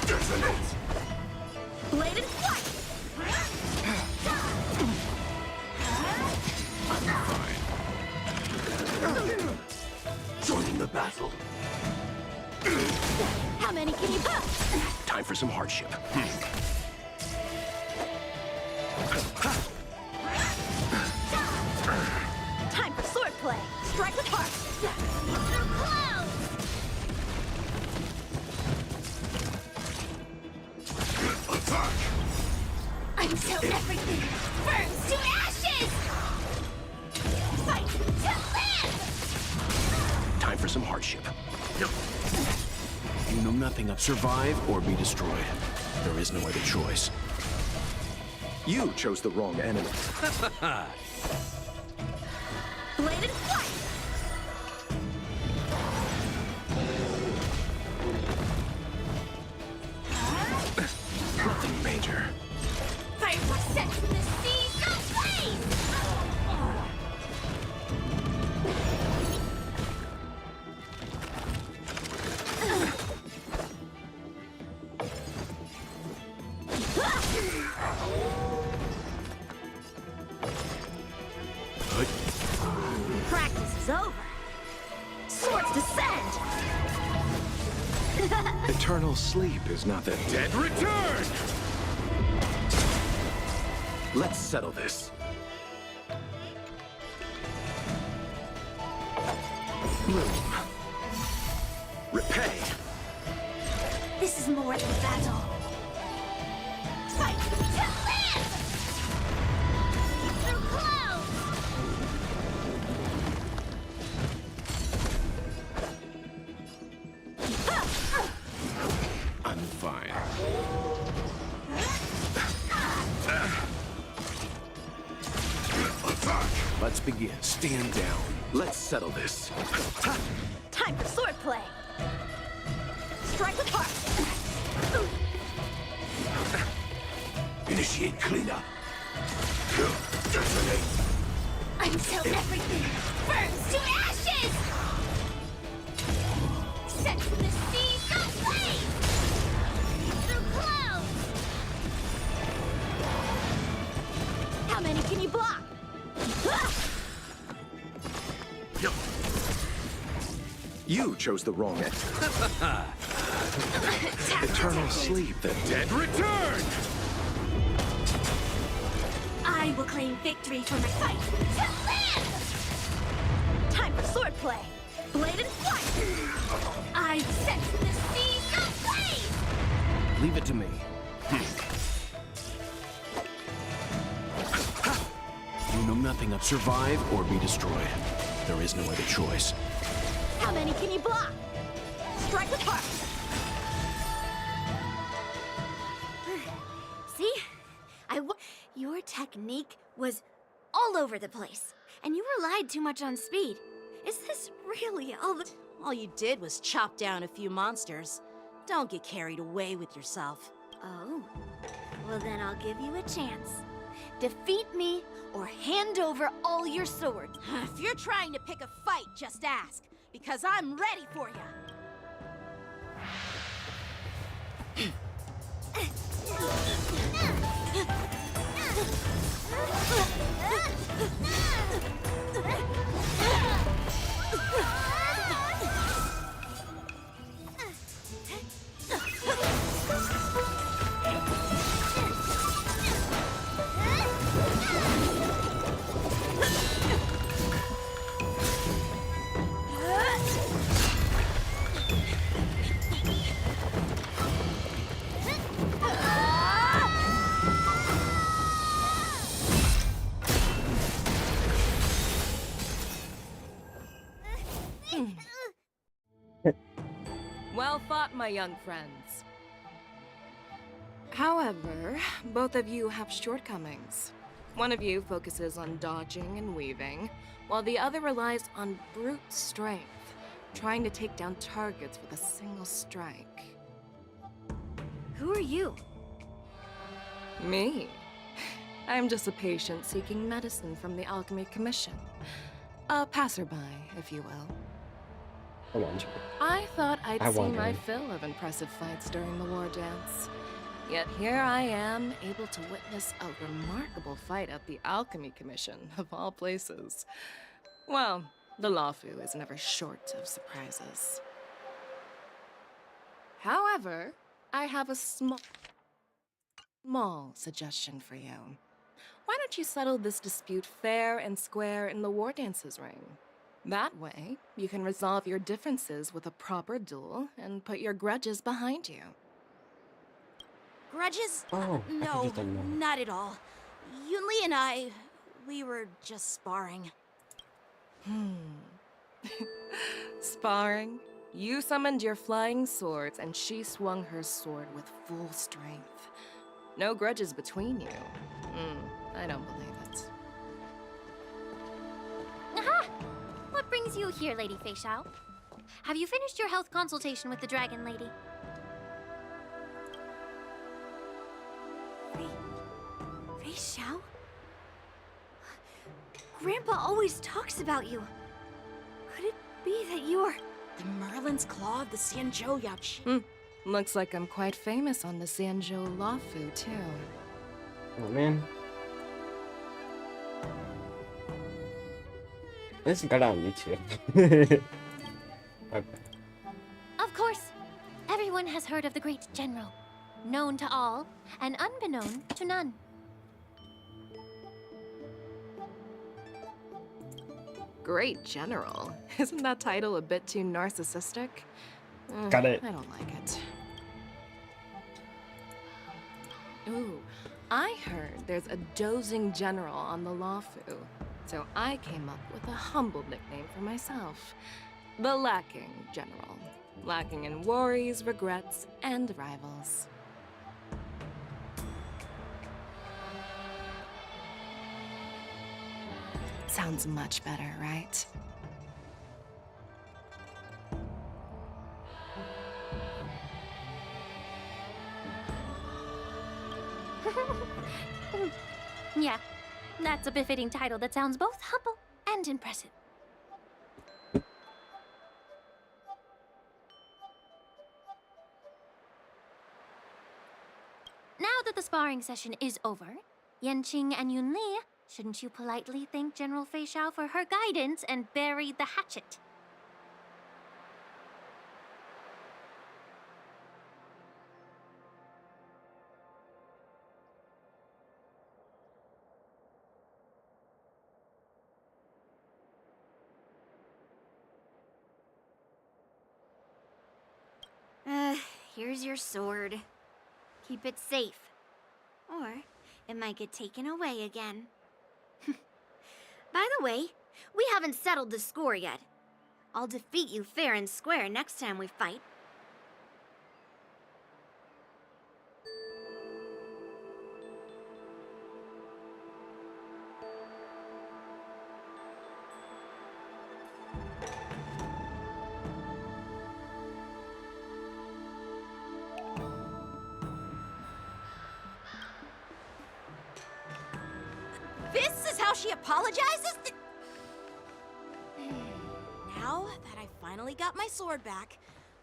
Detonate! Bladed flight! Joining the battle. How many can you put? Time for some hardship. Time for swordplay. Strike with heart. Through clouds! Attack! Until everything burns to ashes! Fight to live! Time for some hardship. You know nothing of survive or be destroyed. There is no other choice. You chose the wrong enemy. Bladed flight! Nothing major. Firefly sets the seas ablaze! Practice is over. Swords descend! Eternal sleep is not the dead return! Let's settle this. Bloom. Repay. This is more than battle. Fight to live! Through clouds! I'm fine. Attack! Let's begin. Stand down. Let's settle this. Time for swordplay. Strike with heart. Initiate cleanup. Detonate. Until everything burns to ashes! Set the seas ablaze! Through clouds! How many can you block? You chose the wrong end. Eternal sleep, the dead return! I will claim victory for my fight to live! Time for swordplay! Blade and flight! I set the seas ablaze! Leave it to me. You know nothing of survive or be destroyed. There is no other choice. How many can you block? Strike apart! See? Your technique was all over the place, and you relied too much on speed. Is this really all the... All you did was chop down a few monsters. Don't get carried away with yourself. Oh. Well, then I'll give you a chance. Defeat me, or hand over all your swords. If you're trying to pick a fight, just ask, because I'm ready for you. Well fought, my young friends. However, both of you have shortcomings. One of you focuses on dodging and weaving, while the other relies on brute strength, trying to take down targets with a single strike. Who are you? Me? I'm just a patient seeking medicine from the Alchemy Commission. A passerby, if you will. I wonder. I thought I'd I seen my wonder. fill of impressive fights during the war dance. Yet here I am, able to witness a remarkable fight at the Alchemy Commission, of all places. Well, the Lawfu is never short of surprises. However, I have a small suggestion for you. Why don't you settle this dispute fair and square in the war dances ring? That way, you can resolve your differences with a proper duel and put your grudges behind you. Grudges? Oh, I No, just don't know. not at all. Yunli and I, we were just sparring. Sparring? You summoned your flying swords, and she swung her sword with full strength. No grudges between you. I don't believe it. Aha! What brings you here, Lady Fei Xiao? Have you finished your health consultation with the Dragon Lady? Fei Xiao? Grandpa always talks about you. Could it be that you are... The Merlin's Claw of the Xianzhou Yaoqi. Looks like I'm quite famous on the Xianzhou Lawfu, too. Oh man. This got on YouTube. Okay. Of course. Everyone has heard of the great general. Known to all, and unbeknown to none. Great General. Isn't that title a bit too narcissistic? Got it. I don't like it. Ooh, I heard there's a dozing general on the Lawfu, so I came up with a humble nickname for myself. The Lacking General. Lacking in worries, regrets, and rivals. Sounds much better, right? Yeah, that's a befitting title that sounds both humble and impressive. Now that the sparring session is over, Yanqing and Yunli Shouldn't you politely thank General Fei Xiao for her guidance and bury the hatchet? Here's your sword. Keep it safe. Or it might get taken away again. By the way, we haven't settled the score yet. I'll defeat you fair and square next time we fight. This is how she apologizes? Now that I finally got my sword back,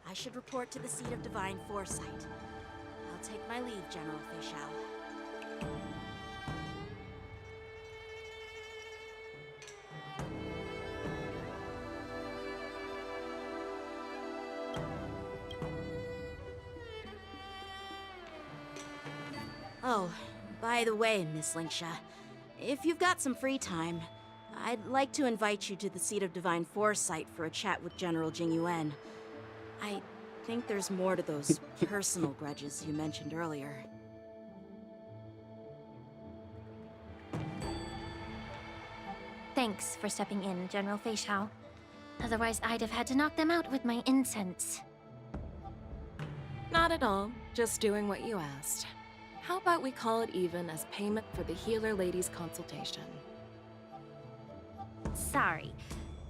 I should report to the seat of divine foresight. I'll take my leave, General Fei Xiao. Oh, by the way, Miss Linksha, if you've got some free time, I'd like to invite you to the seat of divine foresight for a chat with General Jingyuan. I think there's more to those personal grudges you mentioned earlier. Thanks for stepping in, General Fei Xiao. Otherwise, I'd have had to knock them out with my incense. Not at all. Just doing what you asked. How about we call it even as payment for the healer lady's consultation? Sorry,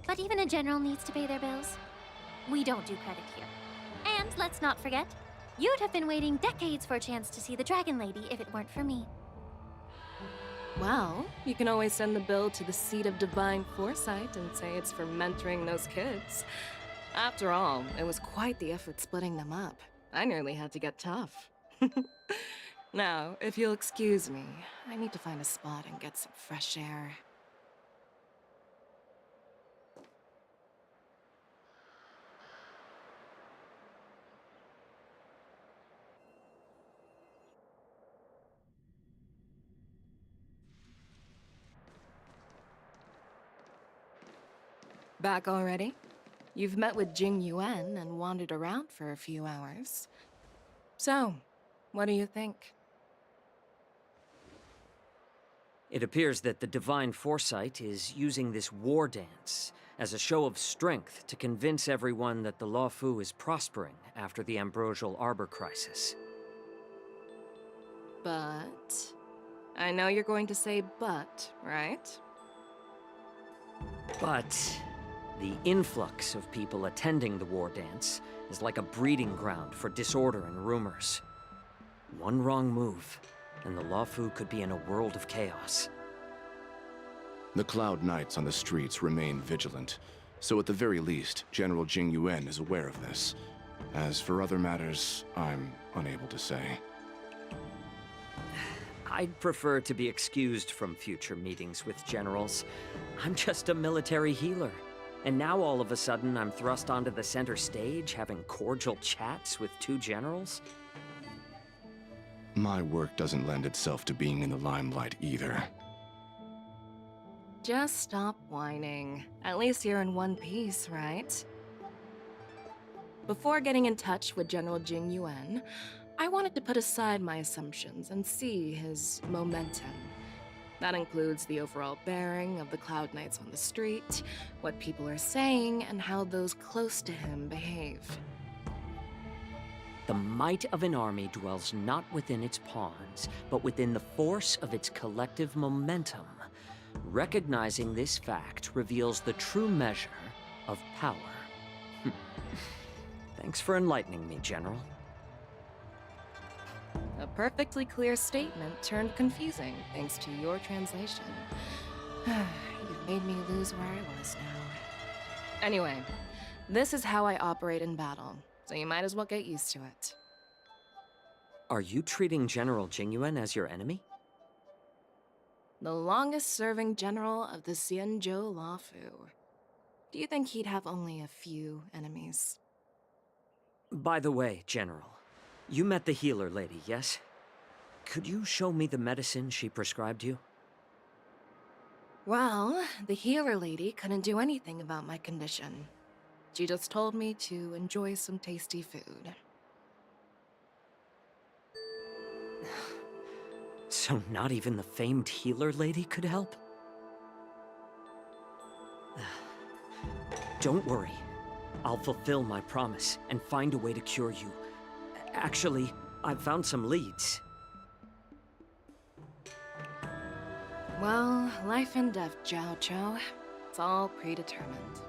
but even a general needs to pay their bills. We don't do credit here. And let's not forget, you'd have been waiting decades for a chance to see the Dragon Lady if it weren't for me. Well, you can always send the bill to the seat of divine foresight and say it's for mentoring those kids. After all, it was quite the effort splitting them up. I nearly had to get tough. Now, if you'll excuse me, I need to find a spot and get some fresh air. Back already? You've met with Jing Yuan and wandered around for a few hours. So, what do you think? It appears that the Divine Foresight is using this war dance as a show of strength to convince everyone that the Luofu is prospering after the Ambrosial Arbor crisis. But... I know you're going to say but, right? But the influx of people attending the war dance is like a breeding ground for disorder and rumors. One wrong move, and the Luofu could be in a world of chaos. The Cloud Knights on the streets remain vigilant, so at the very least, General Jing Yuan is aware of this. As for other matters, I'm unable to say. I'd prefer to be excused from future meetings with generals. I'm just a military healer. And now all of a sudden I'm thrust onto the center stage having cordial chats with two generals? My work doesn't lend itself to being in the limelight either. Just stop whining. At least you're in one piece, right? Before getting in touch with General Jing Yuan, I wanted to put aside my assumptions and see his momentum. That includes the overall bearing of the Cloud Knights on the street, what people are saying, and how those close to him behave. The might of an army dwells not within its pawns, but within the force of its collective momentum. Recognizing this fact reveals the true measure of power. Thanks for enlightening me, General. A perfectly clear statement turned confusing thanks to your translation. You've made me lose where I was now. Anyway, this is how I operate in battle, so you might as well get used to it. Are you treating General Jingyuan as your enemy? the longest-serving general of the Xianzhou Luofu. Do you think he'd have only a few enemies? By the way, General, you met the healer lady, yes? Could you show me the medicine she prescribed you? Well, the healer lady couldn't do anything about my condition. She just told me to enjoy some tasty food. So not even the famed healer lady could help? Don't worry. I'll fulfill my promise and find a way to cure you. Actually, I've found some leads. Well, life and death, Jiao Chou. It's all predetermined.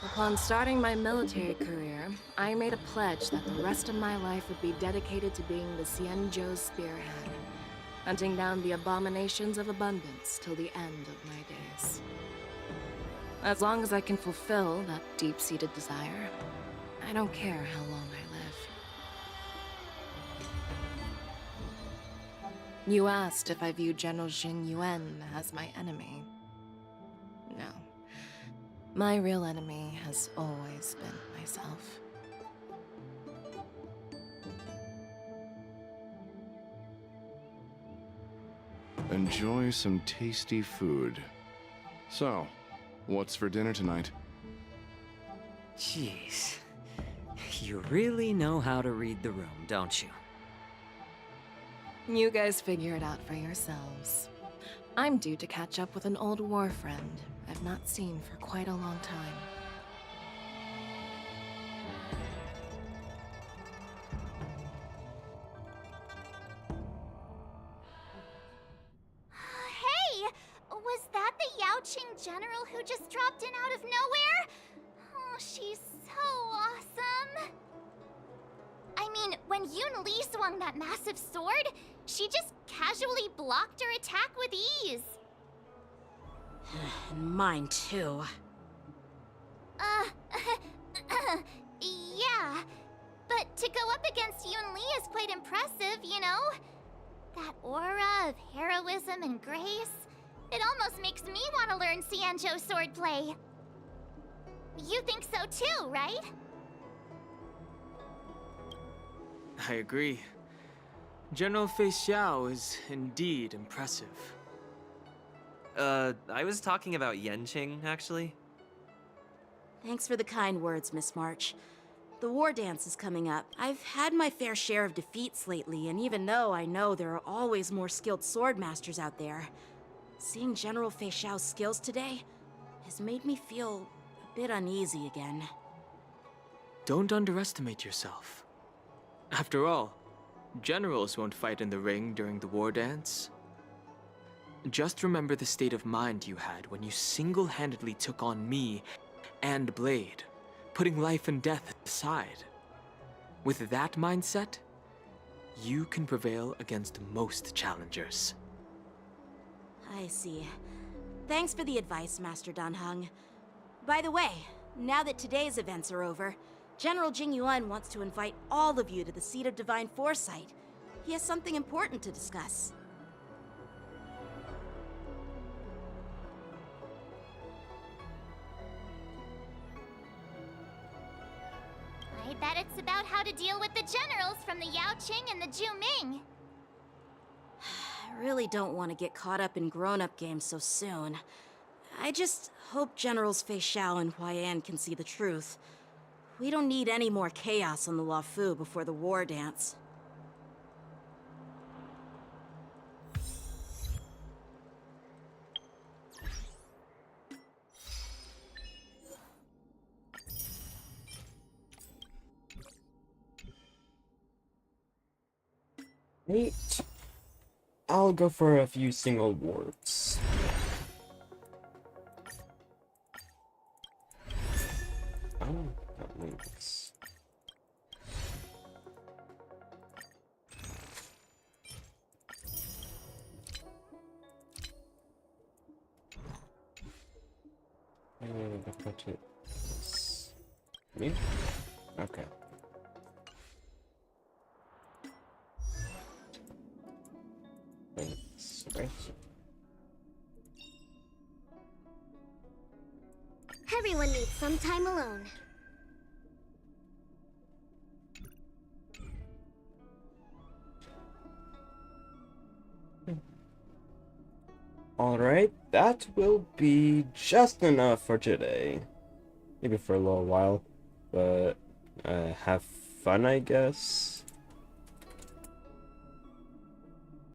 Upon starting my military career, I made a pledge that the rest of my life would be dedicated to being the Xianzhou spearhead, hunting down the abominations of abundance till the end of my days. As long as I can fulfill that deep-seated desire, I don't care how long I live. You asked if I view General Yunlin as my enemy. No. My real enemy has always been myself. Enjoy some tasty food. So, what's for dinner tonight? Jeez. You really know how to read the room, don't you? You guys figure it out for yourselves. I'm due to catch up with an old war friend I've not seen for quite a long time. Hey! Was that the Yaoqing general who just dropped in out of nowhere? Oh, she's so awesome! I mean, when Yunli swung that massive sword, she just casually blocked her attack with ease. Mine too. Yeah. But to go up against Yunli is quite impressive, you know? That aura of heroism and grace, it almost makes me want to learn Xianzhou swordplay. You think so too, right? I agree. General Fei Xiao is indeed impressive. I was talking about Yenqing, actually. Thanks for the kind words, Miss March. The war dance is coming up. I've had my fair share of defeats lately, and even though I know there are always more skilled sword masters out there, seeing General Fei Xiao's skills today has made me feel a bit uneasy again. Don't underestimate yourself. After all, generals won't fight in the ring during the war dance. Just remember the state of mind you had when you single-handedly took on me and Blade, putting life and death aside. With that mindset, you can prevail against most challengers. I see. Thanks for the advice, Master Danheng. By the way, now that today's events are over, General Jingyuan wants to invite all of you to the Seat of Divine Foresight. He has something important to discuss. I bet it's about how to deal with the generals from the Yaoqing and the Juming. I really don't want to get caught up in grown-up games so soon. I just hope Generals Fei Xiao and Huaiyan can see the truth. We don't need any more chaos on the Luofu before the war dance. Neat. I'll go for a few single wards. Oh, that links. And the button is me? Okay. Thanks, right? Everyone needs some time alone. Alright, that will be just enough for today. Maybe for a little while, but have fun, I guess.